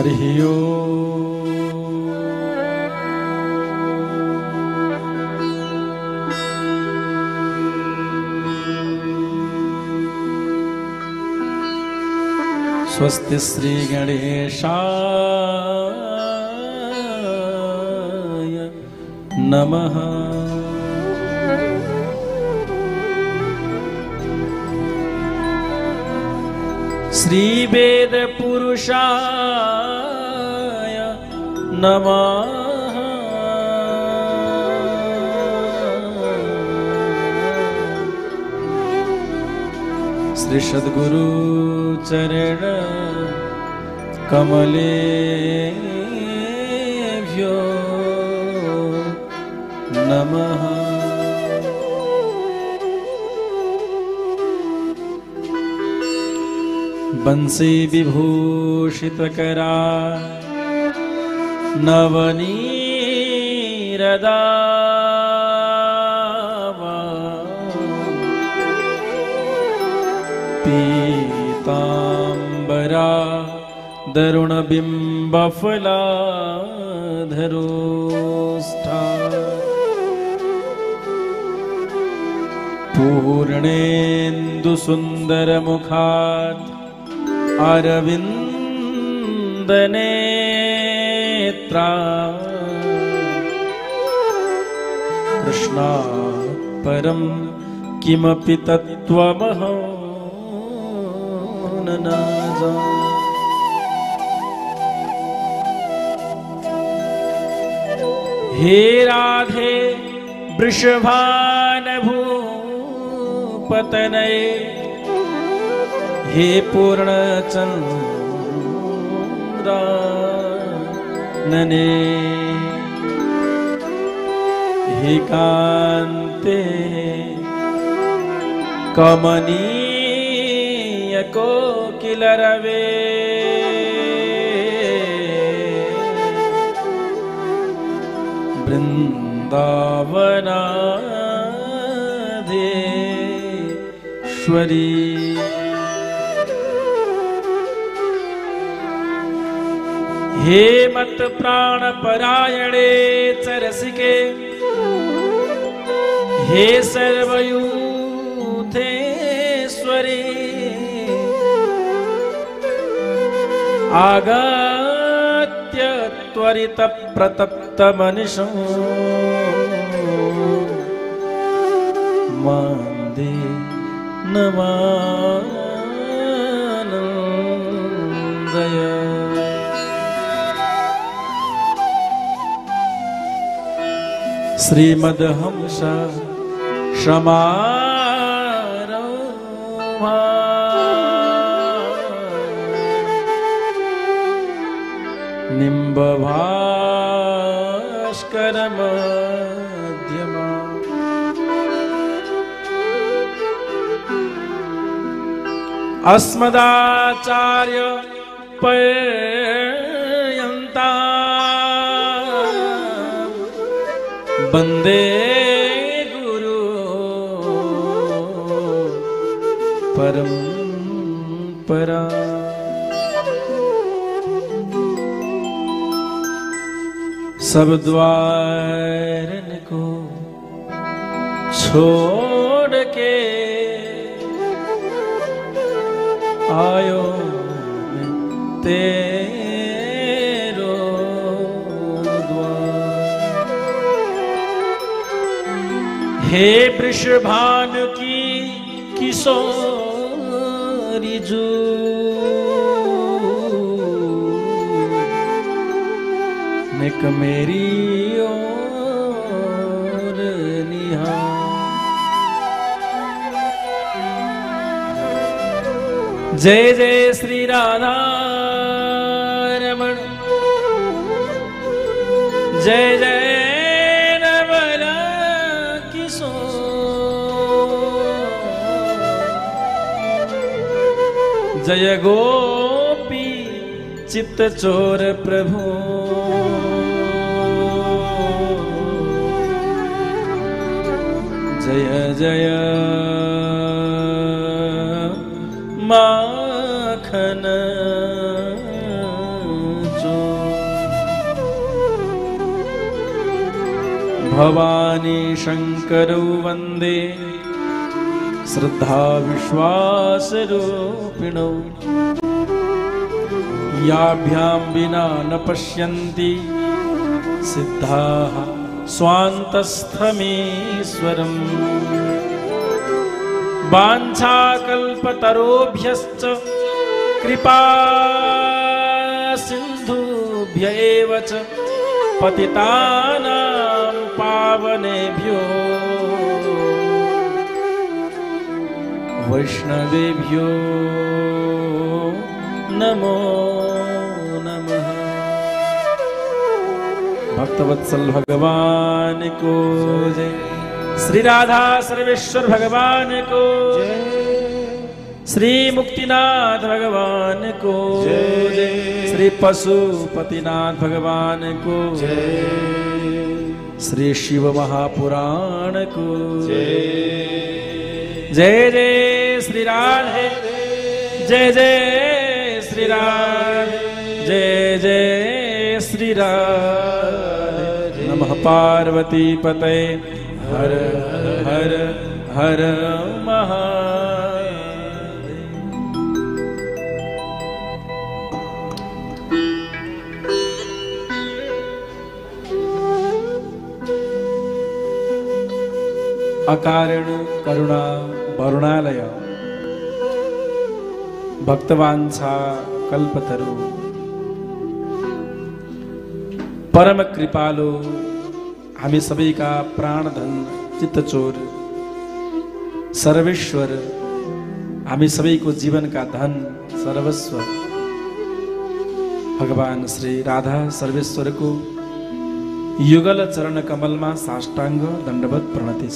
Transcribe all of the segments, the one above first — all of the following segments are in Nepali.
हरिः ओम्। स्वस्ति श्री गणेशाय नमः। श्री वेद पुरुषाय नमः। श्री सद्गुरु चरण कमलेभ्यो नमः। बंसी विभूषित करा नवनीरदावा पीतांबरा दरुणबिंबफलाधरोष्ठा पूर्णेन्दुसुन्दरमुखात् अरविन्दनेत्रा कृष्णात् परं किमपि तत्त्वमहं न जाने। हे राधे वृषभानभूपतनये हे पूर्णचन्द्रानने हे कान्ते कमनीय कोकिलरवे वृन्दावनाधीश्वरी हे मत प्राण परायणे चरसिके हे सर्वयूथेश्वरी आगत्य त्वरित प्रतप्त मनिषं मान्दे नमानन्दय। श्रीमद्हंस समारोहा निम्बभास्कर मध्यमा अस्मदाचार्य पर्यन्ता वन्दे गुरु परंपरा। सब द्वारन को छोड़ के आयो मैं तेरो द्वार। हे वृषभानु की किशोरी जू निक मेरी ओर निहार। जय जय श्री राधा रमण जय जय नवल किशोर जय गोपी चित्त चोर प्रभु जय जय माखन भवानी शंकरौ वंदे श्रद्धा विश्वास रूपिणौ याभ्यां विना न पश्यन्ति सिद्धाः स्वान्तस्थमीश्वरम् वाञ्छाकल्पतरुभ्यश्च कृपा सिन्धुभ्य एव च पतितानां पावनेभ्यो वैष्णवेभ्यो नमो नमः। भक्तवत्सल भगवान को जय। श्री राधा सर्वेश्वर भगवान को जय। श्री मुक्तिनाथ भगवान को जय। श्री पशुपतिनाथ भगवान को जय। श्री शिव महापुराण को जय। जय जय श्री राधे, जय जय श्री राधे, जय जय श्री राधे। नमः पार्वती पतये हर हर हर महादेव। अकारण करुणा वरुणालय भक्तवांछा कल्पतरु परम कृपालु हामी सबैका प्राणधन चित्तचोर सर्वेश्वर हामी सबैको जीवनका धन सर्वस्व भगवान श्री राधा सर्वेश्वरको युगल चरण कमलमा साष्टांग दण्डवत प्रणति छ।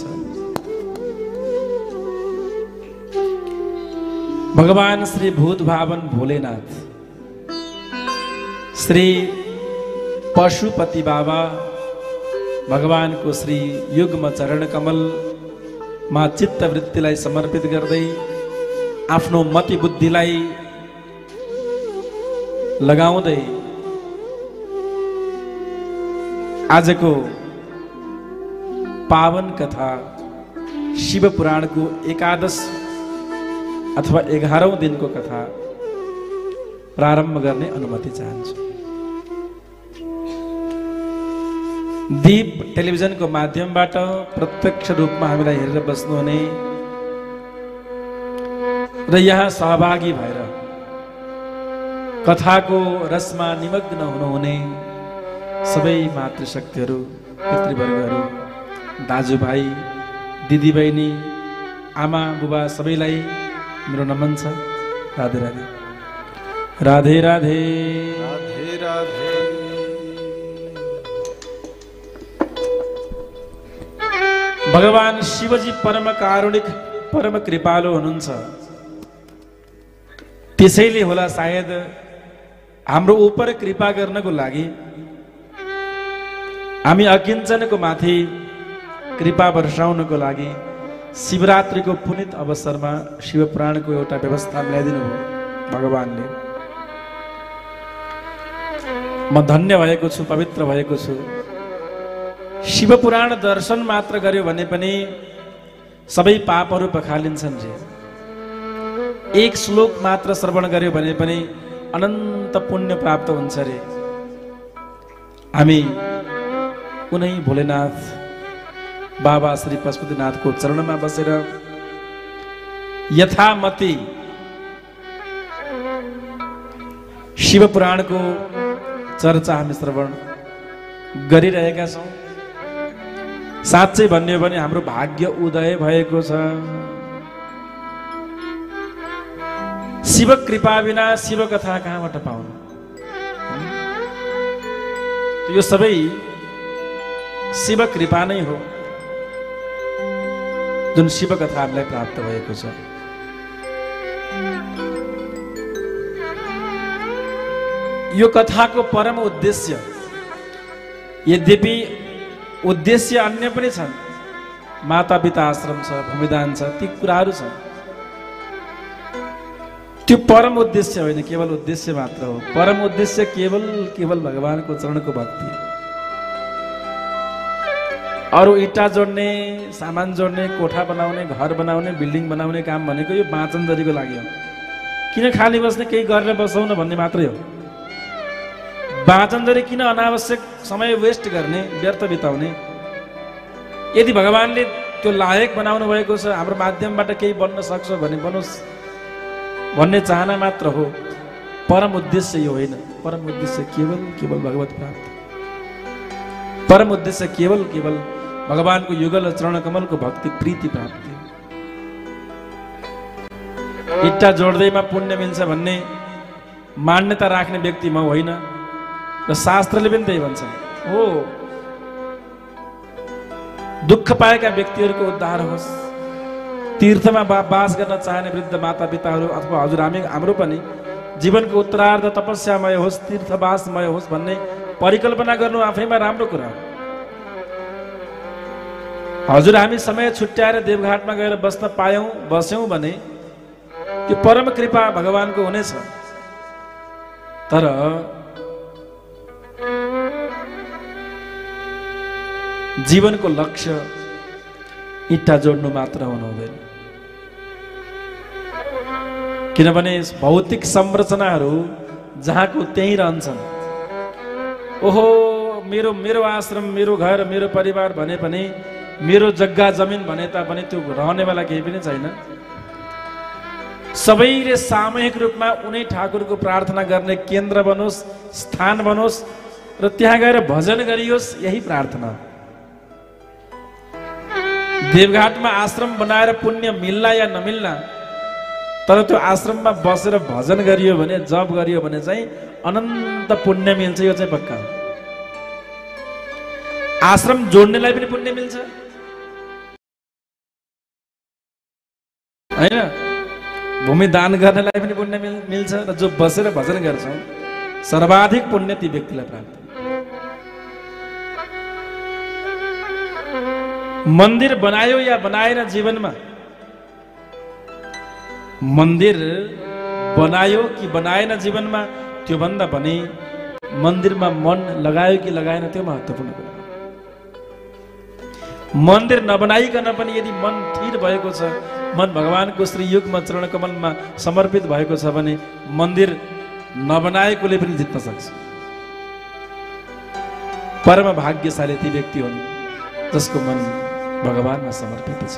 भगवान श्री भूत भावन भोलेनाथ, श्री पशुपति बाबा भगवान को श्री युग्म चरण कमल मा चित्त वृत्तिलाई समर्पित गर्दै आफ्नो मति बुद्धिलाई लगाउँदै आजको पावन कथा शिव पुराणको एकादश अथवा 11औं दिनको कथा प्रारम्भ गर्ने अनुमति चाहन्छु। दीप टेलिभिजनको माध्यमबाट प्रत्यक्ष रूपमा हामीलाई हेरेर बस्नुहुने र यहाँ सहभागी भएर कथाको रसमा निमग्न हुनुहुने सबै मातृशक्तिहरू, पितृवर्गहरू, दाजुभाइ, दिदीबहिनी, आमा बुबा सबैलाई मेरो नमन छ। राधे राधे, राधे राधे, राधे राधे। भगवान शिवजी परम कारुणिक परम कृपालु हुनुहुन्छ। त्यसैले होला सायद हाम्रो उपर कृपा गर्नको लागि हामी अकिञ्चनको माथि कृपा वर्षाउनको लागि शिवरात्रिको पुनित अवसरमा शिव पुराणको एउटा व्यवस्था मिलाइदिनु भयो भगवानले। म धन्य भएको छु, पवित्र भएको छु। शिव पुराण दर्शन मात्र गर्यो भने पनि सबै पापहरू पखालिन्छन् रे। एक श्लोक मात्र श्रवण गर्यो भने पनि अनन्त पुण्य प्राप्त हुन्छ रे। हामी कुनै भोलेनाथ बाबा श्री पशुपतिनाथको चरणमा बसेर यथामति शिव पुराणको चर्चा हामी श्रवण गरिरहेका छौँ। साँच्चै भन्यो भने हाम्रो भाग्य उदय भएको छ। शिव कृपा बिना शिव कथा कहाँबाट पाउनु? यो सबै शिव कृपा नै हो जुन शिव कथा हामीलाई प्राप्त भएको छ। यो कथाको परम उद्देश्य, यद्यपि उद्देश्य अन्य पनि छन्, माता पिता आश्रम छ, भूमिदान छ, ती कुराहरू छन्। त्यो परम उद्देश्य होइन, केवल उद्देश्य मात्र हो। परम उद्देश्य केवल भगवानको चरणको भक्ति। अरू इटा जोड्ने, सामान जोड्ने, कोठा बनाउने, घर बनाउने, बिल्डिङ बनाउने काम भनेको यो बाँचनजरीको लागि हो। किन खाली बस्ने, केही गरेर बसौँ न भन्ने मात्रै हो। बाँचनजरी किन अनावश्यक समय वेस्ट गर्ने, व्यर्थ बिताउने? यदि भगवानले त्यो लायक बनाउनु भएको छ, हाम्रो माध्यमबाट केही बन्न सक्छ भने बनोस् भन्ने चाहना मात्र हो। परम उद्देश्य यो होइन। परम उद्देश्य केवल भगवत प्राप्ति, परम उद्देश्य केवल भगवानको युगल चरण कमलको भक्ति प्रीति प्राप्ति। इट्टा जोड्दैमा पुण्य मिल्छ भन्ने मान्यता राख्ने व्यक्ति म होइन र शास्त्रले पनि त्यही भन्छ। हो, दुःख पाएका व्यक्तिहरूको उद्धार होस्, तीर्थमा वास गर्न चाहने वृद्ध माता पिताहरू अथवा हजुर हाम्रो पनि जीवनको उत्तरार्ध तपस्यामय होस्, तीर्थवासमय होस् भन्ने परिकल्पना गर्नु आफैमा राम्रो कुरा हो। हजुर हामी समय छुट्याएर देवघाटमा गएर बस्न बस्यौं भने त्यो परम कृपा भगवानको हुनेछ। तर जीवनको लक्ष्य इट्टा जोड्नु मात्र हुनु हुँदैन। किनभने भौतिक संरचनाहरू जहाँको त्यही रहन्छन्। ओहो, मेरो आश्रम, मेरो घर, मेरो परिवार भने पनि, मेरो जग्गा जमिन भने तापनि त्यो रहनेवाला केही पनि छैन। सबैले सामूहिक रूपमा उनै ठाकुरको प्रार्थना गर्ने केन्द्र बनोस्, स्थान बनोस् र त्यहाँ गएर भजन गरियोस्, यही प्रार्थना। देवघाटमा आश्रम बनाएर पुण्य मिल्ला या नमिल्ला, तर त्यो आश्रममा बसेर भजन गरियो भने, जप गरियो भने चाहिँ अनन्त पुण्य मिल्छ। यो चाहिँ पक्का हो। आश्रम जोड्नेलाई पनि पुण्य मिल्छ हैन, भूमि दान गर्नेलाई पनि पुण्य मिल्छ र जो बसेर भजन गर्छ सर्वाधिक पुण्य ती व्यक्तिलाई प्राप्त। मन्दिर बनायो या बनाएन जीवनमा, मन्दिर बनायो कि बनाएन जीवनमा, त्यो भन्दा पनि मन्दिरमा मन लगायो कि लगाएन त्यो महत्त्वपूर्ण कुरा। मन्दिर नबनाइकन पनि यदि मन स्थिर भएको छ, मन भगवानको श्री युगमा चरण कमलमा समर्पित भएको छ भने मन्दिर नबनाएकोले पनि जित्न सक्छ। परम भाग्यशाली ती व्यक्ति हुन् जसको मन भगवानमा समर्पित छ।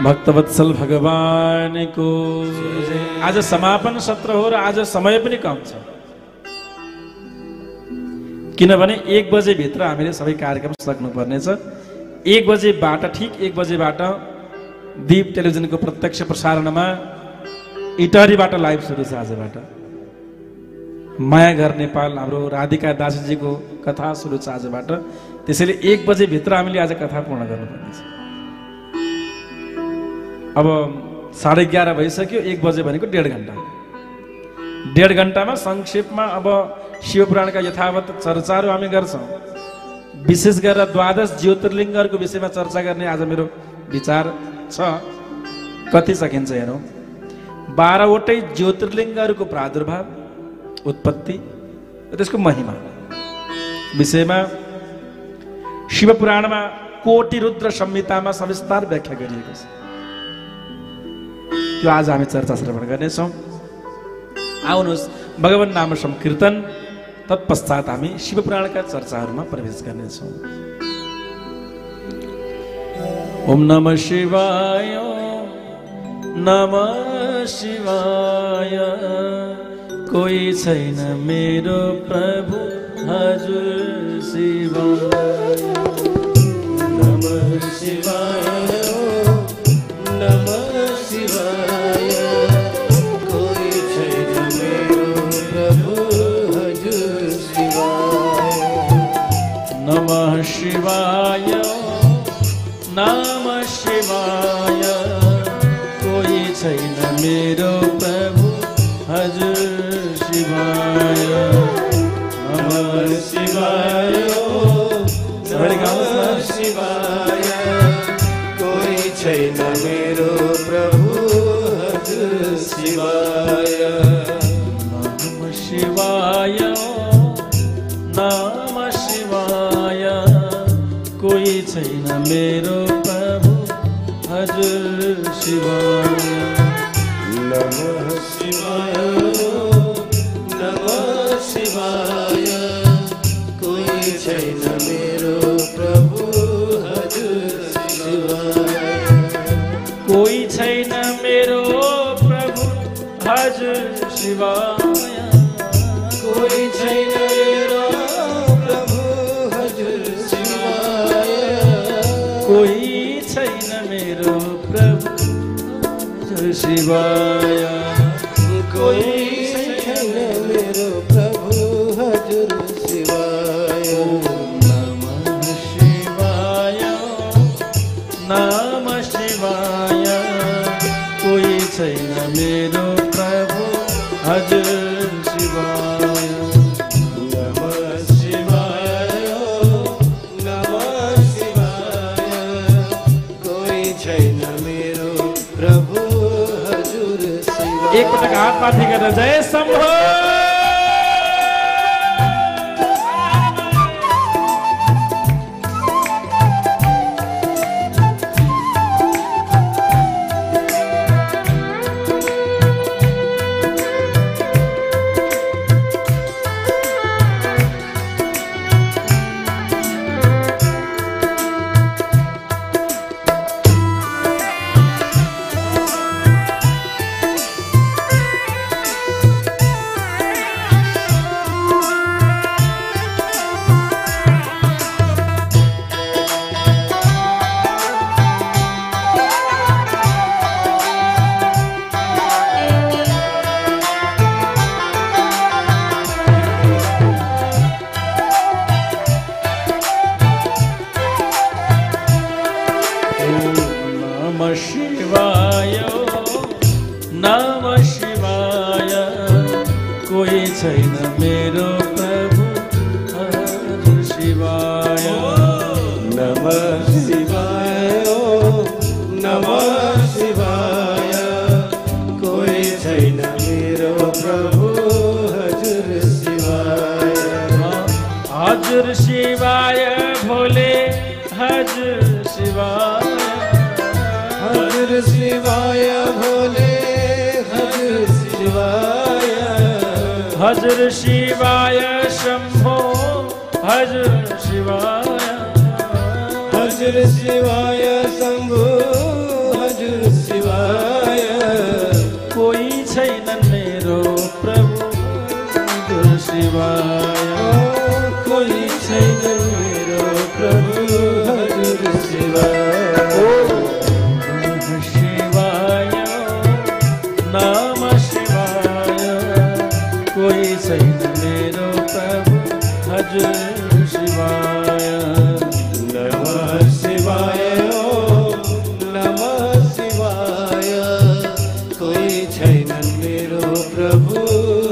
भक्तवत्सल भगवानको आज समापन सत्र हो र आज समय पनि कम छ। किनभने 1 बजे भित्र हामीले सबै कार्यक्रम सक्नुपर्नेछ। 1 बजेबाट, ठिक 1 बजेबाट दीप टेलिभिजनको प्रत्यक्ष प्रसारणमा इटहरीबाट लाइभ सुरु छ। आजबाट माया घर नेपाल हाम्रो राधिका दासीजीको कथा सुरु छ आजबाट। त्यसैले 1 बजे भित्र हामीले आज कथा पूर्ण गर्नुपर्नेछ। अब 11:30 भइसक्यो, 1 बजे भनेको 1.5 घण्टा। 1.5 घण्टामा संक्षेपमा अब शिवपुराणका यथावत चर्चाहरू हामी गर्छौँ। विशेष गरेर 12 ज्योतिर्लिङ्गहरूको विषयमा चर्चा गर्ने आज मेरो विचार छ। कति सकिन्छ हेरौँ। 12वटै ज्योतिर्लिङ्गहरूको प्रादुर्भाव, उत्पत्ति र त्यसको महिमा विषयमा शिवपुराणमा कोटि रुद्र संहितामा सविस्तार व्याख्या गरिएको छ। त्यो आज हामी चर्चा श्रवण गर्नेछौँ। आउनुहोस् भगवान नाम संकीर्तन, तत्पश्चात हामी शिवपुराणका चर्चाहरूमा प्रवेश गर्नेछौँ। ओम नमः शिवाय, नमः शिवाय। कोही छैन मेरो प्रभु हजुर शिवाय। नमः शिवाय, नमः शिवाय। कोही छैन मेरो प्रभु हजुर शिवाय। नमः शिवाय, नमः शिवाय। कोही छैन मेरो प्रभु हजुर शिवाय। नमः शिवाय, नमः शिवाय। कोही छैन मेरो प्रभु हजुर शिवाय। नमः शिवाय, शिवाय कोही छैन मेरो प्रभु हजुर शिवाय नमः शिवाय नमः शिवाय कोही छैन मेरो प्रभु हजुर शिवाय कोही छैन मेरो प्रभु हजुर शिवाय कोही छैन मेरो प्रभु हजुर शिवाय कोही छैन मेरो प्रभु हजुर शिवाय कोही छैन मेरो प्रभु हजुर शिवाय नमः शिवाय नमः शिवाय कोही छैन मेरो प्रभु हजुर शिवाय नमः शिवाय नमः शिवाय कोही छैन मेरो प्रभु हजुर शिवाय एकपटक हात माथि गरेर जय शम्भो नमः शिवाय कोही छैन मेरो प्रभु हजुर शिवाय नमः शिवाय नमः शिवाय कोही छैन मेरो प्रभु हजुर शिवाय हजुर शिवाय भोले हजुर शिवाय हजुर शिवाय भोले हजुर शिवाय हजुर शिवाय शम्भो हजुर शिवाय हजुर शिवाय शम्भो हजुर शिवाय कोही छैन मेरो प्रभु हजुर शिवाय कोही छैन मेरो प्रभु हजुर शिवाय नमः शिवाय नमः शिवाय कोही छैन मेरो प्रभु हजुर शिवाय नमः शिवाय नमः शिवाय कोही छैन मेरो प्रभु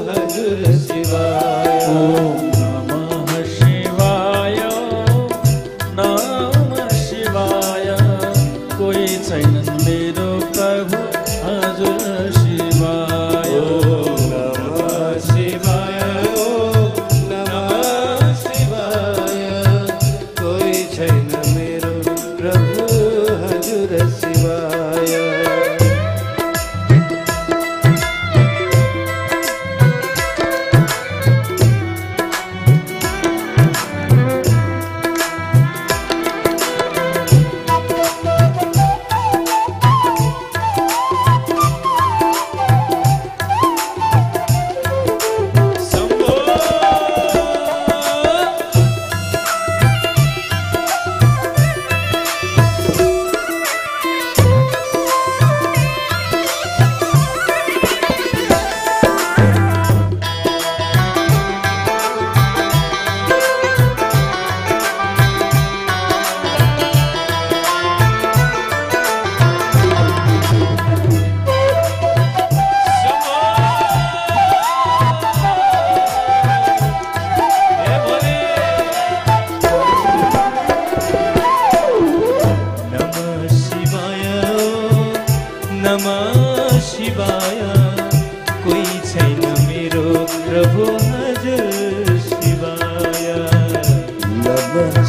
हजुर शिवाय ओम नमः शिवाय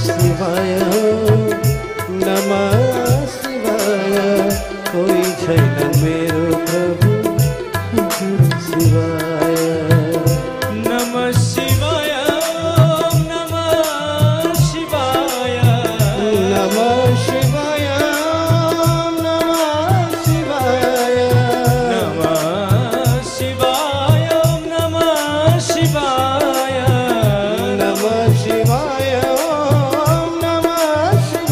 शिवाय नमः शिवाय कोई छैन मेरो प्रभु हजुर शिवाय नमः शिवाय नमः शिवाय नमः शिवाय नमः शिवाय नमः शिवाय नमः शिवाय नमः शिवाय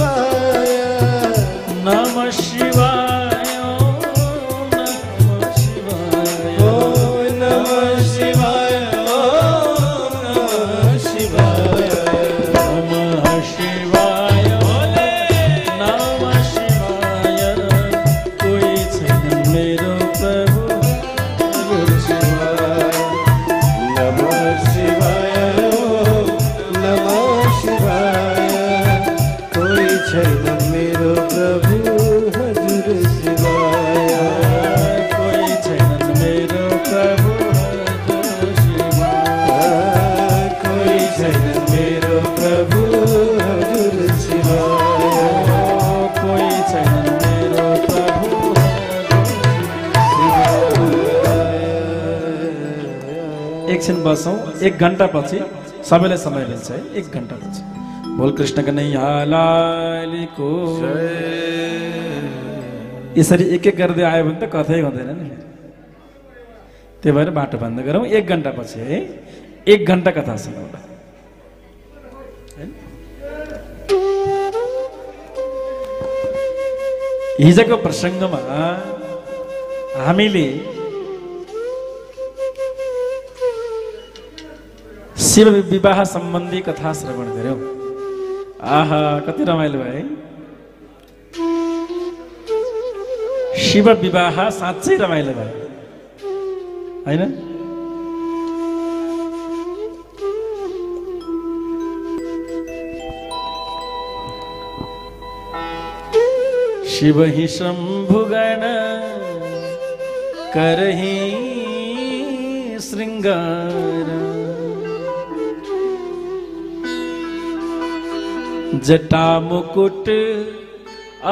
नमः शिवाय नमः शिवाय ओ नमः शिवाय नमः शिवाय नमः शिवाय भोले नमः शिवाय कोई छैन मेरो प्रभु हजुर शिवाय नमः शिवाय नमः शिवाय कोई छैन मेरो प्रभु हजुर शिवाय कोई छैन मेरो प्रभु हजुर शिवाय कोई छैन मेरो प्रभु हजुर शिवाय कोही छैन मेरो प्रभु एकछिन बसौँ 1 घण्टा पछि सबैलाई समय मिल्छ है 1 घण्टा पछि बोल कृष्ण कन्हैया लालको यसरी एक एक गर्दै आयो भने त कथै हुँदैन नि त्यही भएर बाटो बन्द गरौँ 1 घण्टा पछि है 1 घण्टा कथा सुनाउँला हिजोको प्रसङ्गमा हामीले शिव विवाह सम्बन्धी कथा श्रवण गर्यौं आहा कति रमाइलो भयो है शिव विवाह साँच्चै रमाइलो भयो हैन शिव ही शंभुगण करही श्रृंगार जटा मुकुट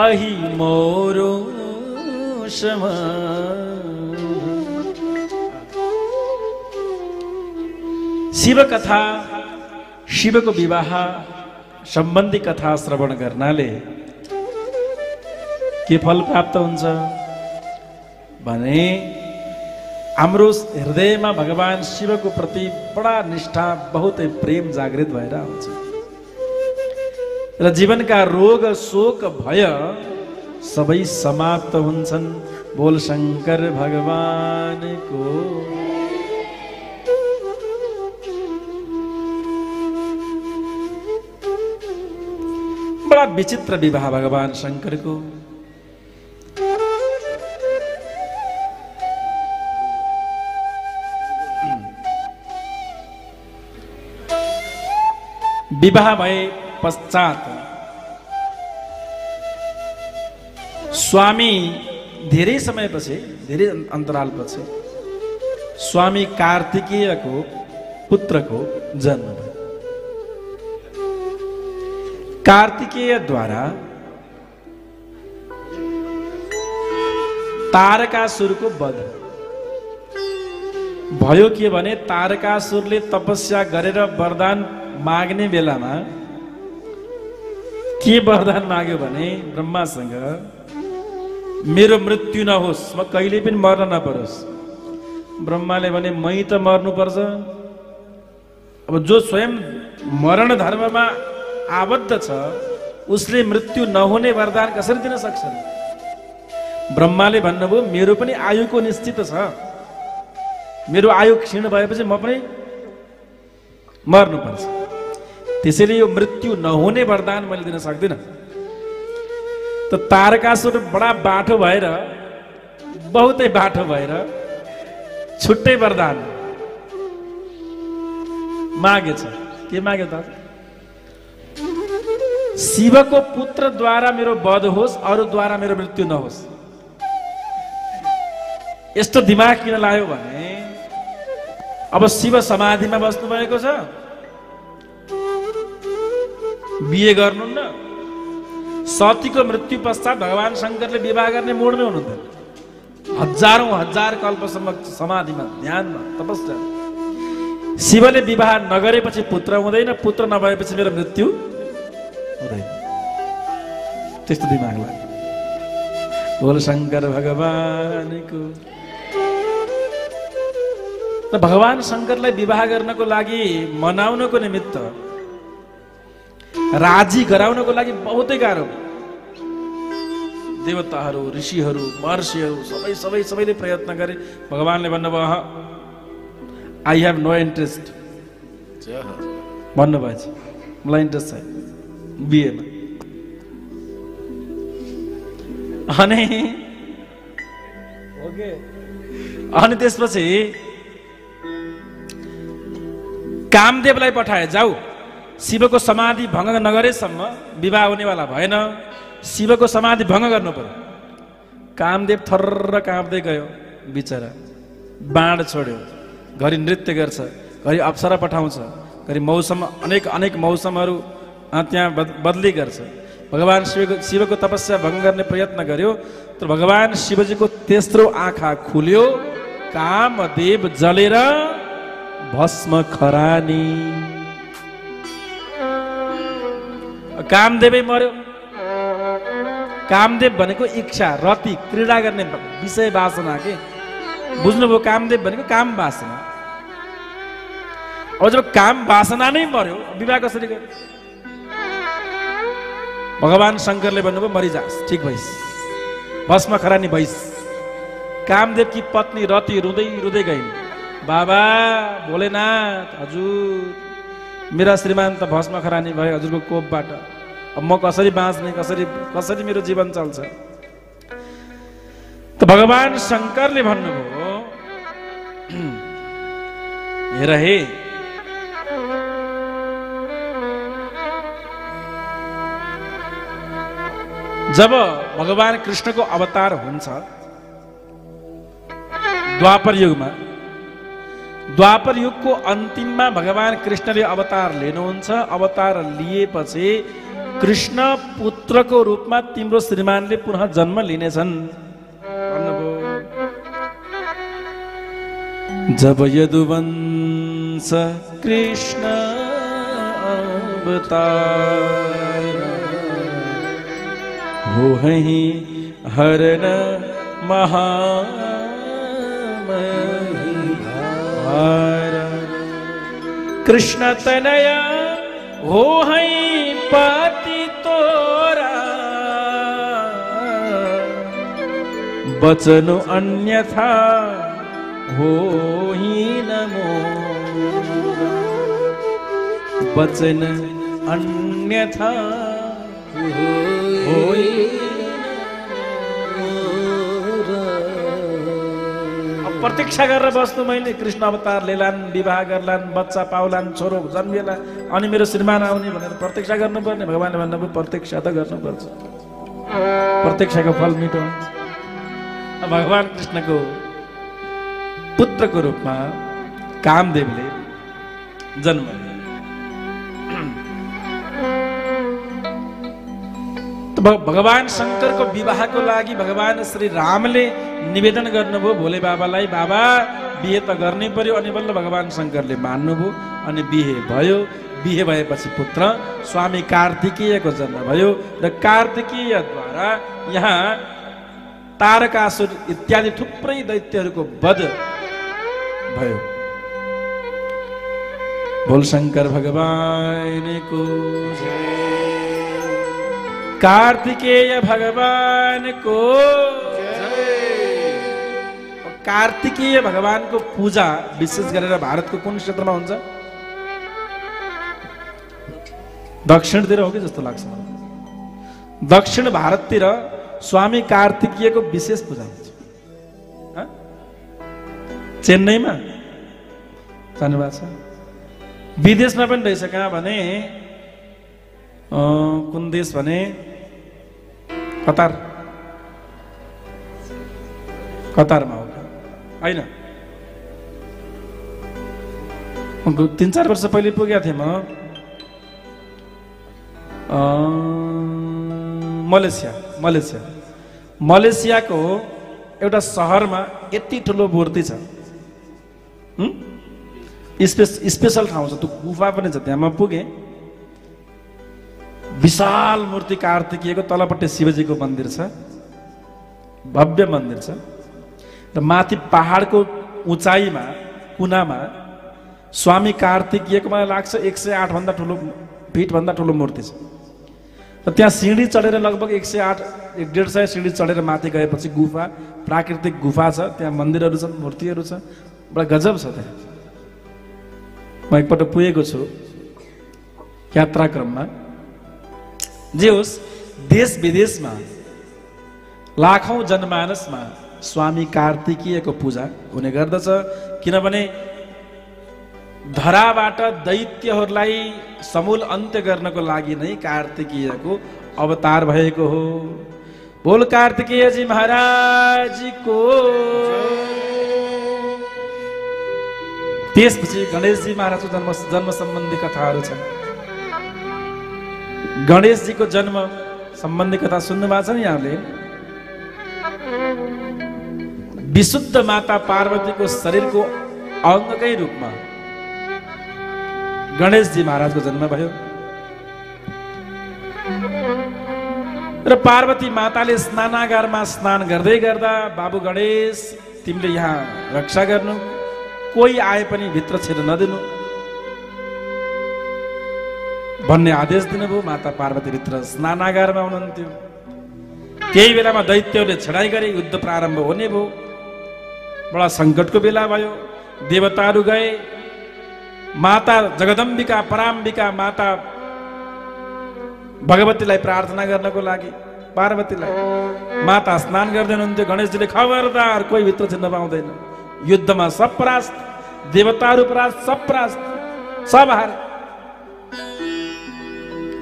अहि मोरो शमा शिव कथा शिवको विवाह सम्बन्धी कथा श्रवण गर्नाले के फल प्राप्त हुन्छ भने हाम्रो हृदयमा भगवान शिवको प्रति बडा निष्ठा बहुतै प्रेम जागृत भएर आउँछ र जीवनका रोग शोक भय सबै समाप्त हुन्छन् बोल शंकर भगवानको बडा विचित्र विवाह भगवान शंकरको विवाह भए पश्चात स्वामी धेरै समयपछि धेरै अन्तरालपछि स्वामी कार्तिकेयको पुत्रको जन्म भयो कार्तिकेयद्वारा तारकासुरको वध भयो के भने तारकासुरले तपस्या गरेर वरदान माग्ने बेलामा के वरदान माग्यो भने ब्रह्मासँग मेरो मृत्यु नहोस् म कहिले पनि मर्न नपरोस् ब्रह्माले भने मै त मर्नुपर्छ अब जो स्वयं मरण धर्ममा आबद्ध छ उसले मृत्यु नहुने वरदान कसरी दिन सक्छ ब्रह्माले भन्नुभयो मेरो पनि आयुको निश्चित छ मेरो आयु क्षीण भएपछि म पनि मर्नुपर्छ त्यसैले यो मृत्यु नहुने वरदान मैले दिन सक्दिन त तारकासुर बडा बाठो भएर बहुतै बाठो भएर छुट्टै वरदान मागेछ के माग्यो त शिवको पुत्रद्वारा मेरो वध होस् अरूद्वारा मेरो मृत्यु नहोस् यस्तो दिमाग किन लाग्यो भने अब शिव समाधिमा बस्नु भएको छ बिहे गर्नुहुन्न। सतीको मृत्यु पश्चात भगवान शङ्करले विवाह गर्ने मोडमै हुनुहुन्थ्यो। हजारौं हजार कल्पसम्म समाधिमा, ध्यानमा, तपस्या। शिवले विवाह नगरेपछि पुत्र हुँदैन, पुत्र नभएपछि मेरो मृत्यु हुँदैन, त्यस्तो दिमाग लाग्यो। बोल शङ्कर भगवानको। र भगवान शङ्करलाई विवाह गर्नको लागि, मनाउनको निमित्त, राजी गराउनको लागि बहुतै गाह्रो। देवताहरू, ऋषिहरू, महर्षिहरू सबैले प्रयत्न गरे। भगवानले भन्नुभयो आई हेभ नो इन्ट्रेस्ट भन्नुभएछ, मलाई इन्ट्रेस्ट छैन बिहेमा। अनि त्यसपछि कामदेवलाई पठाए, जाऊ शिवको समाधि भङ्ग नगरेसम्म विवाह हुनेवाला भएन, शिवको समाधि भङ्ग गर्नु पर्यो। कामदेव थर्र काँप्दै गयो बिचरा, बाण छोड्यो, घरि नृत्य गर्छ, घरि अप्सरा पठाउँछ, घरि मौसम अनेक मौसमहरू त्यहाँ बदली गर्छ। भगवान शिवको तपस्या भङ्ग गर्ने प्रयत्न गर्यो, तर भगवान शिवजीको तेस्रो आँखा खुल्यो, कामदेव जलेर भस्म खरानी। कामदेवै मर्यो। कामदेव भनेको इच्छा, रति, क्रीडा गर्ने विषय वासना के बुझ्नुभयो। कामदेव भनेको काम वासना। अब जब काम वासना नै मर्यो, विवाह कसरी गर्यो? भगवान शङ्करले भन्नुभयो मरिजास्, ठिक भइस्, भस्म खरानी भइस्। कामदेवकी पत्नी रति रुँदै रुँदै गइन्, बाबा भोलेनाथ, हजुर मेरा श्रीमान त भस्म खरानी भयो हजुरको कोपबाट, अब म कसरी बाँच्ने, कसरी मेरो जीवन चल्छ? त भगवान शङ्करले भन्नुभयो हेर हे, जब भगवान कृष्णको अवतार हुन्छ द्वापर युगमा, द्वापर युगको अन्तिममा भगवान कृष्णले अवतार लिनुहुन्छ। अवतार लिएपछि कृष्ण पुत्रको रूपमा तिम्रो श्रीमानले पुनः जन्म लिनेछन् भन्नुभयो। जब यदुवंश कृष्ण अवतार हो ही हरण महामहिभार, कृष्ण तनया हो है पति तोरा, बचनु अन्यथा हो ही नमो, बचन अन्यथा हो ही। प्रतीक्षा गरेर बस्नु मैले, कृष्ण अवतार लेलान्, विवाह गर्लान्, बच्चा पाउलान्, छोरो जन्मिएला, अनि मेरो श्रीमान आउने भनेर प्रतीक्षा गर्नुपर्ने। भगवानले भन्नुभयो प्रतीक्षा त गर्नुपर्छ, प्रतीक्षाको फल मिठो हुन्छ। भगवान कृष्णको पुत्रको रूपमा कामदेवले जन्म लिए। भगवान शङ्करको विवाहको लागि भगवान श्री रामले निवेदन गर्नुभयो भोले बाबालाई, बाबा बिहे त गर्नै पर्यो। अनि बल्ल भगवान शङ्करले मान्नुभयो, अनि बिहे भयो। बिहे भएपछि पुत्र स्वामी कार्तिकेयको जन्म भयो, र कार्तिकेयद्वारा यहाँ तारकासुर इत्यादि थुप्रै दैत्यहरूको वध भयो। बोल शङ्कर भगवानको कार्तिकेय भगवानको कार्तिकेय भगवानको पूजा विशेष गरेर भारतको कुन क्षेत्रमा हुन्छ? दक्षिणतिर हो कि जस्तो लाग्छ मलाई। दक्षिण भारततिर स्वामी कार्तिकेयको विशेष पूजा हुन्छ। चेन्नईमा जानुभएको छ, विदेशमा पनि रहेछ। कहाँ भने कुन देश भने कतारमा हो होइन? 3-4 वर्ष पहिले पुगेको थिएँ म। मलेसियाको एउटा सहरमा यति ठुलो मूर्ति छ, स्पेशल ठाउँ छ, त्यो गुफा पनि छ, त्यहाँ म पुगेँ। विशाल मूर्ति कार्तिकेयको, तलपट्टि शिवजीको मन्दिर छ, भव्य मन्दिर छ र माथि पहाडको उचाइमा कुनामा स्वामी कार्तिकेयको मलाई लाग्छ 108 भन्दा ठुलो फिट भन्दा ठुलो मूर्ति छ र त्यहाँ सिँढी चढेर लगभग 108-150 सिँढी चढेर माथि गएपछि गुफा, प्राकृतिक गुफा छ, त्यहाँ मन्दिरहरू छन्, मूर्तिहरू छ, बडा गजब छ त्यहाँ। म एकपल्ट पुगेको छु यात्राक्रममा। जे होस्, देश विदेशमा लाखौं जनमानसमा स्वामी कार्तिकेयको पूजा हुने गर्दछ, किनभने धराबाट दैत्यहरूलाई समूल अन्त्य गर्नको लागि नै कार्तिकेयको अवतार भएको हो। बोल कार्तिकेयजी महाराजको। त्यसपछि गणेशजी महाराजको जन्म सम्बन्धी कथाहरू छन्। गणेशजीको जन्म सम्बन्धी कथा सुन्नु भएको छ नि यहाँले? विशुद्ध माता पार्वतीको शरीरको अङ्गकै रूपमा गणेशजी महाराजको जन्म भयो र पार्वती माताले स्नानागारमा स्नान गर्दै गर्दा, बाबु गणेश तिमीले यहाँ रक्षा गर्नु, कोही आए पनि भित्र छिर्न नदिनु भन्ने आदेश दिनुभयो। माता पार्वती भित्र स्नानागारमा हुनुहुन्थ्यो। त्यही बेलामा दैत्यहरूले छडाई गरे, युद्ध प्रारम्भ हुने भयो। बडा सङ्कटको बेला भयो। देवताहरू गए, माता जगदम्बिका पराम्बिका माता भगवतीलाई प्रार्थना गर्नको लागि। पार्वतीलाई माता स्नान गर्दै हुनुहुन्थ्यो। गणेशजीले खबरदार, कोही भित्र छिर्न पाउँदैन। युद्धमा सब परास्त, देवताहरू परास्त, सब परास्त, सब हार।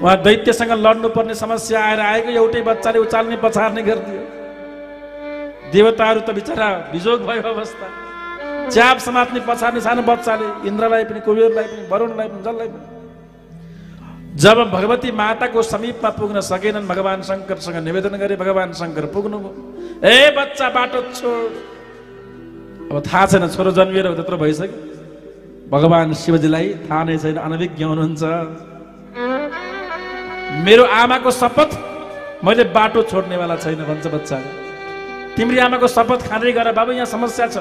उहाँ दैत्यसँग लड्नु पर्ने समस्या आएर आएको, एउटै बच्चाले उचाल्ने पछार्ने गरिदियो। देवताहरू त बिचरा बिजोग भयो अवस्था। च्याप समात्ने पछार्ने सानो बच्चाले इन्द्रलाई पनि, कुबेरलाई पनि, वरुणलाई पनि, जसलाई पनि। जब भगवती माताको समीपमा पुग्न सकेनन्, भगवान शङ्करसँग निवेदन गरे। भगवान शङ्कर पुग्नुभयो। ए बच्चा, बाटो छोड। अब थाहा छैन, छोरो जन्मिएर त्यत्रो भइसक्यो। भगवान शिवजीलाई थाहा नै छैन, अनभिज्ञ हुनुहुन्छ। मेरो आमाको शपथ, मैले बाटो छोड्नेवाला छैन भन्छ बच्चाले। तिम्रो आमाको शपथ खाँदै गर बाबु, यहाँ समस्या छ।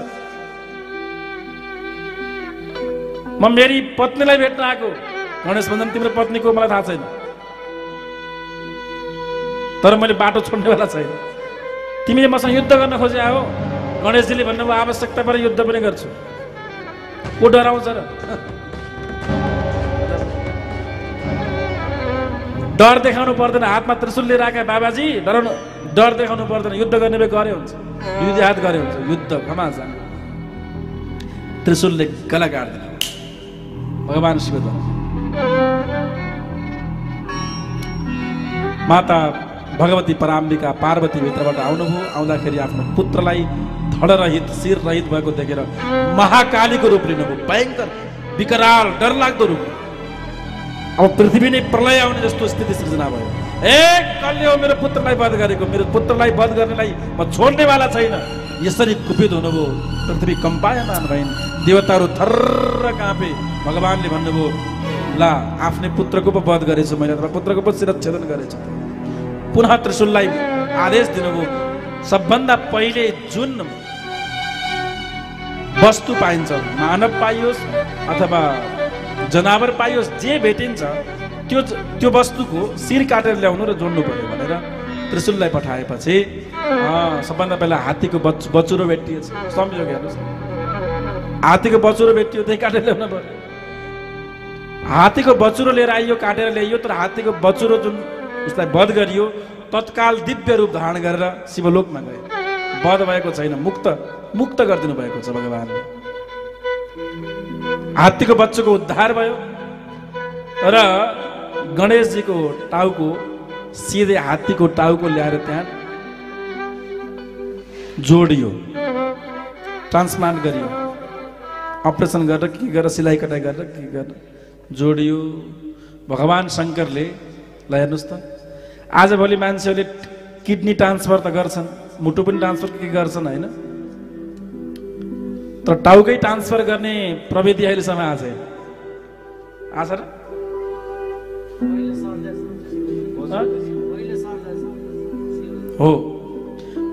म मेरी पत्नीलाई भेट्न आएको। गणेश भन्छन् तिम्रो पत्नीको मलाई थाहा छैन, तर मैले बाटो छोड्नेवाला छैन। तिमीले मसँग युद्ध गर्न खोजे हो। गणेशजीले भन्नुभयो आवश्यकता परे युद्ध पनि गर्छु। को डराउँछ र? डर देखाउनु पर्दैन। हातमा त्रिशूल लिएर आएका बाबाजी, डर देखाउनु पर्दैन। युद्ध गर्ने भए गरे हुन्छ, दुई हात गरे हुन्छ। युद्ध घमासान त्रिशूलले गला काट्दैन। भगवान शिव माता भगवती पराम्बिका पार्वती भित्रबाट आउनुभयो। आउँदाखेरि आफ्नो पुत्रलाई धडरहित, शिररहित भएको देखेर महाकालीको रूप लिनुभयो। भयङ्कर, विकराल, डरलाग्दो रूप। अब पृथ्वी नै प्रलय आउने जस्तो स्थिति सृजना भयो। कसले हो मेरो पुत्रलाई वध गरेको? मेरो पुत्रलाई वध गर्नेलाई म छोड्नेवाला छैन। यसरी कुपित हुनुभयो। पृथ्वी कम्पायमान भइन्। देवताहरू थर्र काँपे। भगवानले भन्नुभयो, ल आफ्नै पुत्रको पो वध गरेछु मैले, अथवा पुत्रको पो शिरच्छेदन गरेछु। पुनः त्रिशूललाई आदेश दिनुभयो, सबभन्दा पहिले जुन वस्तु पाइन्छ, मानव पाइयोस् अथवा जनावर पाइयोस्, जे भेटिन्छ त्यो वस्तुको शिर काटेर ल्याउनु र जोड्नु पर्यो भनेर त्रिशूललाई पठाएपछि सबभन्दा पहिला हात्तीको बचुरो भेटिएछ। संयोग हेर्नुहोस्, हात्तीको बचुरो भेटियो, त्यही काटेर ल्याउनु पर्यो। हात्तीको बचुरो लिएर आइयो, काटेर ल्याइयो। तर हात्तीको बचुरो जुन उसलाई वध गरियो, तत्काल दिव्य रूप धारण गरेर शिवलोकमा गए। वध भएको छैन, मुक्त गरिदिनु भएको छ भगवानले। हात्तीको बच्चोको उद्धार भयो र गणेशजीको टाउको सिधै हात्तीको टाउको ल्याएर त्यहाँ जोडियो, ट्रान्सप्लान्ट गरियो। अपरेसन गरेर के गरेर, सिलाइ कटाइ गरेर के गरेर जोडियो। भगवान शङ्करले ल हेर्नुहोस् त, आजभोलि मान्छेहरूले किडनी ट्रान्सफर त गर्छन्, मुटु पनि ट्रान्सफर के गर्छन् होइन, तर टाउकै ट्रान्सफर गर्ने प्रविधि अहिलेसम्म आज आज र हो।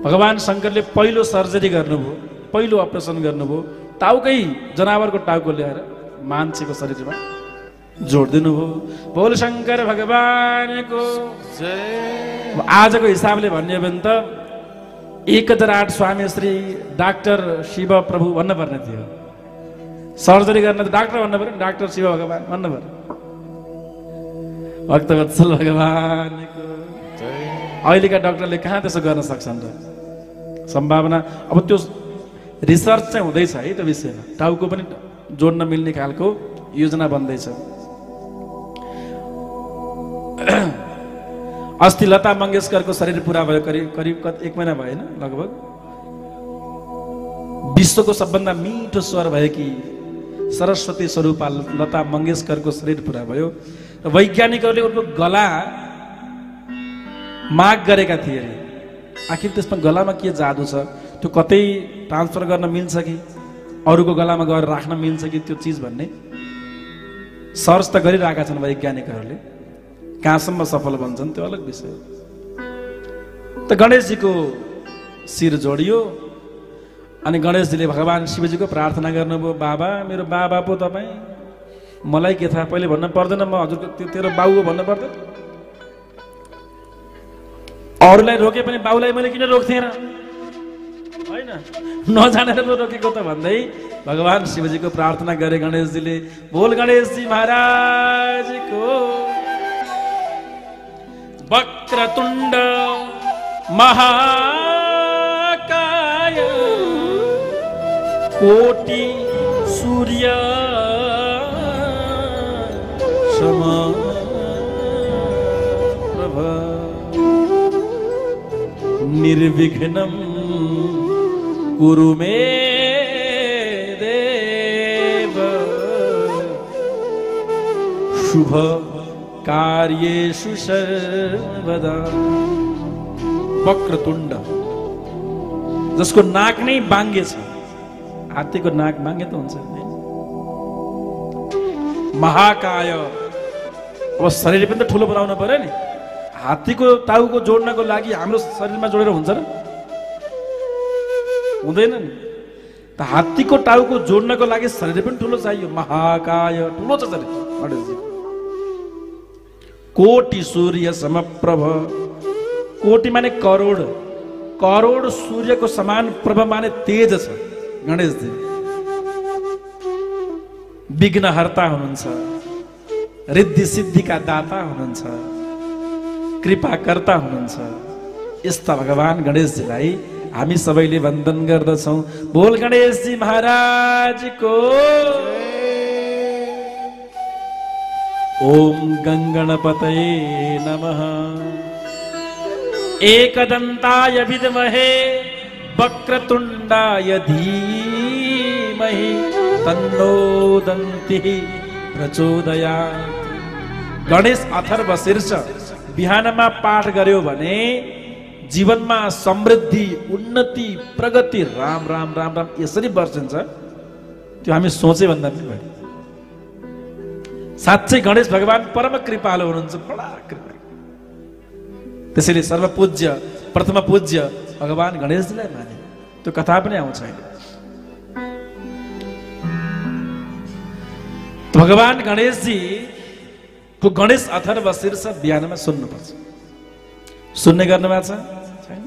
भगवान शङ्करले पहिलो सर्जरी गर्नुभयो, पहिलो अपरेसन गर्नुभयो, टाउकै जनावरको टाउको ल्याएर मान्छेको शरीरमा जोडिदिनु भयो। बोल शङ्कर भगवानको जय। आजको हिसाबले भन्यो भने त 1008 स्वामी श्री डाक्टर शिव प्रभु भन्नुपर्ने थियो। सर्जरी गर्न त डाक्टर भन्नु पर्यो, डाक्टर शिव भगवान भन्नु पर्यो। भक्तवत्सल भगवानको जय। अहिलेका डाक्टरले कहाँ त्यसो गर्न सक्छन् र? सम्भावना अब त्यो रिसर्च चाहिँ हुँदैछ है त्यो विषयमा, टाउको पनि जोड्न मिल्ने खालको योजना बन्दैछ। अस्ति लता मङ्गेशकरको शरीर पुरा भयो, करिब 1 महिना भएन लगभग। विश्वको सबभन्दा मिठो स्वर भएकी सरस्वती स्वरूपा लता मङ्गेशकरको शरीर पुरा भयो। वैज्ञानिकहरूले उनको गला माग गरेका थिए अरे, आखिर त्यसमा गलामा के जादु छ, त्यो कतै ट्रान्सफर गर्न मिल्छ कि अरूको गलामा गएर राख्न मिल्छ कि त्यो चिज भन्ने सर्च त गरिरहेका छन् वैज्ञानिकहरूले। कहाँसम्म सफल बन्छन् त्यो अलग विषय। त गणेशजीको शिर जोडियो अनि गणेशजीले भगवान शिवजीको प्रार्थना गर्नुभयो, बाबा मेरो बाबा पो तपाईँ, मलाई के थाहा, पहिले भन्न पर्दैन म हजुरको तेरो बाउ हो भन्नु पर्दैन? अरूलाई रोके पनि बाउलाई मैले किन रोक्थेँ र होइन, नजानेर पो रोकेको त भन्दै भगवान शिवजीको प्रार्थना गरे गणेशजीले। बोल गणेशजी महाराजको। वक्रतुण्ड महाकाय कोटि सूर्य समप्रभ निर्विघ्नं कुरु मे देव शुभ कार्येषु सर्वदा। वक्रतुण्ड, जसको नाक नै बाङ्गे छ, हात्तीको नाक बाङ्गे त हुन्छ नि। महाकाय, अब शरीर पनि त ठुलो बनाउनु पर्यो नि। हात्तीको टाउको जोड्नको लागि हाम्रो शरीरमा जोडेर हुन्छ र? हुँदैन नि। त हात्तीको टाउको जोड्नको लागि शरीर पनि ठुलो चाहियो। महाकाय, ठुलो छ शरीर गणेशजी। कोटि सूर्य समप्रभ, कोटि माने करोड, करोड सूर्यको समान प्रभ माने तेज छ गणेशजी। विघ्नहर्ता हुनुहुन्छ, रिद्धि सिद्धिका दाता हुनुहुन्छ, कृपाकर्ता हुनुहुन्छ। यस्ता भगवान गणेशजीलाई हामी सबैले वन्दन गर्दछौँ। बोल गणेशजी महाराजको। ओम गङ्गणपतये नमः। एकदन्ताय विद्महे वक्रतुण्डाय धीमहि तन्नो दन्तिः प्रचोदयात्। गणेश अथर्व शीर्ष बिहानमा पाठ गर्यो भने जीवनमा समृद्धि, उन्नति, प्रगति, राम राम राम राम यसरी वर्षिन्छ। त्यो हामी सोचे भन्दा पनि भयो। साँच्चै गणेश भगवान परम कृपालु हुनुहुन्छ, बडा कृपा। त्यसैले सर्वपूज्य प्रथम पूज्य भगवान गणेशजीलाई माने। त्यो कथा पनि आउँछ अहिले। भगवान गणेशजी को गणेश अथर्व शीर्ष बिहानमा सुन्नुपर्छ। सुन्ने गर्नुभएको छ छैन?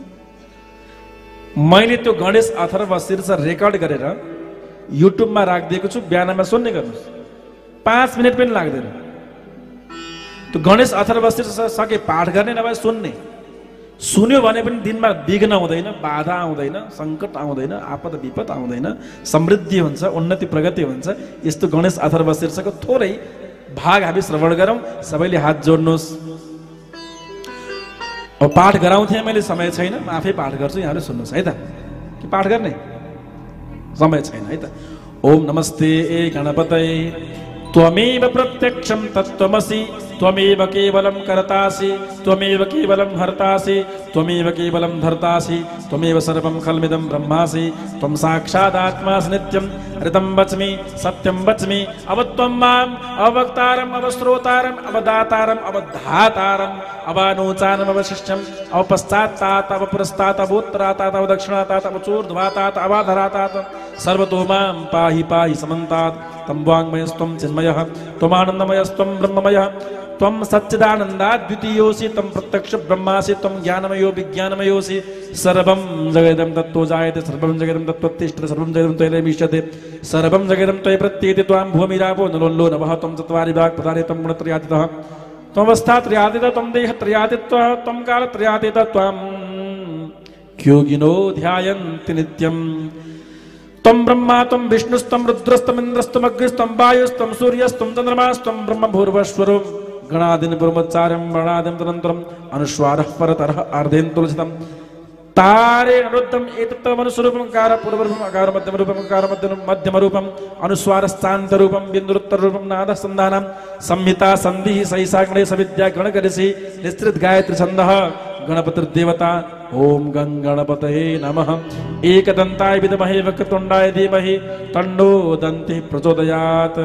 मैले त्यो गणेश अथर्व शीर्ष रेकर्ड गरेर युट्युबमा राखिदिएको छु, बिहानमा सुन्ने गर्नुहोस्। 5 मिनट पनि लाग्दैन। त्यो गणेश अथर्व शीर्ष सके पाठ गर्ने, नभए सुन्ने। सुन्यो भने पनि दिनमा विघ्न हुँदैन, बाधा आउँदैन, सङ्कट आउँदैन, आपद विपद आउँदैन, समृद्धि हुन्छ, उन्नति प्रगति हुन्छ। यस्तो गणेश अथर्व शीर्षको थोरै भाग हामी श्रवण गरौँ। सबैले हात जोड्नुहोस्। अब पाठ गराउँथेँ मैले, समय छैन, म आफै पाठ गर्छु, यहाँले सुन्नुहोस् है त। कि पाठ गर्ने समय छैन है त। ओम नमस्ते गणपतये त्वमेव प्रत्यक्षं तत्त्वमसि त्वमेव केवलं कर्तासि त्वमेव केवलं हर्तासि त्वमेव केवलं धर्तासि त्वमेव सर्वं खल्मिदं ब्रह्मासि त्वं साक्षादात्मासि नित्यं ऋतं वच्मि सत्यं वच्मि अवत्वं माम् अवक्तारम् अवश्रोतारम् अवदातारम् अवधातारम् अवानोचानम् अवशिष्टम् अवपश्चात्तात् अवपुरस्तात् अवोत्तरात् अवदक्षिणात् अवचूर्ध्वात् अवाधरात् सर्वतो मां पाहि पाहि समन्तात् तं वाङ्मयस्त्वं चिन्मयः त्वमानन्दमयस्त्वं ब्रह्ममयः त्वं सच्चिदानन्दाद्वितीयोऽसि तं प्रत्यक्ष ब्रह्मासि त्वं ज्ञानमयो विज्ञानमयोऽसि सर्वं जगदं तत्त्वो जायते सर्वं जगदं तत्त्वतिष्ठते सर्वं जगदं त्वयैमीष्यते सर्वं जगदं त्वयि प्रत्येति त्वां भूमिरापो नलोल्लो नभः त्वं चत्वारि वाक्पदारे तं गुणत्रयातीतः त्वमवस्थात्रयातीतः त्वं देहत्रयातीतः त्वं कालत्रयातीतः त्वां योगिनो ध्यायन्ति नित्यम् त्वं ब्रह्मा त्वं विष्णुस्त्वं रुद्रस्त्वं इन्द्रस्त्वं अग्निस्त्वं वायुस्त्वं सूर्यस्त्वं चन्द्रमास्त्वं ब्रह्म भूर्भुवस्वरं गणादिन ब्रह्मचार्यं वर्णादिं तदनन्तरम् अनुस्वारः परतरः अर्धेन्दुलसितं तारे अनुद्धम् एतत्त्वमनुस्वरूपं कारपूर्वरूपम् अकारमध्यमरूपम् अकारमध्यमरूपम् अनुस्वारश्चान्तरूपं बिन्दुरुत्तररूपं नादसन्धानं संहिता सन्धिः सहिसाग्ने सविद्या गणकरिषि निश्चित गायत्री छन्दः गणपतिर्देवता ओम गं गणपतये नमः एकदन्ताय विद्महे वक्रतुण्डाय धीमहि तन्नो दन्तिः प्रचोदयात्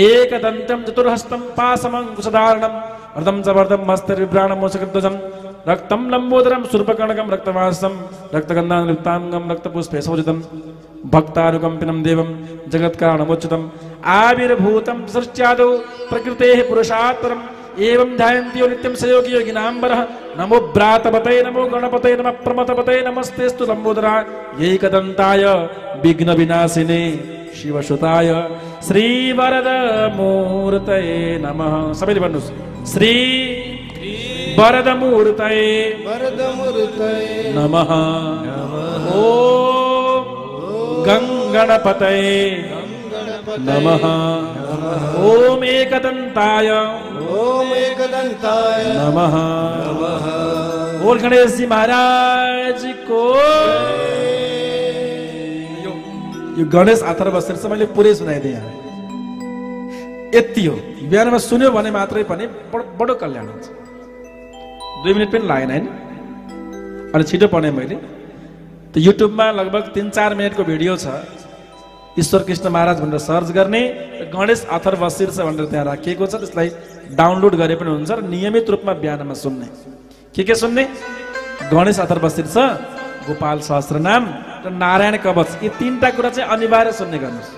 एकदन्तं चतुर्हस्तं पाशमङ्कुशधारणं वरदं च वरदं हस्तैर्बिभ्राणं मूषकध्वजं रक्तं लम्बोदरं शूर्पकर्णकं रक्तवासं रक्तगन्धानुलिप्ताङ्गं रक्तपुष्पे सौजितं भक्तानुकम्पिनं देवं जगत्कारणमुच्युतम् आविर्भूतं सृष्ट्यादौ प्रकृतेः पुरुषात् परम् एवं ध्यायन्ति यो नित्यं स योगी योगिनाम्बरः नमो भ्रातपतये नमो गणपतये नमः प्रमथपतये नमस्तेस्तु लम्बोदराय एकदन्ताय विघ्नविनाशिने शिवसुताय श्रीवरदमूर्तये नमः सबैले भन्नुहोस् श्री वरदमूर्तये नमः ओम गं गणपतये नमः ओम एकदन्ताय नमः बोल गणेश जी महाराज को यो गणेश अथर्व शीर्ष मैले पुरै सुनाइदिएँ यति हो बिहानमा सुन्यो भने मात्रै पनि बडो कल्याण हुन्छ 2 मिनेट पनि लागेन हैन अनि छिटो पढेँ मैले त युट्युबमा लगभग 3-4 मिनेटको भिडियो छ ईश्वर कृष्ण महाराज भनेर सर्च गर्ने गणेश अथर्व शीर्ष भनेर त्यहाँ राखिएको छ त्यसलाई डाउनलोड गरे पनि हुन्छ र नियमित रूपमा बिहानमा सुन्ने के सुन्ने गणेश अथर्व शीर्ष गोपाल सहस्त्रनाम र नारायण कवच यी 3टा कुरा चाहिँ अनिवार्य सुन्ने गर्नुस्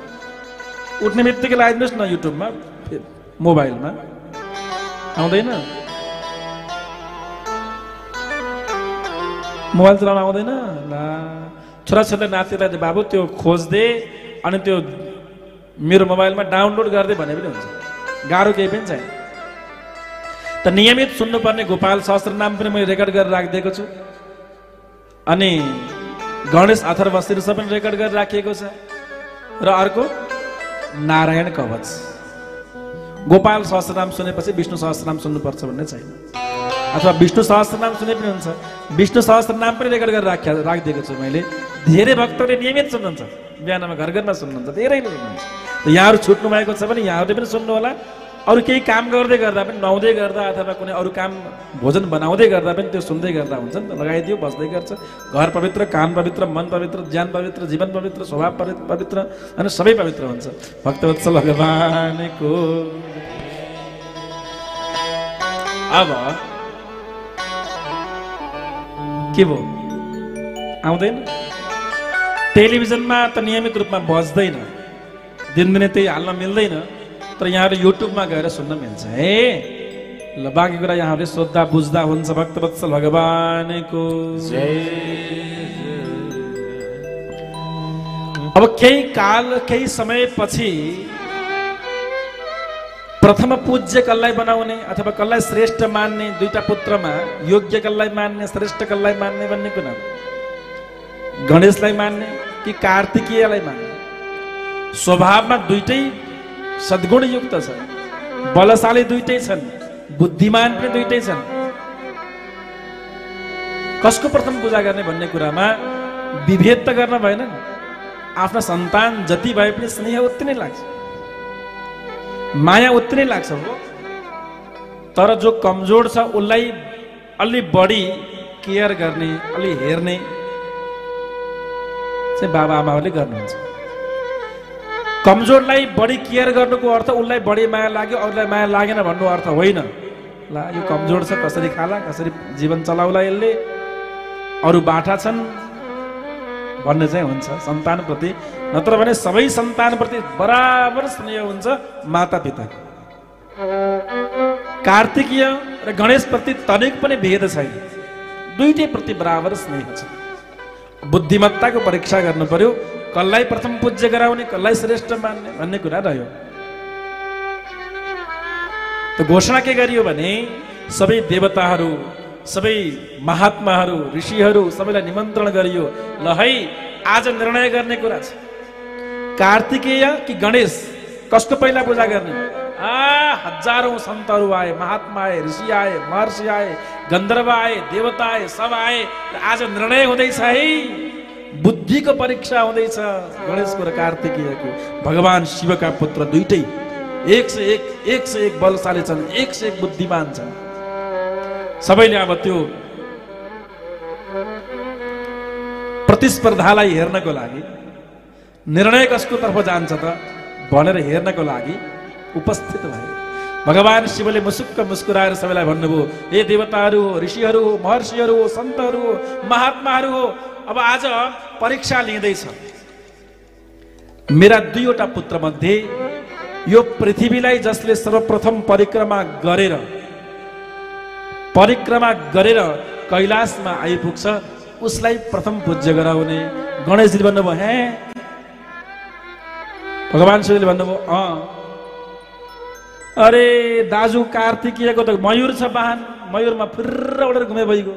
उठ्ने बित्तिकै लगाइदिनुस् न युट्युबमा मोबाइलमा आउँदैन मोबाइल चलाउन आउँदैन ला छोराछोरीले नातिलाई बाबु त्यो खोज्दे अनि त्यो मेरो मोबाइलमा डाउनलोड गर्दै भने पनि हुन्छ गाह्रो केही पनि छैन त नियमित सुन्नुपर्ने गोपाल सहस्त्रनाम पनि मैले रेकर्ड गरेर राखिदिएको छु अनि गणेश अथर्व शीर्ष पनि रेकर्ड गरेर राखिएको छ र अर्को नारायण कवच गोपाल सहस्त्रनाम सुनेपछि विष्णु सहस्त्रनाम सुन्नुपर्छ भन्ने छैन अथवा विष्णु सहस्त्रनाम सुने पनि हुन्छ विष्णु सहस्त्रनाम पनि रेकर्ड गरेर राखिदिएको छु मैले धेरै भक्तहरूले नियमित सुन्नुहुन्छ बिहानमा घर घरमा सुन्नुहुन्छ धेरैले सुन्नुहुन्छ यहाँहरू छुट्नु भएको छ भने यहाँहरूले पनि सुन्नु होला अरू केही काम गर्दै गर्दा पनि नुहाउँदै गर्दा अथवा कुनै अरू काम भोजन बनाउँदै गर्दा पनि त्यो सुन्दै गर्दा हुन्छ नि त लगाइदियो बस्दै गर्छ घर पवित्र कान पवित्र मन पवित्र ज्ञान पवित्र जीवन पवित्र स्वभाव पवित्र अनि सबै पवित्र हुन्छ भक्तवत्सल भगवानको अब के भयो आउँदैन टेलिभिजनमा त नियमित रूपमा बज्दैन दिनदिनै त्यही हाल्न मिल्दैन तर यहाँले युट्युबमा गएर सुन्न मिल्छ है ल बाँकी कुरा यहाँले सोद्धा बुझ्दा हुन्छ भक्तवत्सल भगवानको जय अब केही समय पछि प्रथम पूज्य कसलाई बनाउने अथवा कसलाई श्रेष्ठ मान्ने दुईटा पुत्रमा योग्य कसलाई मान्ने श्रेष्ठ कसलाई मान्ने भन्ने कुरा गणेशलाई मान्ने कि कार्तिकेयलाई मान्ने स्वभावमा दुईटै सद्गुण युक्त छ बलशाली दुईटै छन् बुद्धिमान पनि दुईटै छन् कसको प्रथम पूजा गर्ने भन्ने कुरामा विभेद त गर्न भएन आफ्ना सन्तान जति भए पनि स्नेह उति नै लाग्छ माया उति नै लाग्छ हो तर जो कमजोर छ उसलाई अलि बढी केयर गर्ने, अलि हेर्ने चाहिँ बाबा आमाहरूले गर्नुहुन्छ। कमजोरलाई बढी केयर गर्नुको अर्थ उसलाई बढी माया लाग्यो अरूलाई माया लागेन भन्नु अर्थ होइन। ला यो कमजोर छ, कसरी खाला, कसरी जीवन चलाउला, यसले अरू बाटा छन् भन्ने चाहिँ हुन्छ सन्तानप्रति। नत्र भने सबै सन्तानप्रति बराबर स्नेह हुन्छ माता पिता। कार्तिकीय र गणेश प्रति तनिक पनि भेद छैन, दुईटै प्रति बराबर स्नेह छ। बुद्धिमत्ताको परीक्षा गर्नु पर्यो, कसलाई प्रथम पूज्य गराउने, कसलाई श्रेष्ठ मान्ने भन्ने कुरा रह्यो। त घोषणा के गरियो भने सबै देवताहरू, सबै महात्माहरू, ऋषिहरू सबैलाई निमन्त्रण गरियो। ल है आज निर्णय गर्ने कुरा छ, कार्तिकेय कि गणेश, कसको पहिला पूजा गर्ने? हजारौं सन्तहरू आए, महात्मा आए, ऋषि आए, महर्षि आए, गन्धर्व आए, देवता आए, सब आए। आज निर्णय हुँदैछ है, बुद्धिको परीक्षा हुँदैछ गणेशको र कार्तिकेयको। भगवान शिवका पुत्र दुईटै एक से एक बलशाली छन्, एक से एक बुद्धिमान छन्। सबैले अब त्यो प्रतिस्पर्धालाई हेर्नको लागि, निर्णय कसको तर्फ जान्छ त भनेर हेर्नको लागि उपस्थित भए। भगवान शिवले मुसुक्क मुस्कुराएर सबैलाई भन्नुभयो, हे देवताहरू हो, ऋषिहरू हो, महर्षिहरू हो, सन्तहरू हो, महात्माहरू हो, अब आज परीक्षा लिँदैछ। मेरा दुईवटा पुत्र मध्ये यो पृथ्वीलाई जसले सर्वप्रथम परिक्रमा गरेर कैलाशमा आइपुग्छ उसलाई प्रथम पूज्य गराउने। गणेशजीले भन्नुभयो, हे भगवान शिवले भन्नुभयो, अरे दाजु कार्तिकीयको त मयूर छ वाहन, मयूरमा फुर्र उडेर घुमे भइगयो,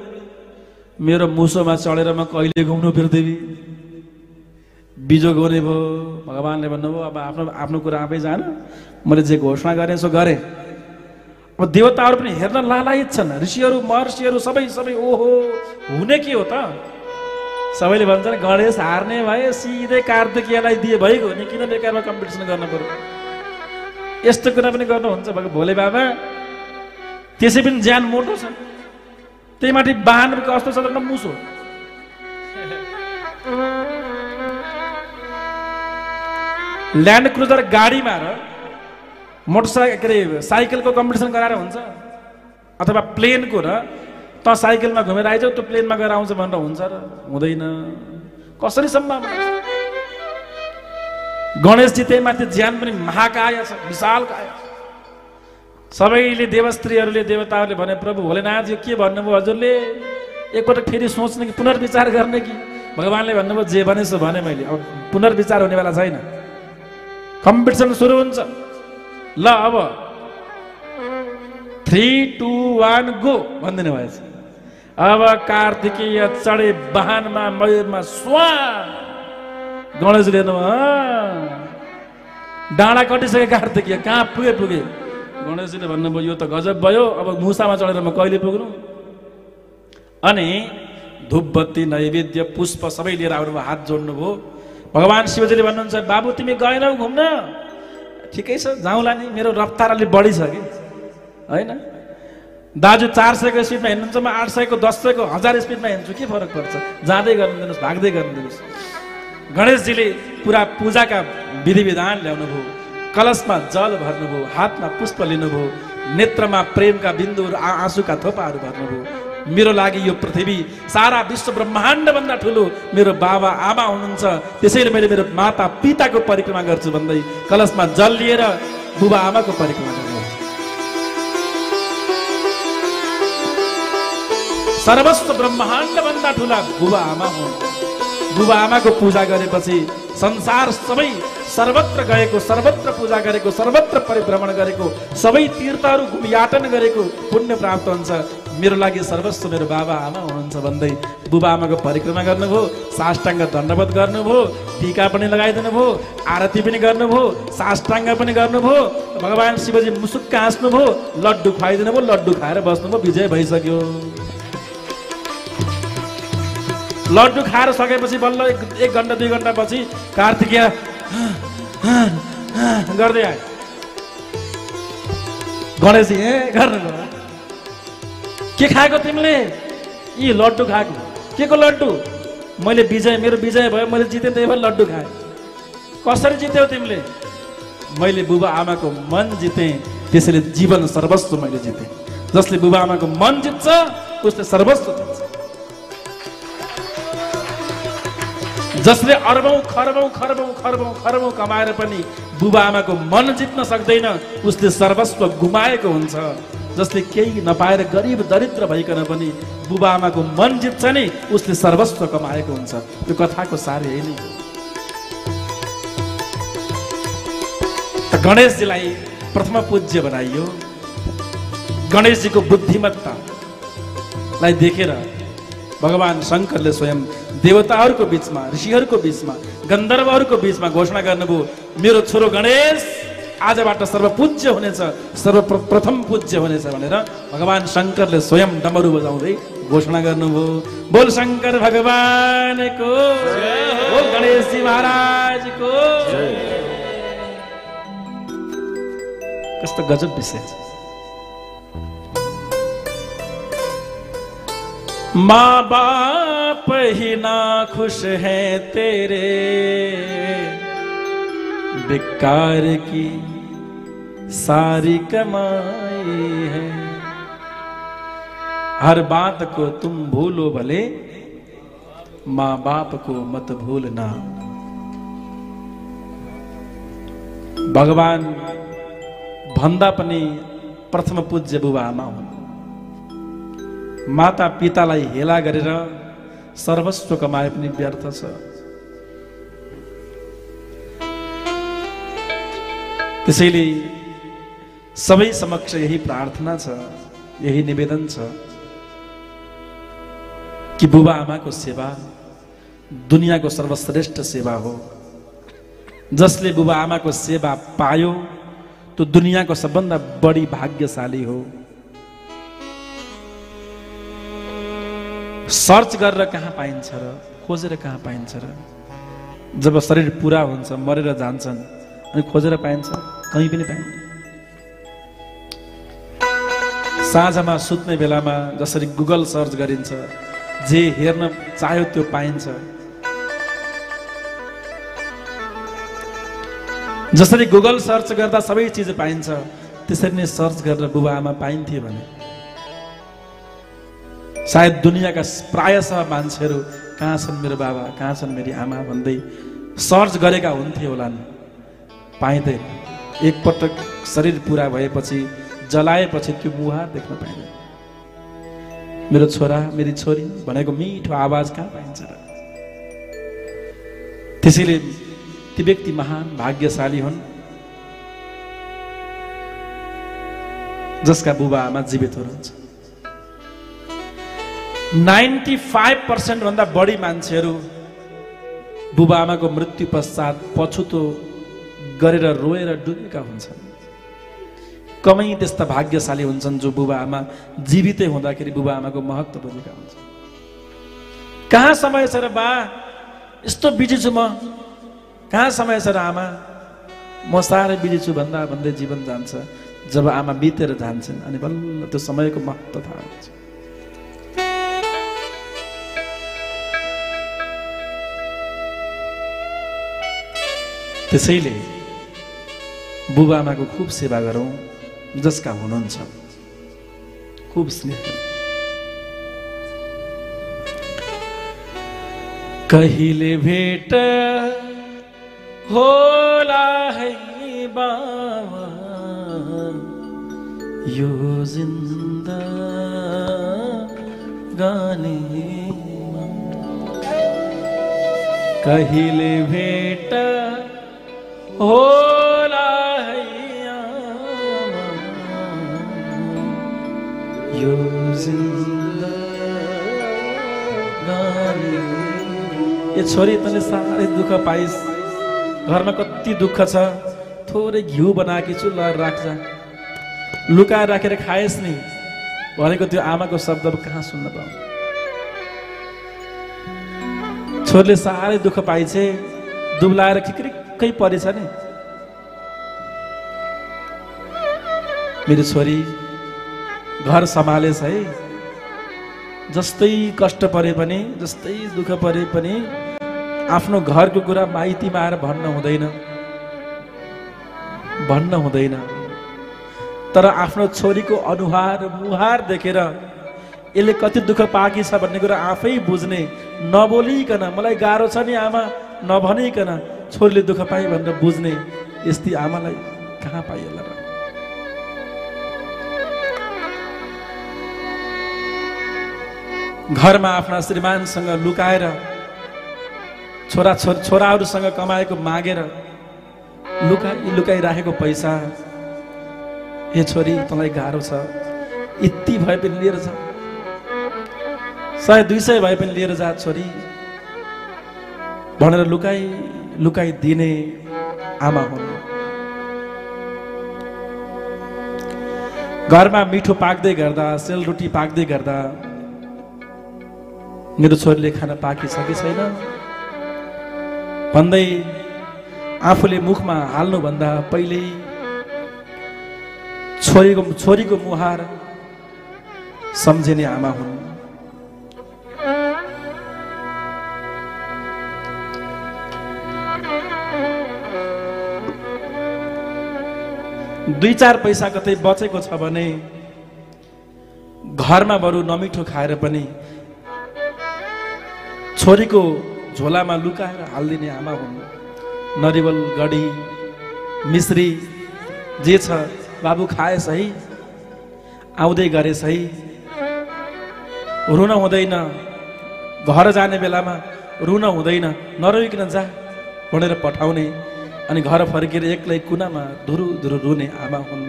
मेरो मुसोमा चढेर म कहिले घुम्नु पृथ्वी, बिजोग हुने भयो। भगवानले भन्नुभयो, अब आफ्नो आफ्नो कुरा आफै जान, मैले जे घोषणा गरेँ सो गरेँ। अब देवताहरू पनि हेर्न लालायित छन्, ऋषिहरू महर्षिहरू सबै ओहो हुने के हो त? सबैले भन्छन् गणेश हार्ने भए सिधै कार्तिकीयलाई दिए भइगयो नि, किन बेकारमा कम्पिटिसन गर्न पर्यो? यस्तो कुरा पनि गर्नुहुन्छ भोले बाबा। त्यसै पनि ज्यान मोटो छ, त्यही माथि वाहन कस्तो छ त मुसो। ल्यान्ड क्रुजर गाडीमा र मोटरसाइकल, के अरे साइकलको कम्पिटिसन गराएर हुन्छ? अथवा प्लेनको र त साइकलमा घुमेर आइजाऊ, त्यो प्लेनमा गएर आउँछ भनेर हुन्छ र? हुँदैन। कसरी सम्भावना छ? गणेशजी त्यही माथि ज्यान पनि महाकाय छ, विशाल काय। सबैले देवस्त्रीहरूले देवताहरूले भने, प्रभु भोलेनाथ यो के भन्नुभयो हजुरले? एकपटक फेरि सोच्ने कि पुनर्विचार गर्ने कि? भगवानले भन्नुभयो, जे भने सो भने मैले, अब पुनर्विचार हुनेवाला छैन। कम्पिटिसन सुरु हुन्छ। ल अब 3, 2, 1 गो भनिदिनु भएछ। अब कार्तिकीय चढे वाहनमा, मयूरमा स्वा। गणेशले डाँडा कटिसके कार्तिकीय कहाँ पुगे। गणेशजीले भन्नुभयो, यो त गजब भयो, अब मुसामा चढेर म कहिले पुग्नु? अनि धूपबत्ती, नैवेद्य, पुष्प सबै लिएर आउनुभयो, हात जोड्नुभयो। भगवान शिवजीले भन्नुहुन्छ, बाबु तिमी गएनौ घुम्न? ठिकै छ, जाउँला नि, मेरो रफ्तार अलिक बढी छ कि होइन? दाजु 400 को स्पिडमा हिँड्नुहुन्छ, म 800 को, 1000 को, 1000 स्पिडमा हिँड्छु, के फरक पर्छ? जाँदै गर्नु दिनुहोस्, भाग्दै गर्नु दिनुहोस्। गणेशजीले पुरा पूजाका विधि विधान ल्याउनुभयो, कलशमा जल भर्नुभयो, हातमा पुष्प लिनुभयो, नेत्रमा प्रेमका बिन्दुहरू, आँसुका थोपाहरू भर्नुभयो। मेरो लागि यो पृथ्वी सारा विश्व ब्रह्माण्ड भन्दा ठुलो मेरो बाबा आमा हुनुहुन्छ, त्यसैले मैले मेरो माता पिताको परिक्रमा गर्छु भन्दै कलशमा जल लिएर बुबा आमाको परिक्रमा गर्नु। सर्वस्व ब्रह्माण्ड भन्दा ठुला बुबा आमा हुन्। बुबा आमाको पूजा गरेपछि संसार सबै, सर्वत्र गएको, सर्वत्र पूजा गरेको, सर्वत्र परिभ्रमण गरेको, सबै तीर्थहरू घुमयाटन गरेको पुण्य प्राप्त हुन्छ। मेरो लागि सर्वस्व मेरो बाबा आमा हुनुहुन्छ भन्दै बुबा आमाको परिक्रमा गर्नुभयो, साष्टाङ्ग दण्डवत गर्नुभयो, टीका पनि लगाइदिनु भयो, आरती पनि गर्नुभयो, साष्टाङ्ग पनि गर्नुभयो। भगवान शिवजी मुसुक्क हाँस्नुभयो, लड्डु खुवाइदिनु भयो, लड्डु खाएर बस्नुभयो, विजय भइसक्यो। लड्डु खाएर सकेपछि बल्ल 1 घण्टा 2 घण्टा पछि कार्तिकीय गर्दै आयो। गणेशजी गर्नुभयो, के खाएको तिमीले? यी लड्डु खाएको। के को लड्डु? मैले मेरो विजय भयो, मैले जितेँ, त्यही भएर लड्डु खाएँ। कसरी जित्यौ तिमीले? मैले बुबा आमाको मन जितेँ, त्यसैले जीवन सर्वस्व मैले जितेँ। जसले बुबा आमाको मन जित्छ उसले सर्वस्व जित्छ। जसले अरबौं खरबौं खरबौं खरबौं खरबौं कमाएर पनि बुबा आमाको मन जित्न सक्दैन उसले सर्वस्व गुमाएको हुन्छ। जसले केही नपाएर गरिब दरिद्र भइकन पनि बुबा आमाको मन जित्छ नि उसले सर्वस्व कमाएको हुन्छ। यो कथाको सार यही नै हो। त गणेशजीलाई प्रथम पूज्य बनाइयो। गणेशजीको बुद्धिमत्तालाई देखेर भगवान शङ्करले स्वयं देवताहरूको बीचमा, ऋषिहरूको बीचमा, गन्धर्वहरूको बीचमा घोषणा गर्नुभयो, मेरो छोरो गणेश आजबाट सर्वपूज्य हुनेछ, सर्वप्रथम पूज्य हुनेछ भनेर भगवान शङ्करले स्वयं डमरू बजाउँदै घोषणा गर्नुभयो। बोल शङ्कर भगवानको, बोल गणेशजी महाराजको। कस्तो गजब विषय छ। माँ बाप ही ना खुश है तेरे, बेकार की सारी कमाई है। हर बात को तुम भूलो भले, माँ बाप को मत भूलना। भगवान भन्दा पनि प्रथम पूज्य बुबा आमा हुन्। माता पितालाई हेला गरेर सर्वस्व कमाए पनि व्यर्थ छ। त्यसैले सबै समक्ष यही प्रार्थना छ, यही निवेदन छ कि बुबा आमाको सेवा दुनियाँको सर्वश्रेष्ठ सेवा हो। जसले बुबा आमाको सेवा पायो त्यो दुनियाँको सबभन्दा बढी भाग्यशाली हो। सर्च गरेर कहाँ पाइन्छ र, खोजेर कहाँ पाइन्छ र? जब शरीर पुरा हुन्छ, मरेर जान्छन्, अनि खोजेर पाइन्छ? कहीँ पनि पाइन्छ। साँझमा सुत्ने बेलामा जसरी गुगल सर्च गरिन्छ, जे हेर्न चाह्यो त्यो पाइन्छ। जसरी गुगल सर्च गर्दा सबै चिज पाइन्छ, त्यसरी नै सर्च गरेर बुबा आमा पाइन्थे भने सायद दुनियाँका प्रायः मान्छेहरू कहाँ छन् मेरो बाबा, कहाँ छन् मेरी आमा भन्दै सर्च गरेका हुन्थे होलान्। पाइँदैन। एकपटक शरीर पुरा भएपछि, जलाएपछि त्यो मुहार देख्न पाइँदैन। मेरो छोरा, मेरी छोरी भनेको मिठो आवाज कहाँ पाइन्छ र? त्यसैले ती व्यक्ति महान भाग्यशाली हुन् जसका बुबा आमा जीवित हुनुहुन्छ। 95% भन्दा बढी मान्छेहरू बुबा आमाको मृत्यु पश्चात पछुतो गरेर रोएर डुबेका हुन्छन्। कमै त्यस्ता भाग्यशाली हुन्छन् जो बुबा आमा जीवितै हुँदाखेरि बुबा आमाको महत्त्व बुझेका हुन्छन्। कहाँ समय छ र बा, यस्तो बिजी छु म, कहाँ समय छ र आमा, म साह्रै बिजी छु भन्दा भन्दै जीवन जान्छ। जब आमा बितेर जान्छन् अनि बल्ल त्यो समयको महत्त्व थाहा हुन्छ। त्यसैले बुबा आमाको खूब सेवा गरौँ, जसका हुनुहुन्छ खूब स्नेह। कहिले भेट होला है बाबा यो जिन्दगानीमा, कहिले भेट होला है आमा यो जिन्दगानी। ए छोरी, तँले साह्रै दुःख पाइस्, घरमा कति दुःख छ, थोरै घिउ बनाएकी छु, ल राख्छ, लुकाएर राखेर खाएस् नि भनेको त्यो आमाको शब्द कहाँ सुन्न पाऊ? छोरीले साह्रै दुःख पाइछे, दुब्लाएर खिक्रिक्कै परेछ नि। मेरो छोरी घर सम्हालेछ है, जस्तै कष्ट परे पनि, जस्तै दुःख परे पनि आफ्नो घरको कुरा माइतीमा आएर भन्न हुँदैन। तर आफ्नो छोरीको अनुहार मुहार देखेर यसले कति दुःख पाकी छ भन्ने कुरा आफै बुझ्ने, नबोलिकन मलाई गाह्रो छ नि आमा नभनिकन छोरीले दुःख पाए भनेर बुझ्ने यस्ती आमालाई कहाँ पाइएला र? घरमा आफ्ना श्रीमानसँग लुकाएर छोराहरूसँग कमाएको मागेर लुकाइराखेको पैसा, हे छोरी तँलाई गाह्रो छ, यति भए पनि लिएर जा, 100-200 भए पनि लिएर जा छोरी भनेर लुकाइ दिने आमा हुन्। घरमा मिठो पाक्दै गर्दा, सेलरोटी पाक्दै गर्दा मेरो छोरीले खान पाकी छ कि छैन भन्दै आफूले मुखमा हाल्नुभन्दा पहिले छोरीको मुहार सम्झिने आमा हुन्। दुई चार पैसा कतै बचेको छ भने घरमा बरु नमिठो खाएर पनि छोरीको झोलामा लुकाएर हालिदिने आमा हुन्। नरिवल, गडी, मिश्री जे छ बाबु खाए सही, आउँदै गरे सही, रुन हुँदैन, घर जाने बेलामा रुन हुँदैन, नरोइकन जा भनेर पठाउने अनि घर फर्केर एक्लै कुनामा धुरु रुने आमा हुन्।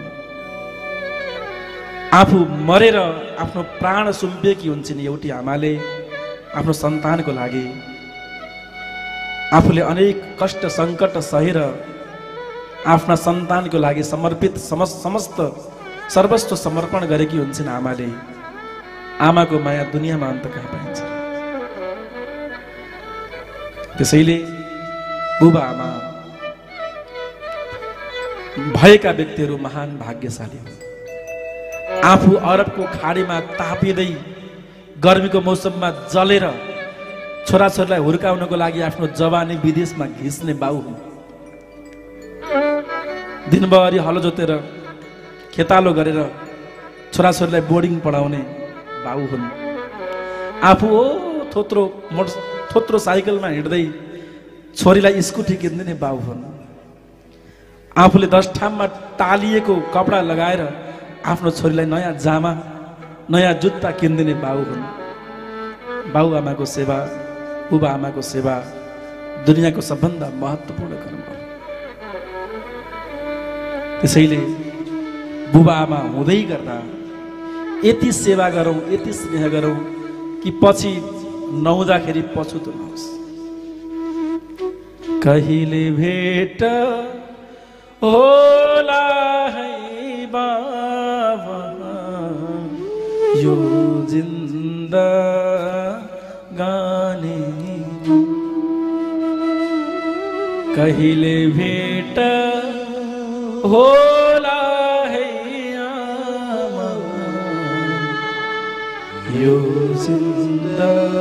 आफू मरेर आफ्नो प्राण सुम्पिएकी हुन्छन् एउटी आमाले आफ्नो सन्तानको लागि। आफूले अनेक कष्ट सङ्कट सहेर आफ्ना सन्तानको लागि समर्पित समस्त सर्वस्व समर्पण गरेकी हुन्छन् आमाले। आमाको माया दुनियाँमा अन्त कहाँ पाइन्छ। त्यसैले बुबा आमा भएका व्यक्तिहरू महान भाग्यशाली हुन्। आफू अरबको खाडीमा तापिँदै गर्मीको मौसममा जलेर छोराछोरीलाई हुर्काउनको लागि आफ्नो जवानी विदेशमा घिच्ने बाउ हुन्। दिनभरि हलो जोतेर खेतालो गरेर छोराछोरीलाई बोर्डिङ पढाउने बाउ हुन्। आफू थोत्रो साइकलमा हिँड्दै छोरीलाई स्कुटी किनिदिने बाउ हुन्। आफूले 10 ठाममा टालिएको कपडा लगाएर आफ्नो छोरीलाई नयाँ जामा नयाँ जुत्ता किनिदिने बाउ हुन्। बाउ आमाको सेवा, बुबा आमाको सेवा दुनियाँको सबभन्दा महत्त्वपूर्ण कर्म हो। त्यसैले बुबा आमा हुँदै गर्दा यति सेवा गरौँ, यति स्नेह गरौँ कि पछि नहुँदाखेरि पछुतो नहोस्। कहिले भेट होला है बाबा यो जिन्दगानी, कहिले भेट होला है आमा यो जिन्दगानी।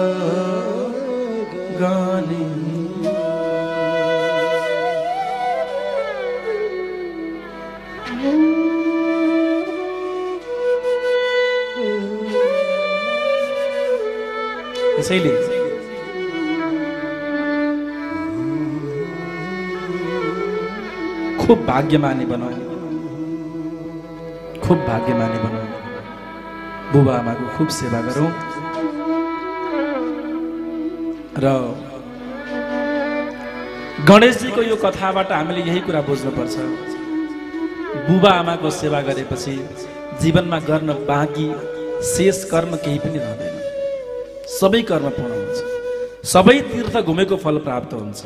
त्यसैले खूब भाग्यमानी बनाऊ, खूब भाग्यमानी बनाऊ। बुबा आमाको खूब सेवा गरौँ र गणेशजीको यो कथाबाट हामीले यही कुरा बुझ्नुपर्छ। बुबा आमाको सेवा गरेपछि जीवनमा गर्न बाँकी शेष कर्म केही पनि रहँदैन। सबै कर्म पूर्ण हुन्छ, सबै तीर्थ घुमेको फल प्राप्त हुन्छ,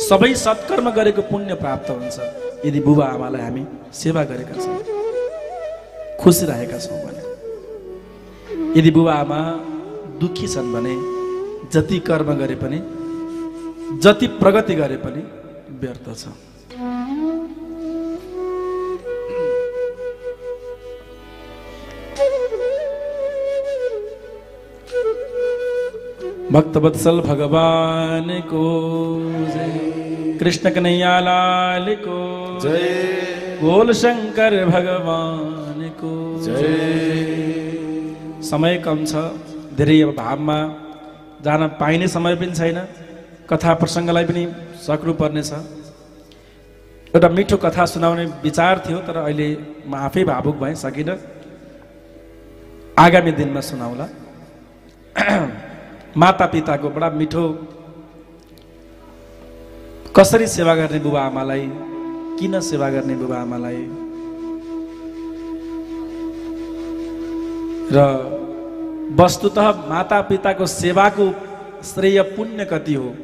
सबै सत्कर्म गरेको पुण्य प्राप्त हुन्छ यदि बुबा आमालाई हामी सेवा गरेका छौँ, खुसी रहेका छौँ भने। यदि बुबा आमा दुखी छन् भने जति कर्म गरे पनि, जति प्रगति गरे पनि व्यर्थ छ। भक्तवत्सल भगवान को जय। कृष्ण कन्हैया लाल को जय। बोल शंकर भगवान को जय। समय कम छ, धेरै अब भावमा जान पाइने समय पनि छैन, कथा प्रसङ्गलाई पनि सक्नु पर्ने छ। एउटा मिठो कथा सुनाउने विचार थियो, तर अहिले म आफै भावुक भएँ, सकिनँ। आगामी दिनमा सुनाउला। माता पिताको बडा मिठो, कसरी सेवा गर्ने बुबा आमालाई, किन सेवा गर्ने बुबा आमालाई, र वस्तुतः माता पिताको सेवाको श्रेय पुण्य कति हो,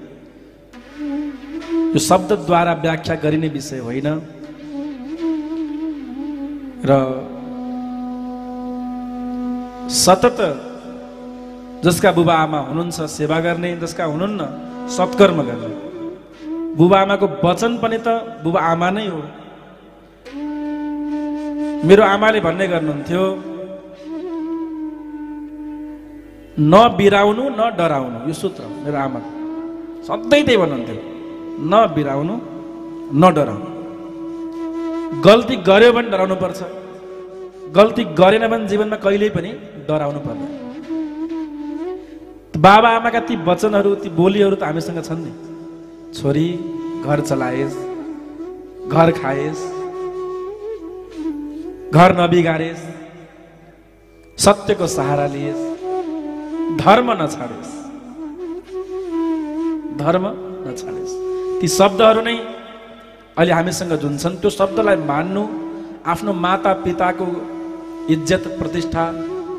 यो शब्दद्वारा व्याख्या गरिने विषय होइन। र सतत जसका बुबा आमा हुनुहुन्छ सेवा गर्ने, जसका हुनुहुन्न सत्कर्म गर्ने। बुबा आमाको वचन पनि त बुबा आमा नै हो। मेरो आमाले भन्ने गर्नुहुन्थ्यो, न बिराउनु न डराउनु, यो सूत्र मेरो आमा सधैँ त्यही भन्नुहुन्थ्यो, न बिराउनु न डराउनु। गल्ती गर्यो भने डराउनु पर्छ, गल्ती गरेन भने जीवनमा कहिल्यै पनि डराउनु पर्दैन। बाबा आमाका ती वचनहरू, ती बोलीहरू त हामीसँग छन् नि। छोरी घर चलाएस्, घर खाएस्, घर नबिगारेस्, सत्यको सहारा लिएस्, धर्म नछाडेस्, धर्म नछाडेस्। ती शब्दहरू नै अहिले हामीसँग जुन छन्, त्यो शब्दलाई मान्नु, आफ्नो माता पिताको इज्जत प्रतिष्ठा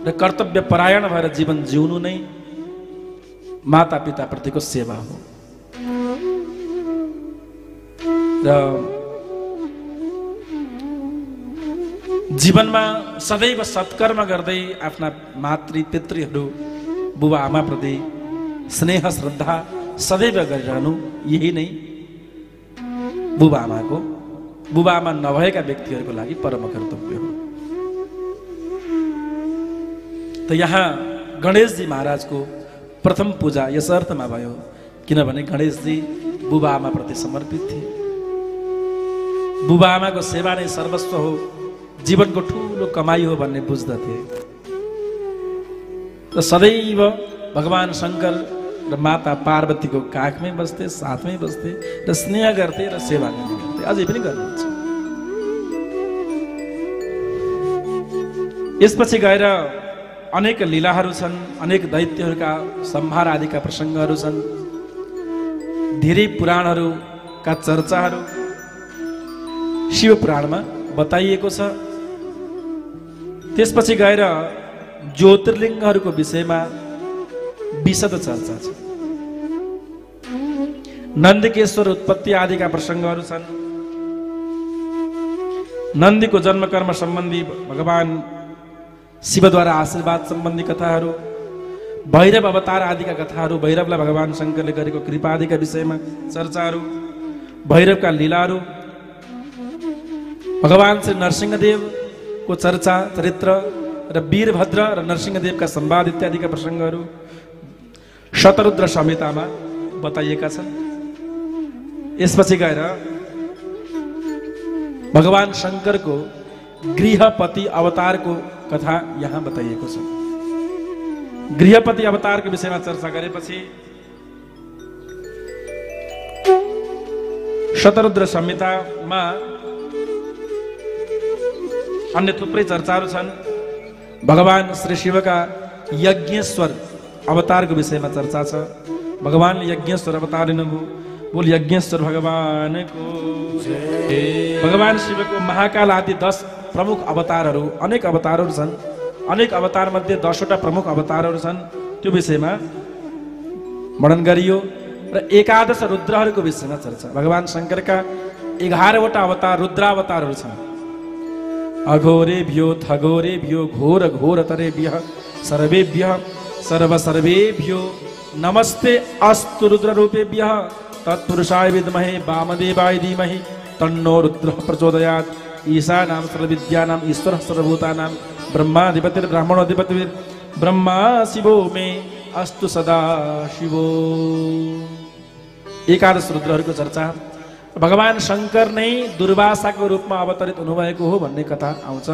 र कर्तव्य परायण भएर जीवन जिउनु नै माता पिता प्रतिको सेवा हो। र जीवनमा सदैव सत्कर्म गर्दै आफ्ना मातृ पितृहरू बुबा आमाप्रति स्नेह श्रद्धा सदैव गरिरहनु, यही नै बुबा आमा नभएका व्यक्तिहरूको लागि परम कर्तव्य हो। त यहाँ गणेशजी महाराजको प्रथम पूजा यस अर्थमा भयो, किनभने गणेशजी बुबा आमाप्रति समर्पित थिए। बुबा आमाको सेवा नै सर्वस्व हो, जीवनको ठुलो कमाई हो भन्ने बुझ्दथे। र सदैव भगवान शङ्कर र माता पार्वतीको काखमै बस्थे, साथमै बस्थे र स्नेह गर्थे र सेवा गर्ने गर्थे, अझै पनि गर्नुहुन्छ। यसपछि गएर अनेक लीलाहरू छन्, अनेक दैत्यहरूका संहार आदिका प्रसङ्गहरू छन्, धेरै पुराणहरूका चर्चाहरू शिव पुराणमा बताइएको छ। त्यसपछि गएर ज्योतिर्लिङ्गहरूको विषयमा विशद चर्चा छ। नन्दीकेश्वर उत्पत्ति आदिका प्रसङ्गहरू छन्। नन्दीको जन्मकर्म सम्बन्धी भगवान शिवद्वारा आशीर्वाद सम्बन्धी कथाहरू, भैरव अवतार आदिका कथाहरू, भैरवलाई भगवान शङ्करले गरेको कृपा आदिका विषयमा चर्चाहरू, भैरवका लीलाहरू, भगवान श्री नरसिंहदेवको चर्चा चरित्र र वीरभद्र र नरसिंहदेवका संवाद इत्यादिका प्रसङ्गहरू शतरुद्र संहितामा बताइएका छन्। यसपछि गएर भगवान शङ्करको गृहपति अवतारको कथा यहाँ बताइएको छ। गृहपति अवतारको विषयमा चर्चा गरेपछि शतरुद्र संहितामा अन्य थुप्रै चर्चाहरू छन्। भगवान श्री शिवका यज्ञेश्वर अवतारको विषयमा चर्चा छ। भगवान यज्ञेश्वर अवतार लिनुभयो, बोल यज्ञेश्वर भगवानको जय। भगवान शिवको महाकाल आदि 10 प्रमुख अवतारहरू, अनेक अवतारहरू छन्। अनेक अवतार मध्ये 10वटा प्रमुख अवतारहरू छन्, त्यो विषयमा वर्णन गरियो। र 11 रुद्रहरूको विषयमा चर्चा। भगवान शङ्करका 11वटा अवतार रुद्रावतारहरू छन्। अघोरेभ्यो थघोरेभ्यो घोर घोरतरेभ्यः सर्वेभ्यः सर्वसर्वेभ्यो नमस्ते अस्तु रुद्ररूपेभ्यः तत्पुरुषाय विद्महे वामदेवाय धीमहि तन्नो रुद्रः प्रचोदयात्। ईशानां सर्वविद्यानां ईश्वरः सर्वभूतानां ब्रह्माधिपतिर्ब्राह्मणोऽधिपतिर्ब्रह्मा शिवो मे अस्तु सदा शिवो। एकादश रुद्रहरूको चर्चा। भगवान शङ्कर नै दुर्वासाको रूपमा अवतरित हुनुभएको हो भन्ने कथा आउँछ।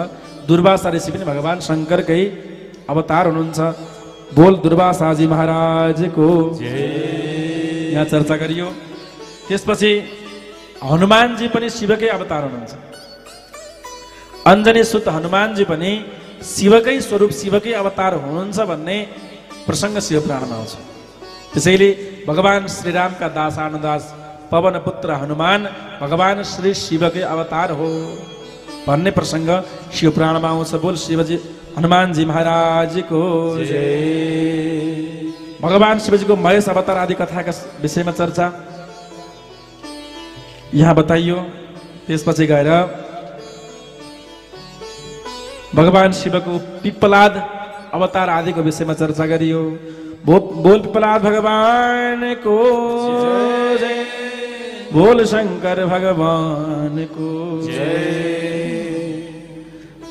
दुर्वासा ऋषि पनि भगवान शङ्करकै अवतार हुनुहुन्छ। बोल दुर्वासाजी महाराजको यहाँ चर्चा गरियो। त्यसपछि हनुमानजी पनि शिवकै अवतार हुनुहुन्छ। अञ्जनी सुत हनुमानजी पनि शिवकै स्वरूप शिवकै अवतार हुनुहुन्छ भन्ने प्रसङ्ग शिवपुराणमा आउँछ। त्यसैले भगवान श्रीरामका दासानुदास पवन पुत्र हनुमान भगवान श्री शिवकै अवतार हो भन्ने प्रसङ्ग शिवपुराणमा आउँछ। बोल शिवजी हनुमानजी महाराजको जय। भगवान शिवजीको महेश अवतार आदि कथाका विषयमा चर्चा यहाँ बताइयो। त्यसपछि गएर भगवान शिवको पिप्पलाद अवतार आदिको विषयमा चर्चा गरियो। बोल पिप्पलाद भगवानको जय। बोल शङ्कर भगवानको जय।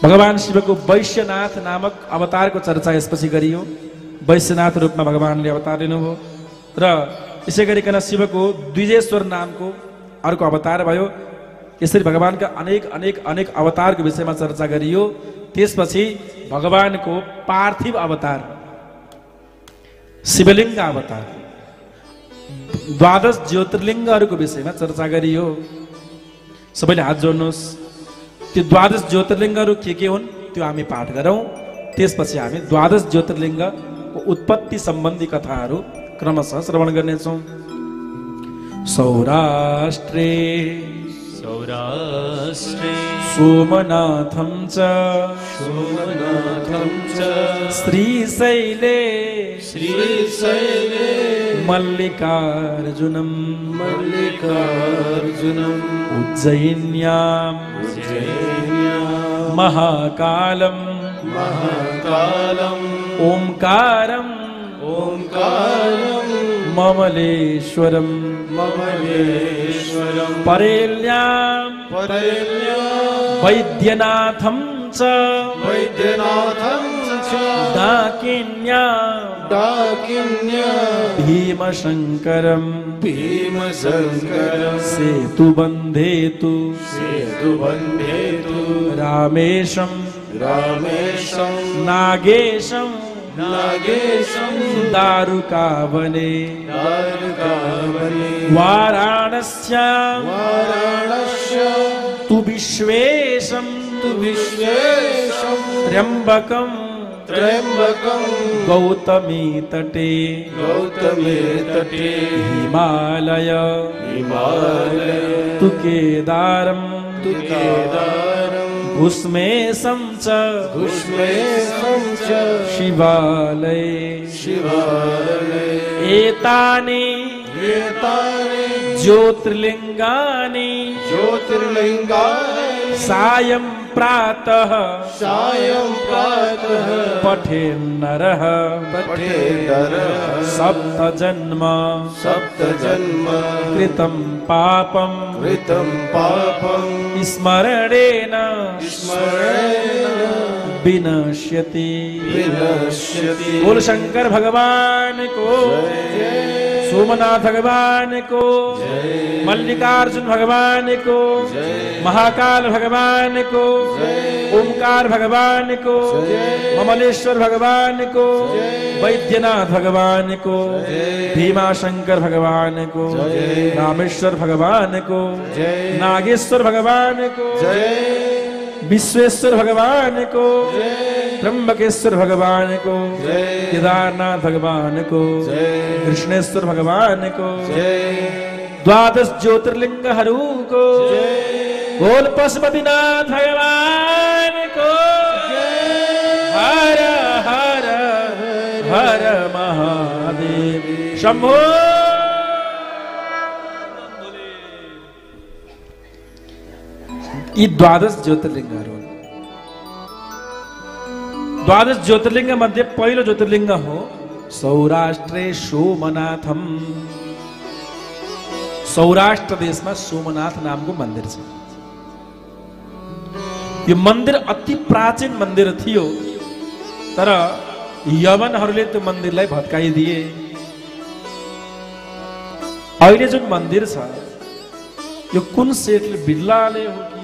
भगवान शिवको वैश्यनाथ नामक अवतारको चर्चा यसपछि गरियो। वैश्यनाथ रूपमा भगवानले अवतार लिनुभयो र यसै गरिकन शिवको द्विजेश्वर नामको अर्को अवतार भयो। यसरी भगवानका अनेक अनेक अनेक अवतारको विषयमा चर्चा गरियो। त्यसपछि भगवानको पार्थिव अवतार शिवलिङ्ग अवतार 12 ज्योतिर्लिङ्गहरूको विषयमा चर्चा गरियो। सबैले हात जोड्नुहोस्। त्यो 12 ज्योतिर्लिङ्गहरू के हुन् त्यो हामी पाठ गरौँ। त्यसपछि हामी 12 ज्योतिर्लिङ्गको उत्पत्ति सम्बन्धी कथाहरू क्रमशः श्रवण गर्नेछौँ। सौराष्ट्रे सोमनाथं च श्रीशैले मल्लिकार्जुनं उज्जयिन्यां महाकालं ओंकारं ममलेश्वरं परेल्यां वैद्यनाथं च डाकिन्यां भीमशङ्करं सेतुबन्धेतु रामेशं नागेशं दारुकावने वाराणस्यां तु विश्वेशं त्र्यम्बकं गौतमी तटे हिमालय तु केदारं घुस्मेशं च शिवालये एतानि ज्योतिर्लिङ्गानि सायं प्रातः पठेन्नरः सप्त जन्म कृतं पापं स्मरणेन विनश्यति। बोल शंकर भगवान को, सोमनाथ भगवान को, मल्लिकार्जुन भगवान को, महाकाल भगवान को, ओंकार भगवान को, ममलेश्वर भगवान को, वैद्यनाथ भगवान को, भीमाशंकर भगवान को, रामेश्वर भगवान को, नागेश्वर भगवान को, विश्वेश्वर भगवान को, त्र्यंबकेश्वर भगवान को, केदारनाथ भगवान को, कृष्णेश्वर भगवान को, 12 ज्योतिर्लिंगहरू को, बोल पशुपतिनाथ भगवान को, हर हर हर महादेव शंभो। यी 12 ज्योतिर्लिङ्गहरू 12 ज्योतिर्लिङ्ग मध्ये पहिलो ज्योतिर्लिङ्ग हो सौराष्ट्रे सोमनाथम। सौराष्ट्र देशमा सोमनाथ नामको मन्दिर छ। यो मन्दिर अति प्राचीन मन्दिर थियो, तर यवनहरूले त्यो मन्दिरलाई भत्काइदिए। अहिले जुन मन्दिर छ यो कुन सेठले, बिरलाले हो कि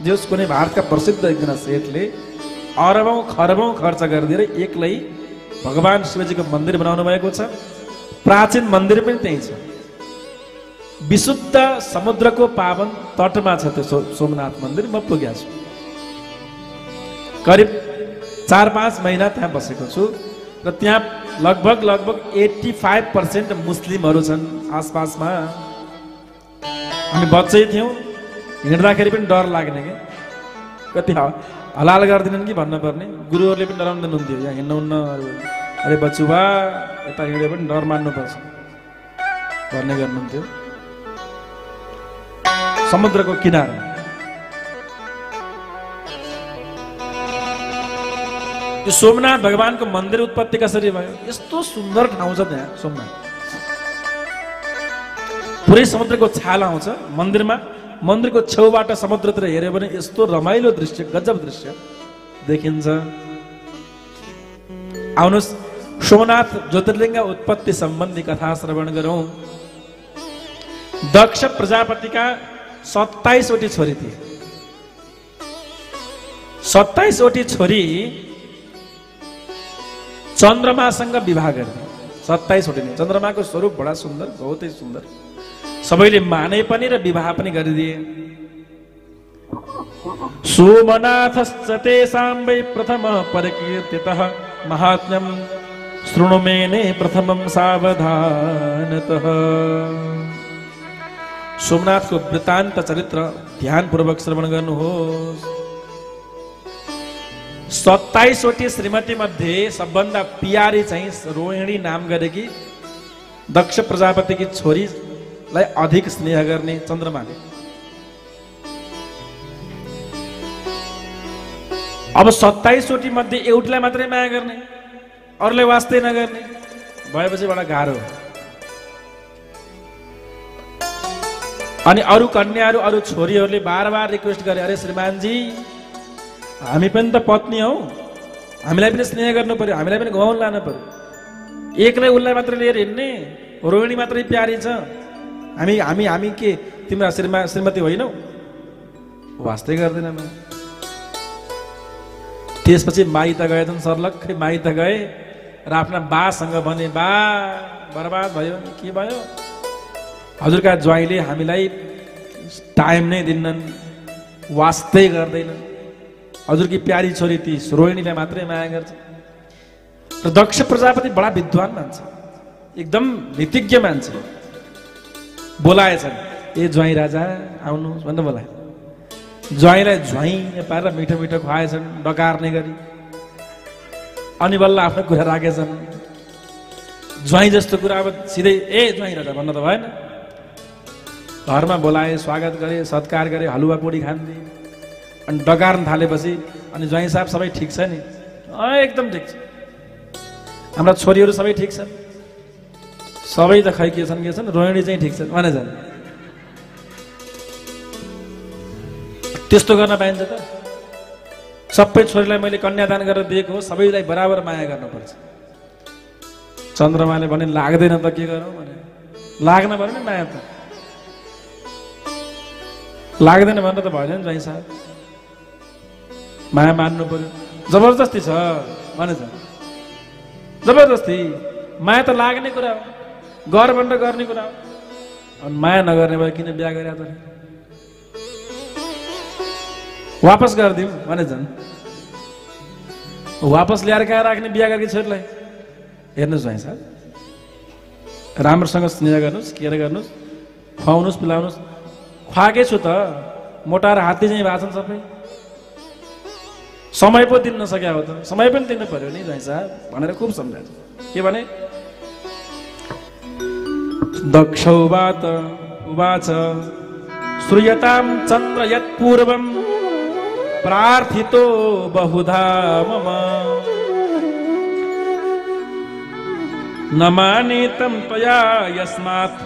जस कुनै भारतका प्रसिद्ध एकजना सेठले अरबौं खरबौं खर्च गरिदिएर एक्लै भगवान शिवजीको मन्दिर बनाउनु भएको छ। प्राचीन मन्दिर पनि त्यही छ। विशुद्ध समुद्रको पावन तटमा छ त्यो सोमनाथ मन्दिर। म पुगेको छु, करिब 4-5 महिना त्यहाँ बसेको छु र त्यहाँ लगभग 85% मुस्लिमहरू छन् आसपासमा। हामी बच्चै थियौँ, हिँड्दाखेरि पनि डर लाग्ने के कति हलाल गरिदिनन् कि भन्नुपर्ने। गुरुहरूले पनि डराउनु दिनुहुन्थ्यो, यहाँ हिँड्नुहुन्न, अरे बच्चुबा यता हिँड्यो पनि डर मान्नुपर्छ भन्ने गर्नुहुन्थ्यो। समुद्रको किनारा यो सोमनाथ भगवानको मन्दिर उत्पत्ति कसरी भयो? यस्तो सुन्दर ठाउँ छ त्यहाँ सोमनाथ, पुरै समुद्रको छाल आउँछ मन्दिरमा। मन्दिरको छेउबाट समुद्रतिर हेऱ्यो भने यस्तो रमाइलो दृश्य, गजब दृश्य देखिन्छ। आउनुहोस् सोमनाथ ज्योतिर्लिङ्ग उत्पत्ति सम्बन्धी कथा श्रवण गरौँ। दक्ष प्रजापतिका 27 वटी छोरी थिए। 27 वटी छोरी चन्द्रमासँग विवाह गरिदिए। 27 वटी नै। चन्द्रमाको स्वरूप बडा सुन्दर, बहुतै सुन्दर, सबैले माने पनि र विवाह पनि गरिदिए। सोमनाथश्च तेषां वै प्रथमः परिकीर्तितः महात्म्यं शृणु मेने प्रथमं सावधानतः। सोमनाथको वृत्तान्त चरित्र ध्यानपूर्वक श्रवण गर्नुहोस्। 27 वटी श्रीमती मध्ये सबभन्दा प्यारी चाहिँ रोहिणी नाम गरेकी दक्ष प्रजापतिकी छोरीलाई अधिक स्नेह गर्ने चन्द्रमाले। अब 27 वटी मध्ये एउटालाई मात्रै माया गर्ने, अरूलाई वास्तै नगर्ने भएपछि बडा गाह्रो। अनि अरू कन्याहरू, अरू छोरीहरूले बार रिक्वेस्ट गरे, अरे श्रीमानजी हामी पनि त पत्नी हौ, हामीलाई पनि स्नेह गर्नु पर्यो, हामीलाई पनि घुमाउन लानु पर्यो। एक्लै उसलाई मात्रै लिएर हिँड्ने, रोहिणी मात्रै प्यारी छ, हामी हामी हामी के तिम्रा श्रीमती होइनौ? वास्तै गर्दैनन्। त्यसपछि माइत गएछन्, सर्लक्कै माइत गए र आफ्ना बासँग भने, बा बर्बाद भयो नि, के भयो? हजुरका ज्वाइँले हामीलाई टाइम नै दिन्नन्, वास्तै गर्दैनन्, हजुरकी प्यारी छोरी ती रोहिणीलाई मात्रै माया गर्छ। र दक्ष प्रजापति बडा विद्वान मान्छे, एकदम नीतिज्ञ मान्छे, बोलाएछन्, ए ज्वाइँ राजा आउनुहोस् भनेर बोलाए। ज्वाइँलाई ज्वाइँ पारेर मिठो मिठो खुवाएछन् डकार्ने गरी। अनि बल्ल आफ्नो कुरा राखेछन्। ज्वाइँ जस्तो कुरा अब सिधै ए ज्वाइँ राजा भन्न त भएन। घरमा बोलाए, स्वागत गरे, सत्कार गरे, हलुवा पुडी खान्थे। अनि डकार्न थालेपछि अनि ज्वाइँ साहब सबै ठिक छ नि? एकदम ठिक छ। हाम्रा छोरीहरू सबै ठिक छन्? सबै त खै के छन्, रोहिणी चाहिँ ठिक छन् भने जाने। त्यस्तो गर्न पाइन्छ त? सबै छोरीलाई मैले कन्यादान गरेर दिएको हो, सबैलाई बराबर माया गर्नुपर्छ। चन्द्रमाले भने लाग्दैन त के गरौँ भने, लाग्न पर्यो नि माया त, लाग्दैन भनेर त भएन नि ज्वाइँ साहब, माया मान्नु पर्यो। जबरजस्ती छ भने छ, जबरजस्ती। माया त लाग्ने कुरा हो, गर भनेर गर्ने कुरा हो। अनि माया नगर्ने भए किन बिहा गरे त? वापस गरिदिउँ भने झन् वापस ल्याएर कहाँ राख्ने बिहा गरेकी छोरीलाई? हेर्नुहोस् भाइ साहब, राम्रोसँग स्नेह गर्नुहोस्, केयर गर्नुहोस्, खुवाउनुहोस्, पिलाउनुहोस्। खुवाएकै छु त, मोटाएर हात्ती चाहिँ भएको छन् सबै। समय पो दिन नसक्या हो त, समय पनि दिनु पर्यो नि भाइ साहब भनेर खुब सम्झाएको। के भने दक्ष उवाच श्रूयतां चन्द्र यत्पूर्वं प्रार्थितो बहुधा मम न मानितं त्वया यस्मात्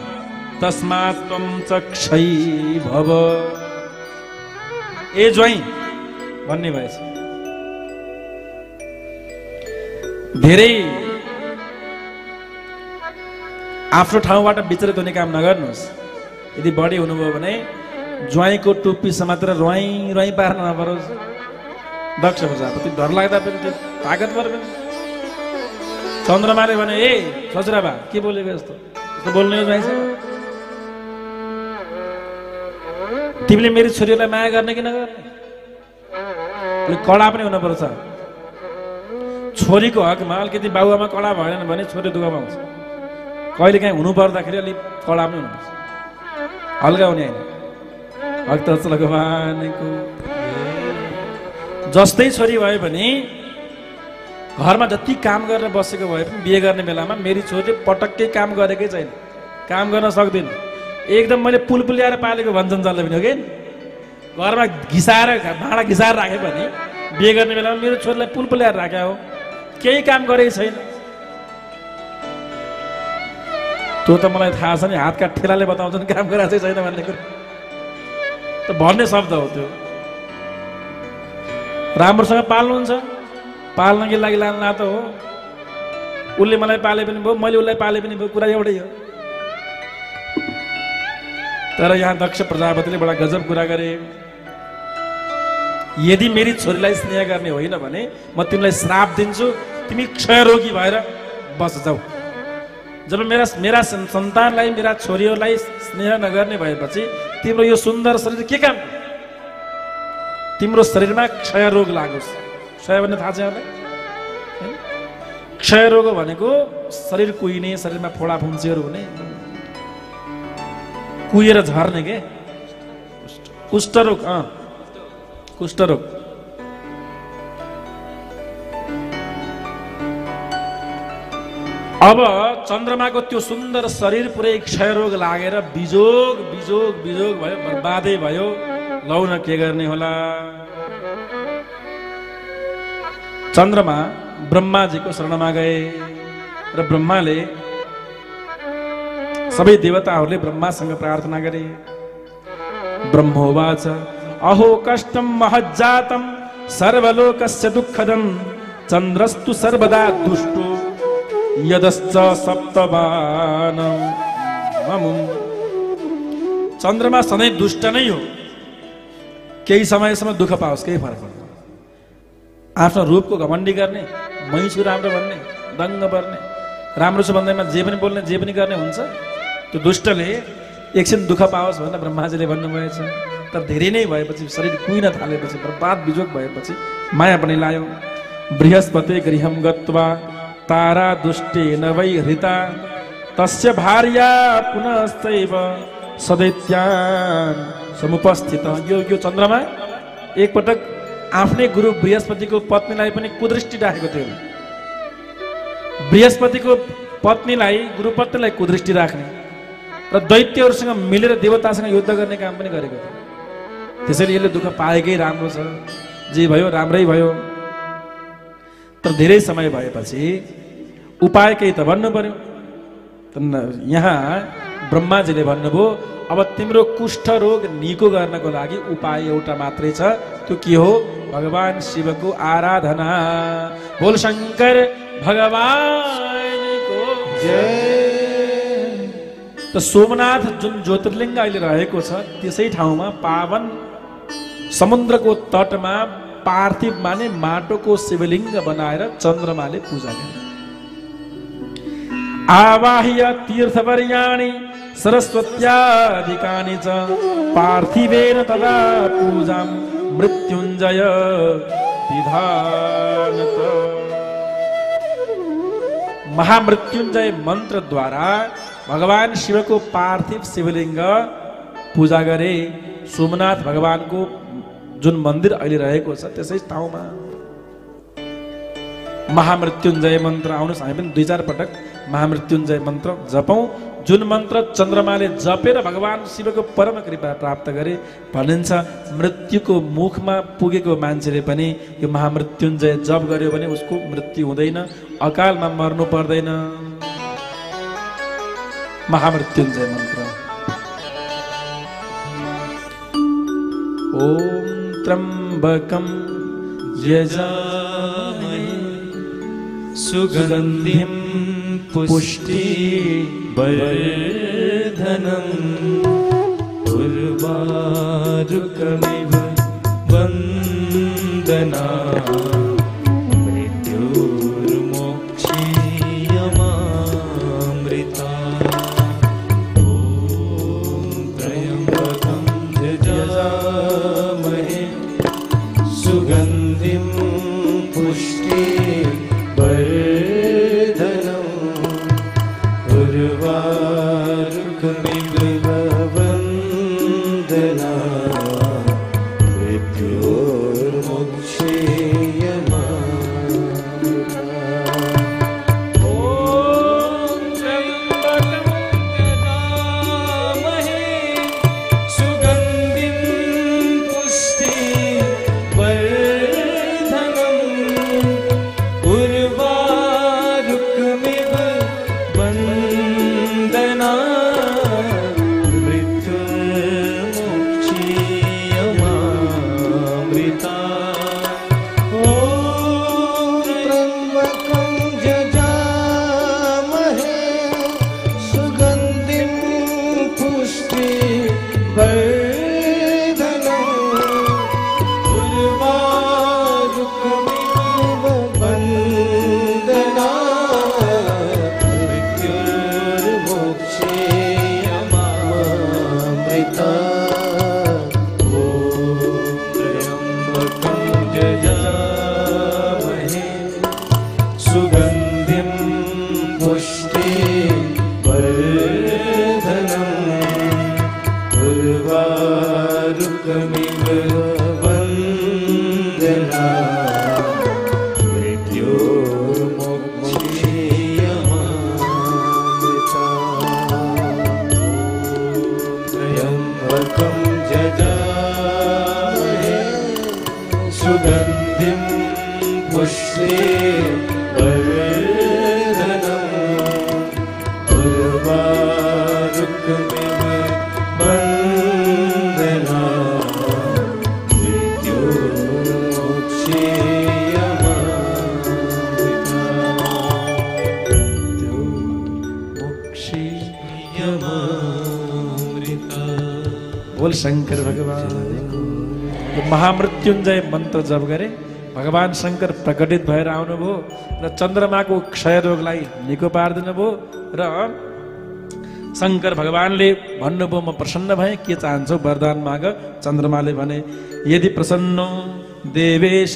तस्मात् त्वं चक्षै भव। ए ज्वाइँ भन्ने भएछ, धेरै आफ्नो ठाउँबाट विचलित हुने काम नगर्नुहोस्। यदि बढी हुनुभयो भने ज्वाइँको टोपी समातेर रुवाई रुवाई पार्न नपरोस्। दक्ष प्रजापति डर लाग्दा पनि त्यो ताकतवर पनि। चन्द्रमाले भने, ए ससुराबा के बोलेको यस्तो यस्तो बोल्ने हो ज्वाइँसँग? तिमीले मेरी छोरीलाई माया गर्ने कि नगर्ने? कडा पनि हुनुपर्छ। छोरीको हकमा अलिकति बाबुआमा कडा भएन भने छोरी दुःख पाउँछ। कहिले काहीँ हुनु पर्दाखेरि अलिक कडा पनि हुनुपर्छ, हल्का हुने होइन। भक्त वत्सल भगवानको जस्तै छोरी भए पनि घरमा जति काम गरेर बसेको भए पनि बिहे गर्ने बेलामा मेरी छोरीले पटक्कै काम गरेकै छैन, काम गर्न सक्दिन, एकदम मैले पुल ल्याएर पालेको भन्छन् जसले पनि हो कि। घरमा घिसाएर भाँडा घिसाएर राखे पनि बिहे गर्ने बेलामा मेरो छोरीलाई पुल ल्याएर राख्या हो, केही काम गरेकै छैन। त्यो त मलाई थाहा छ नि, हातका ठेलाले बताउँछन् काम गरेको छैन भन्ने कुरो त भन्ने शब्द हो त्यो। राम्रोसँग पाल्नुहुन्छ, पाल्नकै लागि लान्ला त हो। उसले मलाई पाले पनि भयो, मैले उसलाई पाले पनि भयो, कुरा एउटै हो। तर यहाँ दक्ष प्रजापतिले बडा गजब कुरा गरे। यदि मेरी छोरीलाई स्नेह गर्ने होइन भने म तिमीलाई श्राप दिन्छु, तिमी क्षयरोगी भएर बस जाऊ। जब मेरा सन्तानलाई, मेरा छोरीहरूलाई स्नेह नगर्ने भएपछि तिम्रो यो सुन्दर शरीर के काम? तिम्रो शरीरमा क्षय रोग लागोस्। क्षय भन्ने थाहा छ यहाँलाई? क्षय रोग भनेको शरीर कुहिने, शरीरमा फोडा फुन्सीहरू हुने, कुहिएर झर्ने के कुष्ठरोग। कुष्ठरोग। अब चन्द्रमाको त्यो सुन्दर शरीर पुरै क्षयरोग लागेर बिजोग बिजोग बिजोग भयो, बर्बादै भयो। लौ न के गर्ने होला। चन्द्रमा ब्रह्माजीको शरणमा गए र ब्रह्माले, सबै देवताहरूले ब्रह्मासँग प्रार्थना गरे। ब्रह्मोवाच अहो कष्टम महज्जातम सर्वलोकस्य दुःखदम चन्द्रस्तु सर्वदा दुष्टो यदश्च सप्तवान। चन्द्रमा सधैँ दुष्ट नै हो, केही समयसम्म दुःख पाओस्, केही फरक पर्दैन। आफ्नो रूपको घमण्डी गर्ने, मै छु राम्रो भन्ने, दङ्ग पर्ने, राम्रो छु भन्दैमा जे पनि बोल्ने, जे पनि गर्ने हुन्छ। त्यो दुष्टले एकछिन दुःख पाओस् भनेर ब्रह्माजीले भन्नुभएछ। तर धेरै नै भएपछि, शरीर कुहिन थालेपछि, बर्बाद बिजोग भएपछि माया पनि लायो। बृहस्पति गृहं गत्वा तारा दुष्टेन वै हृता तस्य भार्या पुनस्तैव सदैत्यान् समुपस्थित। यो चन्द्रमा एकपटक आफ्नै गुरु बृहस्पतिको पत्नीलाई पनि कुदृष्टि राखेको थियो। बृहस्पतिको पत्नीलाई, गुरुपत्नीलाई कुदृष्टि राख्ने र दैत्यहरूसँग मिलेर देवतासँग युद्ध गर्ने काम पनि गरेको थियो। त्यसैले यसले दुःख पाएकै राम्रो छ, जे भयो राम्रै भयो। तर धेरै समय भएपछि उपाय केही त भन्नु पर्यो। यहाँ ब्रह्माजीले भन्नुभयो, अब तिम्रो कुष्ठ रोग निको गर्नको लागि उपाय एउटा मात्रै छ। त्यो के हो? भगवान शिवको आराधना। बोल शंकर भगवानको जय। त सोमनाथ जुन ज्योतिर्लिङ्ग अहिले रहेको छ, त्यसै ठाउँमा पावन समुद्रको तटमा पार्थिव माने माटोको शिवलिङ्ग बनाएर चन्द्रमाले पूजा गरे। आवाह्य तीर्थवर्याणि सरस्वत्यादिकानि च पार्थिवेन तदा पूजां मृत्युञ्जय विधानत। महामृत्युञ्जय मन्त्र द्वारा भगवान शिवको पार्थिव शिवलिङ्ग पूजा गरे। सोमनाथ भगवानको जुन मन्दिर अहिले रहेको छ त्यसै ठाउँमा महामृत्युञ्जय मन्त्र। आउनुहोस् हामी पनि 2-4 पटक महामृत्युञ्जय मन्त्र जपौँ। जुन मन्त्र चन्द्रमाले जपेर भगवान शिवको परम कृपा प्राप्त गरे भनिन्छ। मृत्युको मुखमा पुगेको मान्छेले पनि यो महामृत्युञ्जय जप गर्यो भने उसको मृत्यु हुँदैन, अकालमा मर्नु पर्दैन। महामृत्युञ्जय मन्त्र। ओम त्र्यम्बकं यजामहे सुगन्धिं पुष्टिवर्धनम् उर्वारुकमिव वन्दना मृत्युर्मोक्षीयमामृता ॐ त्र्यम्बकं यजामहे सुगन्धिं पुष्टिवर्धनम् उर्वारुकमिव वन्दना बोल शंकर भगवान। तो महामृत्युंजय मंत्र जप गरे भगवान शंकर प्रकटित भएर आउनुभयो र चन्द्रमाको क्षय रोगलाई निको पार्दिनु भयो र शंकर भगवानले भन्नुभयो म प्रसन्न भएँ, के चाहन्छौ वरदान माग। चन्द्रमाले भने यदि प्रसन्नो देवेश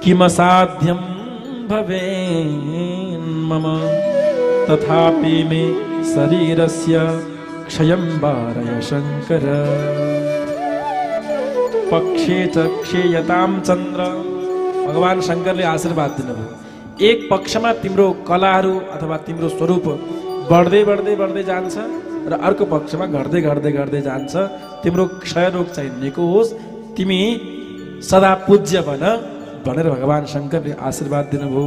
किमसाध्यं भवेन् मम तथापि मे शरीरस्य क्षयं वारय शंकर। पक्षे च क्षेयतां चन्द्र। भगवान शंकरले आशीर्वाद दिनुभयो, एक पक्षमा तिम्रो कलाहरू अथवा तिम्रो स्वरूप बढ्दै बढ्दै बढ्दै जान्छ र अर्को पक्षमा घट्दै घट्दै घट्दै जान्छ। तिम्रो क्षय रोग चाहिँ निको होस्, तिमी सदा पूज्य बन भनेर भगवान शंकरले आशीर्वाद दिनुभयो।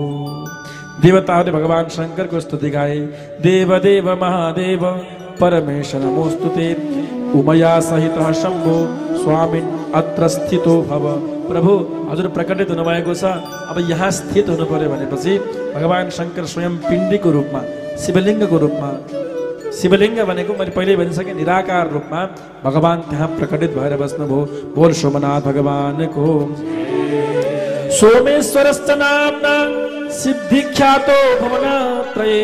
देवताहरूले भगवान शंकरको स्तुति गाए। देवदेव महादेव परमेश नमोस्तुते उमया सहित शंभो स्वामिन् अत्र स्थितो भव। प्रभु हजुर प्रकटित हुनुभएको छ, अब यहाँ स्थित हुनु पर्यो भनेपछि भगवान शंकर स्वयं पिण्डीको रूपमा, शिवलिङ्गको रूपमा, शिवलिङ्ग भनेको मैले पहिले भनिसकेँ निराकार रूपमा भगवान त्यहाँ प्रकटित भएर बस्नुभयो। बोल सोमनाथ भगवानको। सोमेश्वरश्च नाम्ना सिद्धिख्यातो भुवनत्रये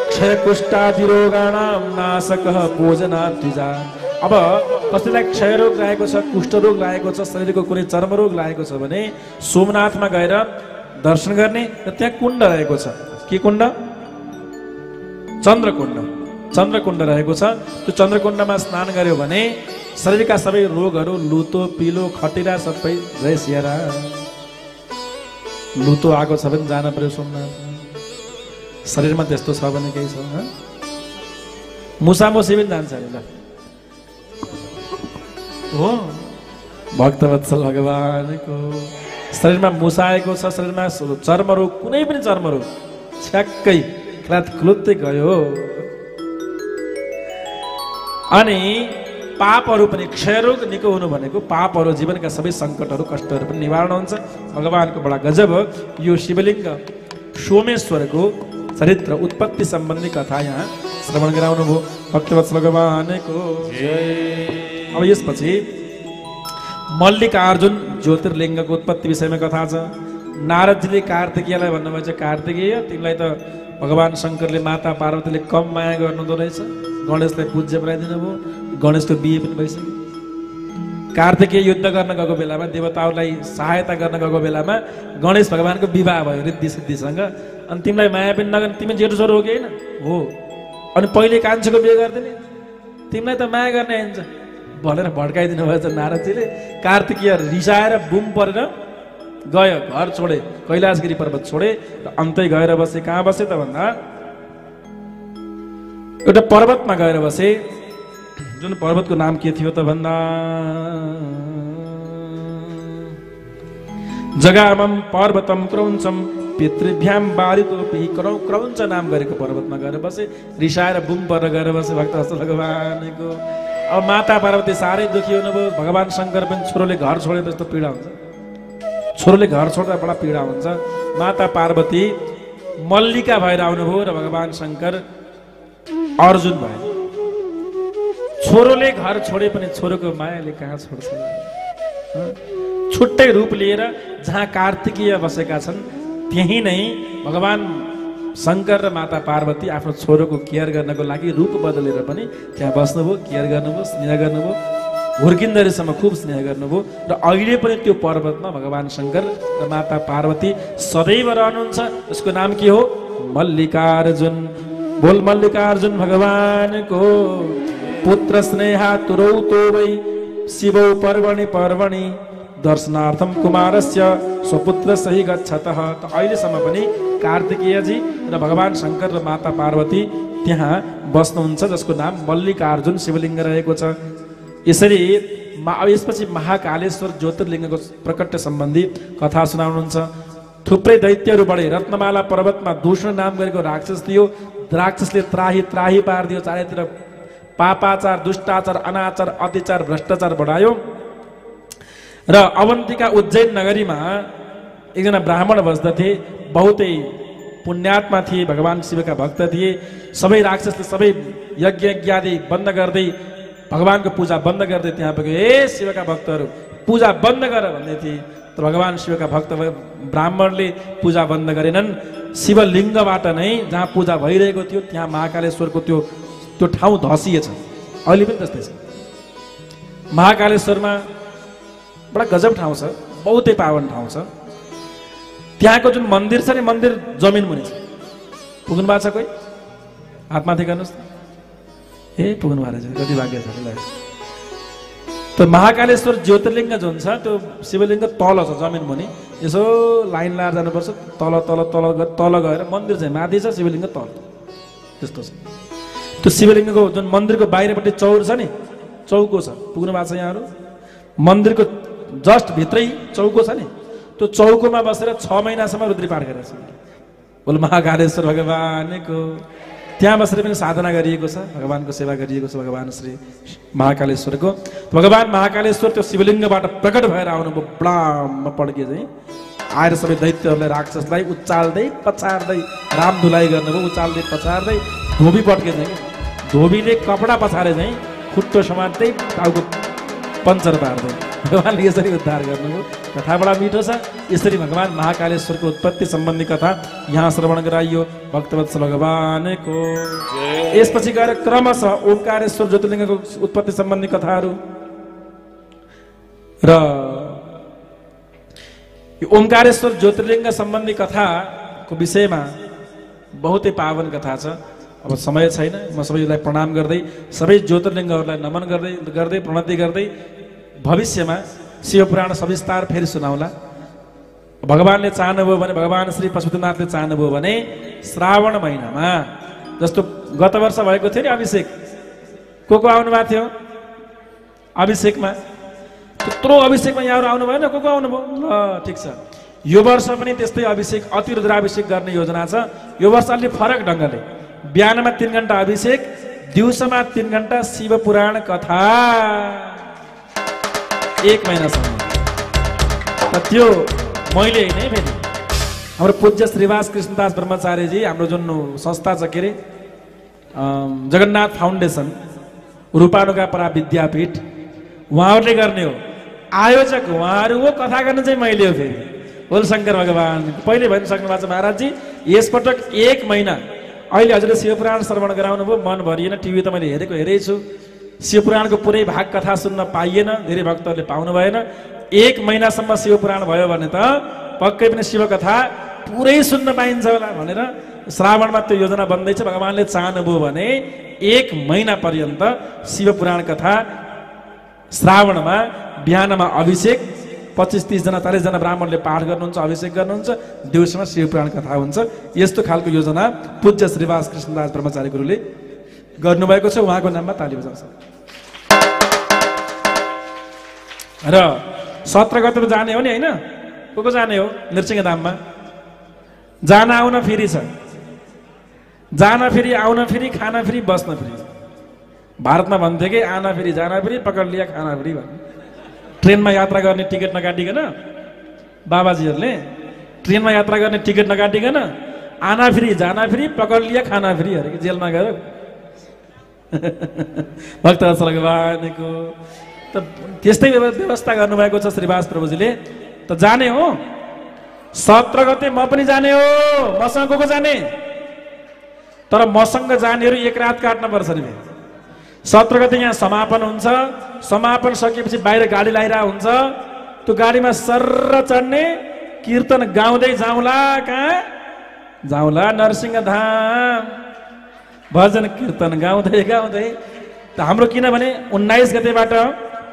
क्षयकुष्ठादिरोगाणां नाशकः भोजनाद्विजा। अब कसैलाई क्षयरोग लागेको छ, कुष्ठरोग लागेको छ, शरीरको कुनै चर्मरोग लागेको छ भने सोमनाथमा गएर दर्शन गर्ने र त्यहाँ कुण्ड रहेको छ। के कुण्ड? चन्द्रकुण्ड। चन्द्रकुण्ड रहेको छ। त्यो चन्द्रकुण्डमा स्नान गर्यो भने शरीरका सबै रोगहरू, लुतो पिलो खटिरा सबै जय सियारा। लुतो आएको छ भने जान पर्यो सोमनाथ। शरीरमा त्यस्तो छ भने केही छ? मुसामुसी पनि जान्छ अरे ल। हो भक्तवत्सल भगवानको शरीरमा मुसा आएको छ, शरीरमा चर्मरोग, कुनै पनि चर्मरोग छ्याक्कै खुलुत्तै गयो। अनि पापहरू पनि क्षयरोग निको हुनु भनेको पापहरू जीवनका सबै सङ्कटहरू कष्टहरू पनि निवारण हुन्छ। भगवानको बडा गजब हो यो शिवलिङ्ग सोमेश्वरको चरित्र उत्पत्ति सम्बन्धी कथा यहाँ श्रवण गराउनु भयो भक्तवत्सल भगवानको। अब यसपछि मल्लिकार्जुन ज्योतिर्लिङ्गको उत्पत्ति विषयमा कथा छ। नारदजीले कार्तिकेयलाई भन्नुभएको छ, कार्तिकेय तिमीलाई त भगवान शङ्करले माता पार्वतीले कम माया गर्नुहुँदो रहेछ, गणेशलाई पूज्य बनाइदिनु भयो, गणेशको बिहे पनि भइसक्यो। कार्तिकेय युद्ध गर्न गएको बेलामा देवताहरूलाई सहायता गर्न गएको बेलामा गणेश भगवानको विवाह भयो रिद्धि सिद्धिसँग। अनि तिमीलाई माया पनि नगर्ने, तिमी जेठो छोरो हो कि होइन हो, अनि पहिले कान्छीको बिहे गरिदिने, तिमीलाई त माया गर्ने आइन्छ भनेर भड्काइदिनु भएछ नारदजीले। कार्तिकेय रिसाएर बुम परेर गयो, घर छोडे, कैलाशगिरी पर्वत छोडे र अन्तै गएर बसे। कहाँ बसे त भन्दा एउटा पर्वतमा गएर बसे, जुन पर्वतको नाम के थियो त भन्दा जगामम पर्वतम क्रौञ्चम पितृभ्याम बारितोपि क्रौञ्च नाम गरेको पर्वतमा गएर बसे, रिसाएर बुम परेर गएर बसे भक्तवत्सल भगवानको। अब माता पार्वती साह्रै दुखी हुनुभयो, भगवान शङ्कर पनि छोरोले घर छोडे जस्तो पीडा हुन्छ, छोरोले घर छोड्दा बडा पीडा हुन्छ। माता पार्वती मल्लिका भएर आउनुभयो र भगवान शङ्कर अर्जुन भए। छोरोले घर छोडे पनि छोरोको मायाले कहाँ छोड्छ, छुट्टै रूप लिएर जहाँ कार्तिकेय बसेका छन् त्यही नै भगवान शङ्कर र माता पार्वती आफ्नो छोरोको केयर गर्नको लागि रूप बदलेर पनि त्यहाँ बस्नुभयो, केयर गर्नुभयो, स्नेह गर्नुभयो, हुर्किँदरीसम्म खुब स्नेह गर्नुभयो। र अहिले पनि त्यो पर्वतमा भगवान शङ्कर र माता पार्वती सदैव रहनुहुन्छ। यसको नाम के हो? मल्लिकार्जुन। बोल मल्लिकार्जुन भगवानको। पुत्र स्नेहा तुरौ तो वै शिवौ पर्वणि पर्वणि दर्शनार्थम कुमारस्य स्वपुत्र सही गच्छतः। त अहिलेसम्म पनि कार्तिकेयजी र भगवान शङ्कर र माता पार्वती त्यहाँ बस्नुहुन्छ, जसको नाम मल्लिकार्जुन शिवलिङ्ग रहेको छ। यसरी यसपछि महाकालेश्वर ज्योतिर्लिङ्गको प्रकट सम्बन्धी कथा सुनाउनुहुन्छ। थुप्रै दैत्यहरू बढे। रत्नमाला पर्वतमा दूषण नाम गरेको राक्षस थियो। राक्षसले त्राही त्राही पारिदियो, चारैतिर पापाचार, दुष्टाचार, अनाचार, अत्याचार, भ्रष्टाचार बढायो। र अवन्तिका उज्जैन नगरीमा एकजना ब्राह्मण बस्दथे, बहुतै पुण्यात्मा थिए, भगवान शिवका भक्त थिए। सबै राक्षसले सबै यज्ञ आदि बन्द गर्दै, भगवानको पूजा बन्द गर्दै त्यहाँ पुगे। हे शिवका भक्तहरू पूजा बन्द गर भन्दै थिए। तर भगवान शिवका भक्त ब्राह्मणले पूजा बन्द गरेनन्। शिवलिङ्गबाट नै जहाँ पूजा भइरहेको थियो त्यहाँ महाकालेश्वरको त्यो ठाउँ धसिएछ। अहिले पनि त्यस्तै छ। महाकालेश्वरमा बडा गजब ठाउँ छ, बहुतै पावन ठाउँ छ। त्यहाँको जुन मन्दिर छ नि, मन्दिर जमिन मुनि छ। पुग्नु भएको छ कोही? हातमाथि गर्नुहोस् त। ए पुग्नु भएको छ, कति भाग्य छ। त्यो महाकालेश्वर ज्योतिर्लिङ्ग जुन छ त्यो शिवलिङ्ग तल छ जमिन मुनि। यसो लाइन लाएर जानुपर्छ, तल तल तल तल गएर मन्दिर चाहिँ माथि छ, शिवलिङ्ग तल, त्यस्तो छ। त्यो शिवलिङ्गको जुन मन्दिरको बाहिरपट्टि चौर छ नि, चौको छ। पुग्नु भएको छ यहाँहरू? मन्दिरको जस्ट भित्रै चौको छ नि, त्यो चौकोमा बसेर 6 महिनासम्म रुद्री पाठ गरेको छ। बोल महाकालेश्वर भगवानको। त्यहाँ बसेर पनि साधना गरिएको छ, भगवानको सेवा गरिएको छ भगवान श्री महाकालेश्वरको। भगवान महाकालेश्वर त्यो शिवलिङ्गबाट प्रकट भएर आउनुभयो। ब्लाम पड्के चाहिँ आएर सबै दैत्यहरूलाई, राक्षसलाई उचाल्दै पछार्दै राम धुलाइ गर्नुभयो। उचाल्दै पछार्दै धोबी पड्के चाहिँ, धोबीले कपडा पछारे चाहिँ खुट्टो समात्दै टाउको पञ्चर पार्दै भगवानले यसरी उद्धार गर्नुभयो। कथा बडा मिठो छ। यसरी भगवान महाकालेश्वरको उत्पत्ति सम्बन्धी कथा यहाँ श्रवण गराइयो भक्तवत्सल भगवानको। यसपछि गएर क्रमशः ओंकारेश्वर ज्योतिर्लिङ्गको उत्पत्ति सम्बन्धी कथाहरू र यो ओंकारेश्वर ज्योतिर्लिङ्ग सम्बन्धी कथाको विषयमा बहुतै पावन कथा छ। अब समय छैन, म सबैलाई प्रणाम गर्दै, सबै ज्योतिर्लिङ्गहरूलाई नमन गर्दै प्रणति गर्दै भविष्यमा शिवपुराण सविस्तार फेरि सुनाउला। भगवानले चाहनुभयो भने, भगवान श्री पशुपतिनाथले चाहनुभयो भने श्रावण महिनामा, जस्तो गत वर्ष भएको थियो नि अभिषेक, को आउनु भएको थियो अभिषेकमा? त्यत्रो अभिषेकमा यहाँहरू आउनु भएन? को आउनुभयो? ल ठिक छ। यो वर्ष पनि त्यस्तै अभिषेक, अतिरुद्राभिषेक गर्ने योजना छ। यो वर्ष अलि फरक ढङ्गले, बिहानमा 3 घण्टा अभिषेक, दिउँसोमा 3 घण्टा शिव पुराण कथा 1 महिनासम्म। त्यो मैले नै फेरि हाम्रो पूज्य श्रीवास कृष्णदास ब्रह्मचार्यजी हाम्रो जुन संस्था छ के अरे जगन्नाथ फाउन्डेसन रूपानुगा परा विद्यापीठ उहाँहरूले गर्ने हो, आयोजक उहाँहरू हो, कथा गर्ने चाहिँ मैले हो। फेरि बोल शङ्कर भगवान पहिले भनिसक्नु भएको छ महाराजजी। यसपटक 1 महिना अहिले हजुरले शिवपुराण श्रवण गराउनु भयो, मन भरिएन। टिभी त मैले हेरेकै छु, शिवपुराणको पुरै भाग कथा सुन्न पाइएन, धेरै भक्तहरूले पाउनु भएन। 1 महिनासम्म शिवपुराण भयो भने त पक्कै पनि शिवकथा पुरै सुन्न पाइन्छ होला भनेर श्रावणमा त्यो योजना बन्दैछ। भगवानले चाहनुभयो भने 1 महिना पर्यन्त शिवपुराण कथा श्रावणमा बिहानमा अभिषेक 25-30 जना 40 जना ब्राह्मणले पाठ गर्नुहुन्छ, अभिषेक गर्नुहुन्छ, दिउँसोमा शिवपुराण कथा हुन्छ। यस्तो खालको योजना पूज्य श्रीवास कृष्णदास ब्रह्मचारी गुरुले गर्नुभएको छ। उहाँको नाममा ताली बजाउँछ। र 17 गते जाने हो नि होइन? को जाने हो? नृसिंहधाममा जान आउन फेरि छ, जान फेरि आउन फेरि, खाना फेरि, बस्न फेरि। भारतमा भन्थे कि आना फेरि जाना फेरि पकड लिया खाना फेरि भन्ने। ट्रेनमा यात्रा गर्ने टिकट नकाटिकन बाबाजीहरूले ट्रेनमा यात्रा गर्ने टिकट नकाटिकन आना फेरि जाना फेरि पकड लिया खाना फेरि अरे कि जेलमा गएर भक्तवत्सल भगवानको त त्यस्तै व्यवस्था गर्नुभएको छ श्रीवास प्रभुजीले। त जाने हो 17 गते म पनि जाने हो। मसँग को जाने? तर मसँग जानेहरू 1 रात काट्न पर्छ नि। 17 गते यहाँ समापन हुन्छ, समापन सकिएपछि बाहिर गाडी लागिरहेको हुन्छ। त्यो गाडीमा सर्र चढ्ने, कीर्तन गाउँदै जाउँला। कहाँ जाउँला? नरसिंहधाम। भजन कीर्तन गाउँदै गाउँदै त हाम्रो किनभने 19 गतेबाट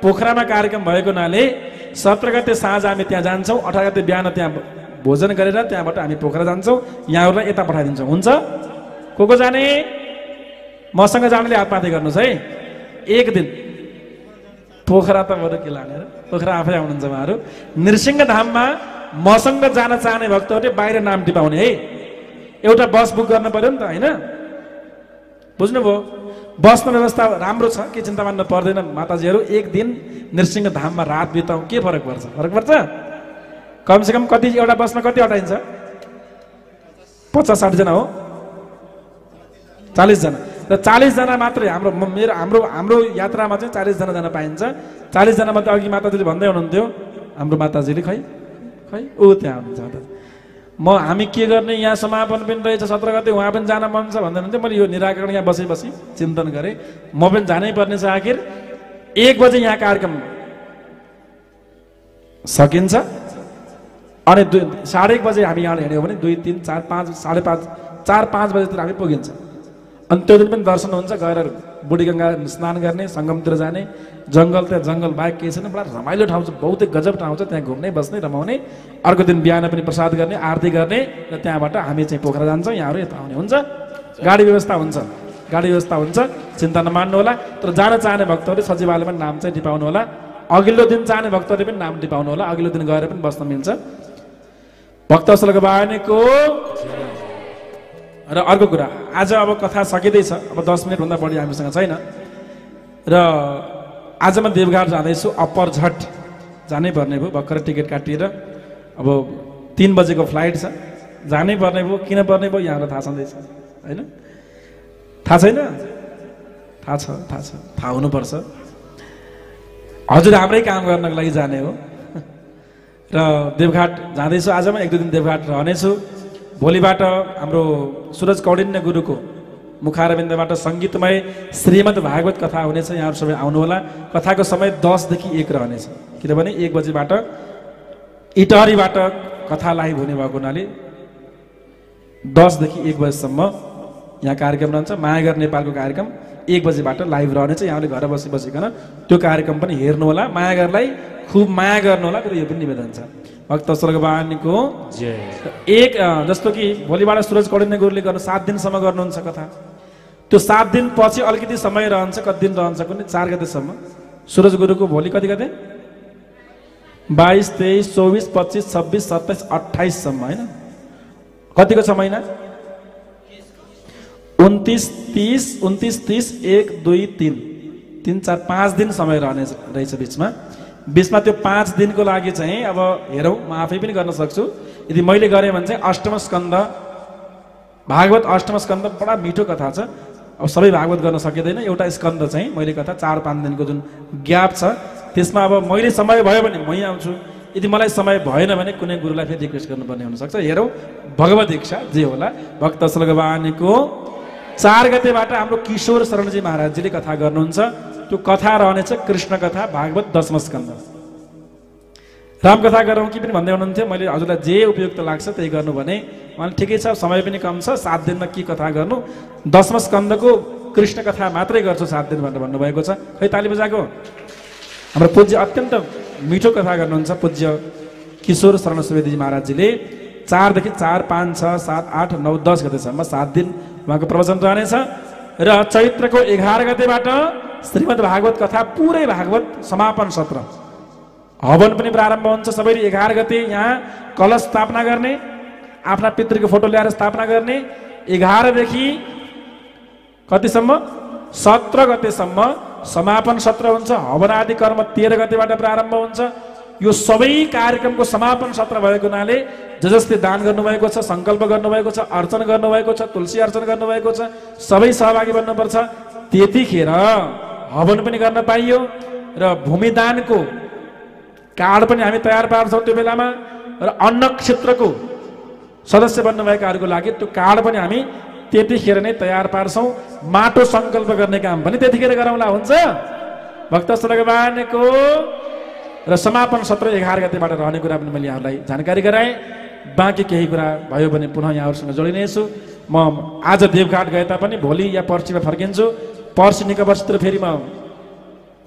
पोखरामा कार्यक्रम भएको हुनाले 17 गते साँझ हामी त्यहाँ जान्छौँ, 18 गते बिहान त्यहाँ भोजन गरेर त्यहाँबाट हामी पोखरा जान्छौँ। यहाँहरूलाई यता पठाइदिन्छौँ। हुन्छ? को जाने? मसँग जानेले हात माथि गर्नुहोस् है। 1 दिन पोखरा त बरु के लाने र, पोखरा आफै आउनुहुन्छ उहाँहरू। नृसिंहधाममा मसँग जान चाहने भक्तहरूले बाहिर नाम टिपाउने है। एउटा बस बुक गर्न पर्यो नि त होइन? बुझ्नुभयो? बस्ने व्यवस्था राम्रो छ, के चिन्ता मान्नु पर्दैन माताजीहरू। 1 दिन नृसिंहधाममा रात बिताउँ, के फरक पर्छ? फरक पर्छ? कमसेकम कति एउटा बसमा कति अटाइन्छ? 50-60 जना हो, 40 जना। र 40 जना मात्रै हाम्रो यात्रामा चाहिँ 40 जना जान पाइन्छ। 40 जना मध्ये अघि माताजीले भन्दै हुनुहुन्थ्यो, हाम्रो माताजीले खै ऊ त्यहाँ हुनुहुन्छ। हामी के गर्ने, यहाँ समापन पनि रहेछ 17 गते, उहाँ पनि जान मन छ भन्दै हुनुहुन्थ्यो। मैले यो निराकरण यहाँ बसी चिन्तन गरेँ, म पनि जानै पर्ने छ। आखिर 1 बजे यहाँ कार्यक्रम सकिन्छ अनि 1:30 बजे हामी यहाँ हिँड्यौँ भने 2, 3, 4, 5, 5:30, 4-5 बजेतिर हामी पुगिन्छ। अनि त्यो दिन पनि दर्शन हुन्छ। गएर बुढीगङ्गा स्नान गर्ने, सङ्गमतिर जाने, जङ्गल त्यहाँ जङ्गल बाहेक केही छैन। बडा रमाइलो ठाउँ छ, बहुतै गजब ठाउँ छ। त्यहाँ घुम्ने, बस्ने, रमाउने। अर्को दिन बिहान पनि प्रसाद गर्ने, आरती गर्ने र त्यहाँबाट हामी चाहिँ पोखरा जान्छौँ। यहाँहरू यता आउने। हुन्छ? गाडी व्यवस्था हुन्छ, गाडी व्यवस्था हुन्छ, चिन्ता नमान्नु होला। तर जान चाहने भक्तहरूले सचिवालयमा नाम चाहिँ टिपाउनु होला। अघिल्लो दिन चाहने भक्तहरूले पनि नाम टिपाउनु होला। अघिल्लो दिन गएर पनि बस्न मिल्छ। भक्तवत्सल भगवानको। र अर्को कुरा, आज अब कथा सकिँदैछ, अब 10 मिनटभन्दा बढी हामीसँग छैन। र आज म देवघाट जाँदैछु, अप्पर झट जानै पर्ने भयो। भर्खर टिकट काटिएर अब 3 बजेको फ्लाइट छ, जानै पर्ने भयो। किन पर्ने भयो यहाँलाई थाहा छँदैछ होइन? थाहा छैन? थाहा छ, थाहा छ, थाहा हुनुपर्छ। हजुर हाम्रै काम गर्नको लागि जाने हो। र देवघाट जाँदैछु आज म। 1-2 दिन देवघाट रहनेछु। भोलिबाट हाम्रो सुरज कौडिन्य गुरुको मुखारविन्दबाट सङ्गीतमय श्रीमद् भागवत कथा हुनेछ। यहाँहरू सबै आउनुहोला। कथाको समय 10 देखि 1 रहनेछ, किनभने 1 बजेबाट इटहरीबाट कथा लाइभ हुने भएको हुनाले 10 देखि 1 बजेसम्म यहाँ कार्यक्रम रहन्छ। मायागर नेपालको कार्यक्रम 1 बजेबाट लाइभ रहनेछ। यहाँले घर बसिकन त्यो कार्यक्रम पनि हेर्नुहोला। मायागरलाई खुब माया गर्नुहोला, तर यो पनि निवेदन छ। भक्तवत्सल भगवानको जय। जस्तो कि भोलिबाट सुरज कौडिन्य गुरुले गर्नु 7 दिनसम्म गर्नुहुन्छ कथा। त्यो 7 दिन पछि अलिकति समय रहन्छ। कति दिन रहन्छ कुनै 4 गतेसम्म। सुरज गुरुको भोलि कति गते? 22, 23, 24, 25, 26, 27, 28 सम्म होइन? कतिको छ महिना? 29, 30, 1, 2, 3, 3, 4, 5 दिन समय रहने रहेछ बिचमा त्यो 5 दिनको लागि चाहिँ अब हेरौँ म आफै पनि गर्न सक्छु। यदि मैले गरेँ भने चाहिँ अष्टम स्कन्द भागवत अष्टम स्कन्द बडा मिठो कथा छ। अब सबै भागवत गर्न सकिँदैन, एउटा स्कन्द चाहिँ मैले कथा 4-5 दिनको जुन ग्याप छ त्यसमा अब मैले समय भयो भने मै आउँछु, यदि मलाई समय भएन भने कुनै गुरुलाई फेरि रिक्वेस्ट गर्नुपर्ने हुनसक्छ। हेरौँ भगवत इच्छा जे होला। भक्त भगवानको 4 गतेबाट हाम्रो किशोर शरणजी महाराजजीले कथा गर्नुहुन्छ। त्यो कथा रहनेछ कृष्ण कथा भागवत 10 स्कन्द। रामकथा गरौँ कि पनि भन्दै हुनुहुन्थ्यो, मैले हजुरलाई जे उपयुक्त लाग्छ त्यही गर्नु भने उहाँले ठिकै छ, समय पनि कम छ, 7 दिनमा के कथा गर्नु, 10 स्कन्दको कृष्ण कथा मात्रै गर्छु 7 दिन भनेर भन्नुभएको छ। खै ताली बजाएको। हाम्रो पूज्य अत्यन्त मिठो कथा गर्नुहुन्छ पूज्य किशोर शरण सुवेदीजी महाराजजीले 4 देखि 4, 5, 6, 7, 8, 9, 10 गतेसम्म 7 दिन उहाँको प्रवचन रहनेछ। र चैत्रको 11 गतेबाट श्रीमद् भागवत कथा पुरै भागवत समापन सत्र, हवन पनि प्रारम्भ हुन्छ। सबैले 11 गते यहाँ कलश स्थापना गर्ने, आफ्ना पितृको फोटो ल्याएर स्थापना गर्ने। 11 देखि कतिसम्म 17 गतेसम्म समापन सत्र हुन्छ। हवन आदि कर्म 13 गतेबाट प्रारम्भ हुन्छ। यो सबै कार्यक्रमको समापन सत्र भएको हुनाले जसले दान गर्नुभएको छ, सङ्कल्प गर्नुभएको छ, अर्चन गर्नुभएको छ, तुलसी अर्चन गर्नुभएको छ, सबै सहभागी बन्नुपर्छ। त्यतिखेर हवन पनि गर्न पाइयो र भूमिदानको कार्ड पनि हामी तयार पार्छौँ त्यो बेलामा। र अन्न क्षेत्रको सदस्य बन्नुभएकाहरूको लागि त्यो कार्ड पनि हामी त्यतिखेर नै तयार पार्छौँ। माटो सङ्कल्प गर्ने काम पनि त्यतिखेर गरौँला, हुन्छ। भक्त भगवानको र समापन सत्र 11 गतेबाट रहने कुरा पनि मैले यहाँहरूलाई जानकारी गराएँ। बाँकी केही कुरा भयो भने पुनः यहाँहरूसँग जोडिनेछु। म आज देवघाट गए तापनि भोलि या पर्सिमा फर्किन्छु। पर्सि निकबर्सतिर फेरि म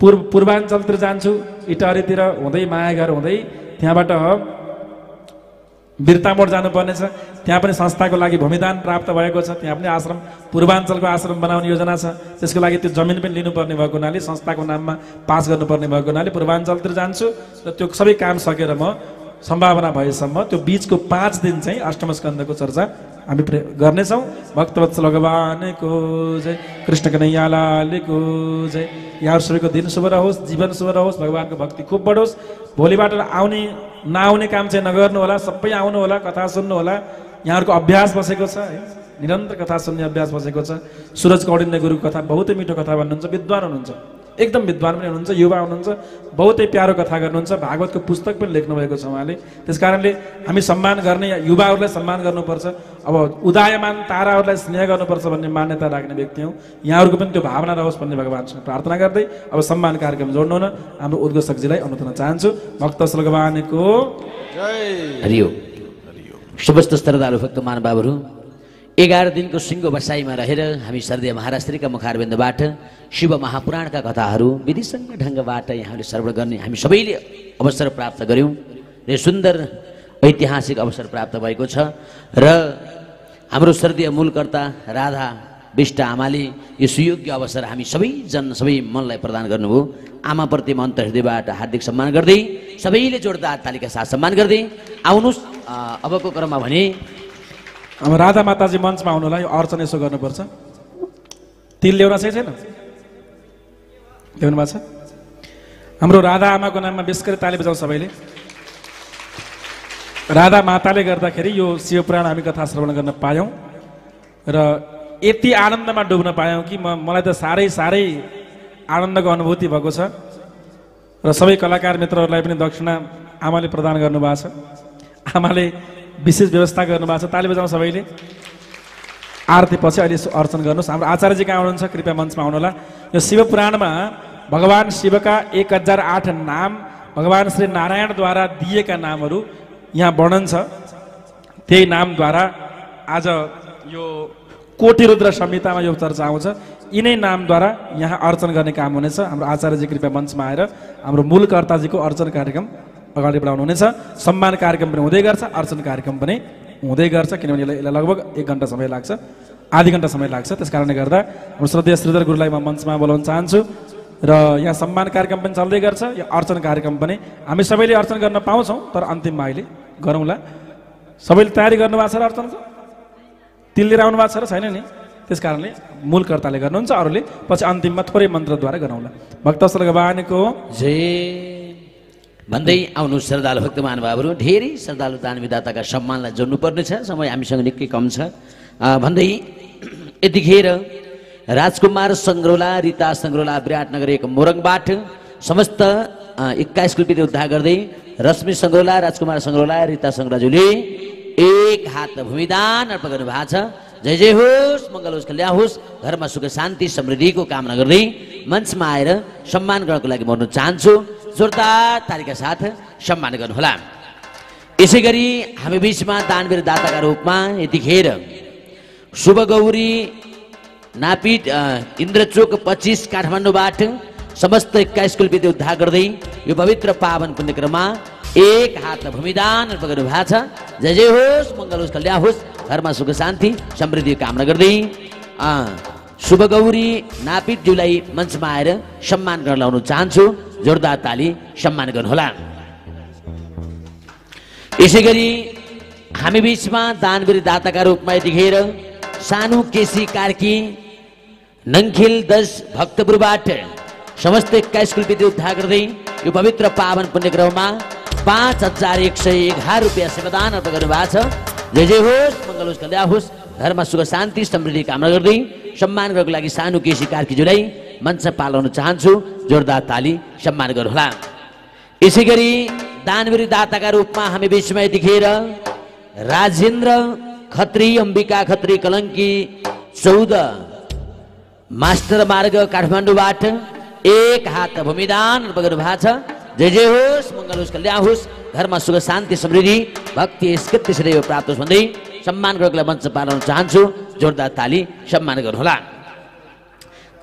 पूर्वाञ्चलतिर जान्छु, इटहरीतिर हुँदै मायाघर हुँदै त्यहाँबाट बिर्तामोड जानुपर्नेछ। त्यहाँ पनि संस्थाको लागि भूमिदान प्राप्त भएको छ। त्यहाँ पनि आश्रम, पूर्वाञ्चलको आश्रम बनाउने योजना छ। त्यसको लागि त्यो जमिन पनि लिनुपर्ने भएको हुनाले, संस्थाको नाममा पास गर्नुपर्ने भएको हुनाले पूर्वाञ्चलतिर जान्छु। र त्यो सबै काम सकेर म सम्भावना भएसम्म त्यो बिचको 5 दिन चाहिँ अष्टम स्कन्दको चर्चा हामी गर्नेछौँ। भक्तवत्सल भगवानको जय, कृष्ण कन्हैया लालको जय। यहाँ सबैको दिन शुभ रहोस्, जीवन शुभ रहोस्, भगवानको भक्ति खुब बढोस्। भोलिबाट आउने नआउने काम चाहिँ नगर्नु होला, सबै आउनु होला, कथा सुन्नु होला। यहाँहरूको अभ्यास बसेको छ है, निरन्तर कथा सुन्ने अभ्यास बसेको छ। सुरज कौडिन्य गुरुको कथा बहुतै मिठो कथा भन्नुहुन्छ, विद्वान हुनुहुन्छ, एकदम विद्वान पनि हुनुहुन्छ, युवा हुनुहुन्छ, बहुतै प्यारो कथा गर्नुहुन्छ। भागवतको पुस्तक पनि लेख्नुभएको छ उहाँले। त्यस कारणले हामी सम्मान गर्ने, युवाहरूलाई सम्मान गर्नुपर्छ, अब उदयमान ताराहरूलाई स्नेह गर्नुपर्छ भन्ने मान्यता राख्ने व्यक्ति हौँ। यहाँहरूको पनि त्यो भावना रहोस् भन्ने भगवानसँग प्रार्थना गर्दै अब सम्मान कार्यक्रम जोड्नु न हाम्रो उद्घोषकजीलाई अनुरोध गर्न चाहन्छु। भक्त भगवानको जय। हरिओम। शुभस्त श्रद्धालु भक्त महानुभावहरू, 11 दिनको सिंह बसाइमा रहेर हामी श्रद्धेय महाराष्ट्रीका मुखारबिन्दबाट शिव महापुराणका कथाहरू विधिसँग ढङ्गबाट यहाँले श्रवण गर्ने हामी सबैले अवसर प्राप्त गऱ्यौँ र सुन्दर ऐतिहासिक अवसर प्राप्त भएको छ। र हाम्रो श्रद्धेय मूलकर्ता राधा विष्ट आमाले यो सुयोग्य अवसर हामी सबै मनलाई प्रदान गर्नुभयो। आमाप्रति म अन्तर्हृदयबाट हार्दिक सम्मान गर्दै सबैले जोडदार तालिका साथ सम्मान गर्दै आउनुहोस्। अबको क्रममा भने अब राधा माताजी मञ्चमा आउनुलाई अर्चन यसो गर्नुपर्छ। तिल ल्याउन चाहिँ छैन, ल्याउनु भएको छ। हाम्रो राधा आमाको नाममा विशेष गरी ताली बजाउँ सबैले। राधा माताले गर्दाखेरि यो शिवपुराण हामी कथा श्रवण गर्न पायौँ र यति आनन्दमा डुब्न पायौँ कि मलाई त साह्रै आनन्दको अनुभूति भएको छ। र सबै कलाकार मित्रहरूलाई पनि दक्षिणा आमाले प्रदान गर्नुभएको छ। आमाले विशेष व्यवस्था गर्नुभएको छ। ताली बजाउँ सबैले। आरती पछि अहिले अर्चन गर्नुहोस्। हाम्रो आचार्यजी कहाँ हुनुहुन्छ, कृपया मञ्चमा आउनुहोला। यो शिवपुराणमा भगवान् शिवका 1008 नाम भगवान् श्री नारायणद्वारा दिएका नामहरू यहाँ वर्णन छ। त्यही नामद्वारा आज यो कोटिरुद्र संहितामा यो चर्चा आउँछ। यिनै नामद्वारा यहाँ अर्चन गर्ने काम हुनेछ। हाम्रो आचार्यजी कृपया मञ्चमा आएर हाम्रो मूलकर्ताजीको अर्चन कार्यक्रम अगाडि बढाउनु हुनेछ। सम्मान कार्यक्रम पनि हुँदै गर्छ, अर्चन कार्यक्रम पनि हुँदै गर्छ, किनभने यसलाई लगभग 1 घन्टा समय लाग्छ, आधी घन्टा समय लाग्छ। त्यस कारणले गर्दा हाम्रो श्रद्धेय श्रीधर गुरुलाई म मञ्चमा बोलाउन चाहन्छु। र यहाँ सम्मान कार्यक्रम पनि चल्दै गर्छ, यो अर्चन कार्यक्रम पनि हामी सबैले अर्चन गर्न पाउँछौँ, तर अन्तिममा अहिले गरौँला। सबैले तयारी गर्नुभएको छ र अर्चनको तिल लिएर आउनु भएको छ र छैन नि? त्यस कारणले मूल कर्ताले गर्नुहुन्छ, अरूले पछि अन्तिममा थोरै मन्त्रद्वारा गराउँला। भक्तवत्सल भगवानको जय भन्दै आउनु श्रद्धालु भक्त महानुभावहरू। धेरै श्रद्धालु दान विधाताका सम्मानलाई जोड्नुपर्ने छ, समय हामीसँग निकै कम छ भन्दै यतिखेर राजकुमार सङ्ग्रौला, रीता सङ्ग्रौला, विराटनगर 1 मोरङबाट समस्त 21 रुपियाँ उद्धार गर्दै रश्मि सङ्ग्रौला, राजकुमार सङ्ग्रौला, रीता सङ्ग्रौलाज्यूले 1 हात भूमिदान अर्पण गर्नु भएको छ। जय जय होस्, मङ्गल होस्, कल्याण होस्, घरमा सुख शान्ति समृद्धिको कामना गर्दै मञ्चमा आएर सम्मान गर्नको लागि म चाहन्छु। जोरदार तालीका साथ सम्मान गर्नुहोला। यसै गरी हामी बिचमा दानवीर दाताका रूपमा यतिखेर शुभ गौरी नापिट इन्द्रचोक 25 काठमाडौँबाट समस्त 21 कुलपित उद्धार गर्दै यो पवित्र पावन पुण्यक्रममा 1 हात भूमिदान अर्पण गर्नु भएको छ। जय जय होस्, मङ्गल होस्, कल्याण होस्, घरमा सुख शान्ति समृद्धि कामना गर्दै शुभ गौरी नापितज्यूलाई मञ्चमा आएर सम्मान गर्न लाउन चाहन्छु। जोरदार ताली सम्मान गर्नुहोला। यसै गरी हामी बिचमा दानवीर दाताका रूपमा यतिखेर सानु केसी कार्की नङखिल 10 भक्तपुरबाट समस्त 21 कुलपित उद्धार गर्दै यो पवित्र पावन पुण्यक्रममा 5111 रुपियाँ सेवादान अर्पण गर्नु भएको छ। जय जय होस्, मङ्गल होस्, कल्याण होस्, घरमा सुख शान्ति समृद्धि कामना गर्दै सम्मान गर्नको लागि सानु केसी कार्कीज्यूलाई मञ्च पालाउन चाहन्छु। जोरदार ताली सम्मान गर्नुहोला। यसै गरी दानवीर दाताका रूपमा हामी बिचमा यतिखेर राजेन्द्र खत्री, अम्बिका खत्री, कलङ्की 14 मास्टर मार्ग काठमाडौँबाट 1 हात भूमिदान अर्पण गर्नु भएको छ। जय जय होस्, मङ्गल होस्, कल्याण होस्, घरमा सुख शान्ति समृद्धि भक्ति स्कृति सदैव प्राप्त होस् भन्दै सम्मान गर्नको लागि मञ्च पालाउन चाहन्छु। जोरदार ताली सम्मान गर्नुहोला।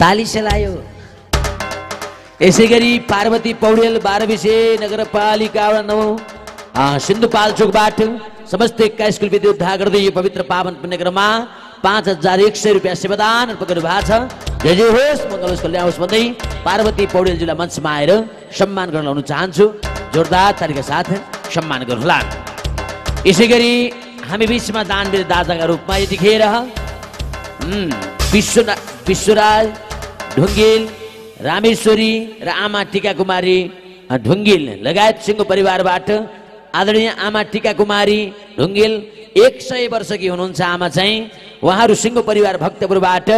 ताली सेलायो। यसै गरी पार्वती पौडेल 12 विषय नगरपालिका 9 सिन्धुपाल्चोकबाट समस्त 21 कुलपित उद्धार गर्दै यो पवित्र पावन पुण्यक्रममा 5100 रुपियाँ सेवादान अर्पण गर्नु भएको छ। जय जय होस्, मङ्गल होस्, कल्याण होस् भन्दै पार्वती पौडेलज्यूलाई मञ्चमा आएर सम्मान गर्न लाउन चाहन्छु। जोरदार तालीका साथ सम्मान गर्नुहोला। यसै गरी हामी बिचमा दानवीर दाताका रूपमा यतिखेर विश्वराज ढुङ्गेल, रामेश्वरी र आमा टीका कुमारी ढुङ्गेल लगायत सिंह परिवारबाट आदरणीय आमा टीका कुमारी ढुङ्गेल 100 वर्षकी हुनुहुन्छ आमा चाहिँ। उहाँहरू सिंह परिवार भक्तपुरबाट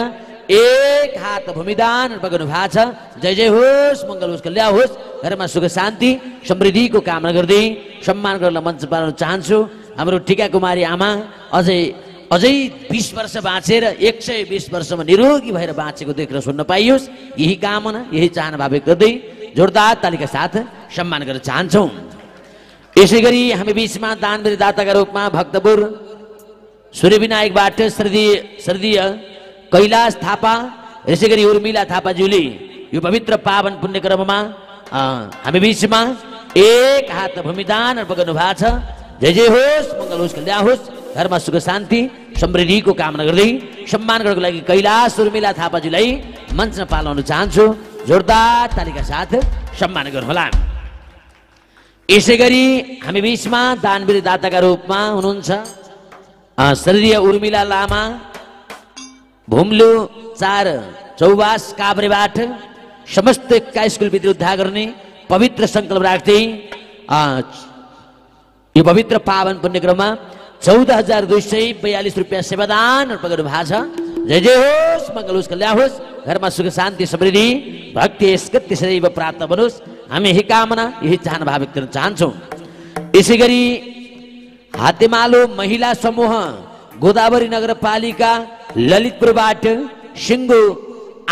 1 हात भूमिदान अर्पण गर्नु भएको छ। जय जय होस्, मङ्गल होस्, कल्याण होस्, घरमा सुख शान्ति समृद्धिको कामना गर्दै सम्मान गर्न मञ्च पाउन चाहन्छु। हाम्रो टीका कुमारी आमा अझै 20 वर्ष बाँचेर 120 वर्षमा निरोगी भएर बाँचेको देखेर सुन्न पाइयोस्, यही कामना यही चाहना भाव गर्दै जोरदार तालीका साथ सम्मान गर्न चाहन्छौँ। यसै गरी हामी बिचमा दानवीर दाताका रूपमा भक्तपुर सूर्यविनायकबाट श्रद्धेय कैलाश थापा, यसै गरी उर्मिला थापाज्यूले यो पवित्र पावन पुण्यक्रममा हामी बिचमा 1 हात भूमिदान अर्पण गर्नु भएको छ। जय जय होस्, मङ्गल होस्, कल्याण होस्, घरमा सुख शान्ति समृद्धिको कामना गर्दै सम्मान गर्नको लागि कैलाश उर्मिला थापाज्यूलाई मञ्चमा पालाउन चाहन्छु। जोरदार तालीका साथ सम्मान गर्नुहोला। यसै गरी हामी बिचमा दानवीर दाताका रूपमा हुनुहुन्छ श्रद्धेय उर्मिला लामा, भुम्लु 4 चौबास काभ्रेबाट समस्त 21 कुलपित उद्धार गर्ने पवित्र सङ्कल्प राख्दै यो पवित्र पावन पुण्यक्रममा 14242 रुपियाँ सेवादान अर्पण गर्नु भएको छ। जय जय होस्, मङ्गल होस्, कल्याण होस्, घरमा सुख शान्ति समृद्धि भक्ति स्कृति सदैव प्राप्त बनोस्, हामी यही कामना यही चाहना भाव व्यक्त गर्न चाहन्छौँ। यसै गरी हातेमालो महिला समूह गोदावरी नगरपालिका ललितपुरबाट सिङ्गो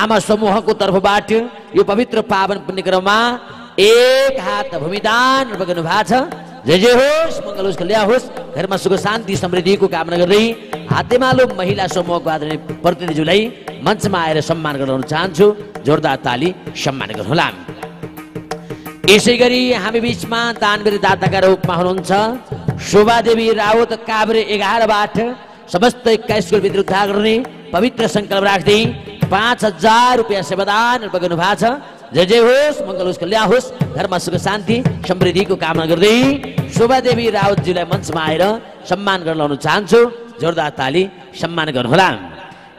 आमा समूहको तर्फबाट यो पवित्र पावन पुण्यक्रममा 1 हात भूमिदान अर्पण गर्नु भएको छ। जय जय होस्, मङ्गल होस्, कल्याण होस्, घरमा सुख शान्ति समृद्धिको कामना गर्दै हातेमालो महिला समूहको आदरणीय प्रतिनिधिज्यूलाई मञ्चमा आएर सम्मान गराउन चाहन्छु। जोरदार ताली सम्मान गर्नुहोला। यसै गरी हामी बिचमा दानवीर दाताका रूपमा हुनुहुन्छ शोभादेवी रावत काभ्रे 11बाट समस्त 21 कुलपित उद्धार गर्ने पवित्र सङ्कल्प राख्दै 5000 रुपियाँ सेवादान अर्पण गर्नु भएको छ। जय जय होस्, मङ्गल होस्, कल्याण होस्, घरमा सुख शान्ति समृद्धिको कामना गर्दै शोभादेवी रावतज्यूलाई मञ्चमा आएर सम्मान गर्न लाउन चाहन्छु। जोरदार ताली सम्मान गर्नुहोला।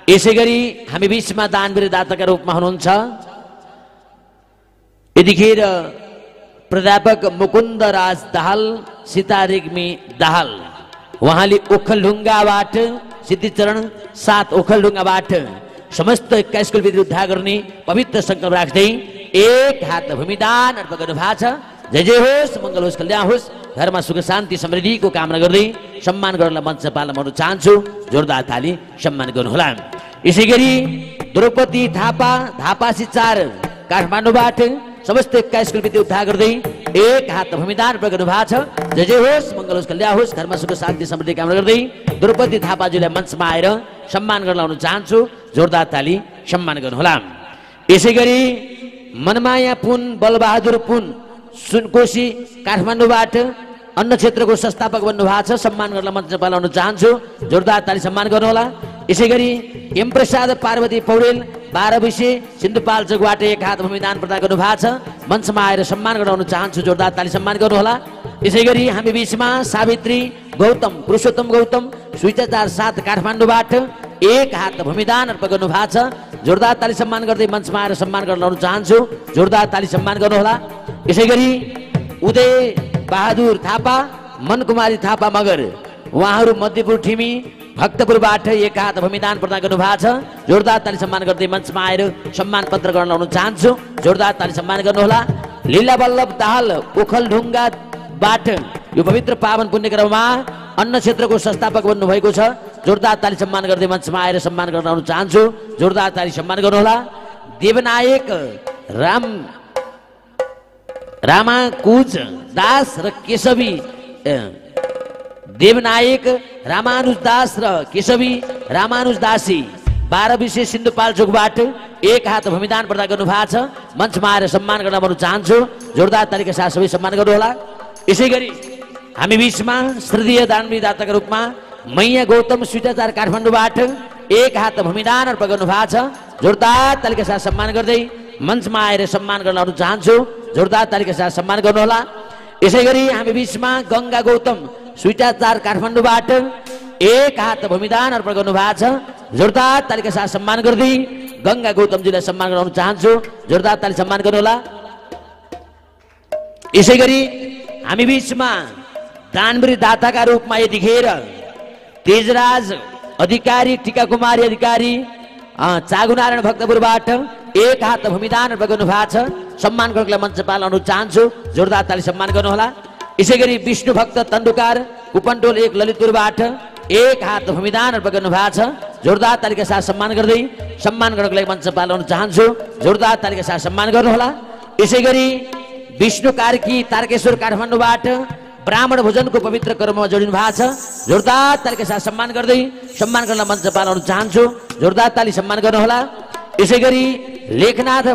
यसै गरी हामी बीचमा दानवीर दाताका रूपमा हुनुहुन्छ यतिखेर प्राध्यापक मुकुन्द राज दाहाल सीता रेग्मी दाहाल उहाँले ओखलढुङ्गाबाट सिद्धिचरण 7 ओखलढुङ्गाबाट समस्त 21 कुलविद्यार्थी उद्धार गर्ने पवित्र संकल्प राख्दै एक हात भूमिदान अर्पण गर्नु भएको छ। जय जय होस्, मङ्गल होस्, कल्याण होस्, घरमा सुख शान्ति समृद्धिको कामना गर्दै सम्मान गर्नलाई मञ्च पालन गर्न चाहन्छु। जोरदार ताली सम्मान गर्नुहोला। यसै गरी द्रौपदी थापा धापासी 4 काठमाडौँबाट समस्त 21 कुलविद्यार्थी उद्धार गर्दै एक हात भूमिदान अर्पण गर्नु भएको छ। जय जय होस्, मङ्गल होस्, कल्याण होस्, घरमा सुख शान्ति समृद्धि कामना गर्दै द्रौपदी थापाजीलाई मञ्चमा आएर सम्मान गर्न लाउन चाहन्छु। जोरदार ताली सम्मान गर्नुहोला। यसै गरी मनमाया पुन बलबहादुर पुन सुनकोशी काठमाडौँबाट अन्न क्षेत्रको संस्थापक बन्नु भएको छ। सम्मान गर्न मञ्च पालाउन चाहन्छु। जोरदार ताली सम्मान गर्नुहोला। यसै गरी एम प्रसाद पार्वती पौडेल 12 विषय सिन्धुपाल्चोकबाट एक हात भूमिदान प्रदान गर्नु भएको छ। मञ्चमा आएर सम्मान गराउन चाहन्छु। जोरदार ताली सम्मान गर्नुहोला। यसै गरी हामी बीचमा सावित्री गौतम पुरुषोत्तम गौतम स्विचाचार 7 काठमाडौँबाट एक हात भूमिदान अर्पण गर्नु भएको छ। जोरदार ताली सम्मान गर्दै मञ्चमा आएर सम्मान गर्न लाउन चाहन्छु। जोरदार ताली सम्मान गर्नुहोला। यसै गरी उदय बहादुर थापा मनकुमारी थापा मगर उहाँहरू मध्यपुर ठिमी भक्तपुरबाट एक हात भूमिदान प्रदान गर्नु भएको छ। जोरदार ताली सम्मान गर्दै मञ्चमा आएर सम्मान पत्र गर्न लाउन चाहन्छु। जोरदार ताली सम्मान गर्नुहोला। लीला बल्लभ दाहाल ओखलढुङ्गाबाट यो पवित्र पावन पुण्यक्रममा अन्न क्षेत्रको संस्थापक बन्नु भएको छ। जोरदार ताली सम्मान गर्दै मञ्चमा आएर सम्मान गर्न लाउन चाहन्छु। जोरदार ताली सम्मान गर्नुहोला। देवनायक रामाकुज दास र केशवी देवनायक रामानुज दास र केशवी रामानुज दासी 12 विशेष सिन्धुपाल्चोकबाट एक हात भूमिदान प्रदान गर्नु भएको छ। मञ्चमा आएर सम्मान गर्न म चाहन्छु। जोरदार तालिका साथ सबै सम्मान गर्नुहोला। यसै गरी हामी बीचमा श्रद्धेय दानवीर दाताका रूपमा मैया गौतम स्विटाचार काठमाडौँबाट एक हात भूमिदान अर्पण गर्नु भएको छ। जोरदार तालिका साथ सम्मान गर्दै मञ्चमा आएर सम्मान गर्न लाउन चाहन्छु। जोरदार तालिका साथ सम्मान गर्नुहोला। यसै गरी हामी बीचमा गंगा गौतम स्विटाचार काठमाडौँबाट एक हात भूमिदान अर्पण गर्नु भएको छ। जोरदार तालिका साथ सम्मान गर्दै गंगा गौतमजीलाई सम्मान गराउन चाहन्छु। जोरदार ताली सम्मान गर्नुहोला। यसै गरी हामी बीचमा दानवीर दाताका रूपमा यतिखेर तेजराज अधिकारी टीका कुमारी अधिकारी चागुनारायण भक्तपुरबाट एक हात भूमिदान अर्पण गर्नु भएको छ। सम्मान गर्नलाई मञ्च पालन चाहन्छु। जोरदार ताली सम्मान गर्नुहोला। यसै गरी विष्णु भक्त तन्डुकार कुपनटोल 1 ललितपुरबाट एक हात भूमिदान अर्पण गर्नु भएको छ। जोरदार तालिका साथ सम्मान गर्दै सम्मान गर्नको लागि मञ्च पालन चाहन्छु। जोरदार तालिका साथ सम्मान गर्नुहोला। यसै गरी विष्णु कार्की तारकेश्वर काठमाडौँबाट ब्राह्मण भोजनको पवित्र कर्ममा जोडिनु भएको छ। जोरदार तालिका साथ सम्मान गर्दै सम्मान गर्न मञ्च पालन चाहन्छु। जोरदार ताली सम्मान गर्नुहोला। यसै गरी लेखनाथ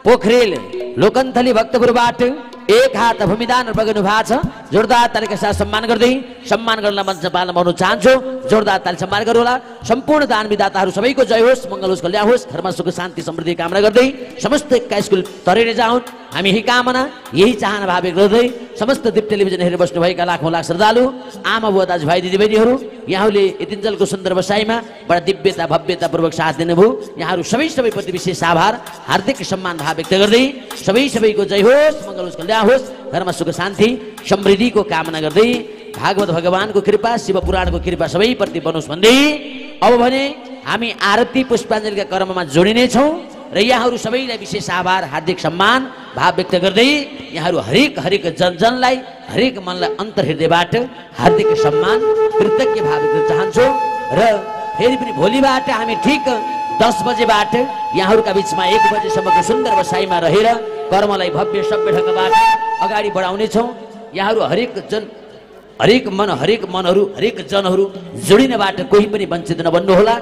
पोखरेल लोकन्थली भक्तपुरबाट एक हात भूमिदान अर्पण गर्नु भएको छ। जोरदार तालिका साथ सम्मान गर्दै सम्मान गर्न मञ्च पालन गर्न चाहन्छु। जोरदार ताली सम्मान गर्नुहोला। सम्पूर्ण दानवीर दाताहरू सबैको जय होस्, मङ्गल होस्, कल्याण होस्, घरमा सुख शान्ति समृद्धि कामना गर्दै समस्त 21 कुल तरेर जाउन् हामी यही कामना यही चाहना भाव व्यक्त गर्दै समस्त दीप टेलिभिजन हेरेर बस्नुभएका लाखौँ लाख श्रद्धालु आमा बुवा दाजुभाइ दिदीबहिनीहरू यहाँहरूले यतिन्जेलको सुन्दर बसाइमा बडा दिव्यता भव्यतापूर्वक साथ दिनुभयो। यहाँहरू सबैप्रति विशेष आभार हार्दिक सम्मान भाव व्यक्त गर्दै सबैको जय होस्, मङ्गल होस्, कल्याण होस्, घरमा सुख शान्ति समृद्धिको कामना गर्दै भागवत भगवानको कृपा शिव पुराणको कृपा सबैप्रति बनोस् भन्दै अब भने हामी आरती पुष्पाञ्जलीका कर्ममा जोडिनेछौँ र यहाँहरू सबैलाई विशेष आभार हार्दिक सम्मान भाव व्यक्त गर्दै यहाँहरू हरेक जनजनलाई हरेक मनलाई अन्तर हृदयबाट हार्दिक सम्मान कृतज्ञ भाव व्यक्त चाहन्छु। र फेरि पनि भोलिबाट हामी ठिक 10 बजेबाट यहाँहरूका बिचमा 1 बजेसम्मको सुन्दर बसाइमा रहेर कर्मलाई भव्य सभ्य ढङ्गबाट अगाडि बढाउनेछौँ। यहाँहरू हरेक मनहरू हरेक जनहरू जोडिनबाट कोही पनि वञ्चित नबन्नुहोला।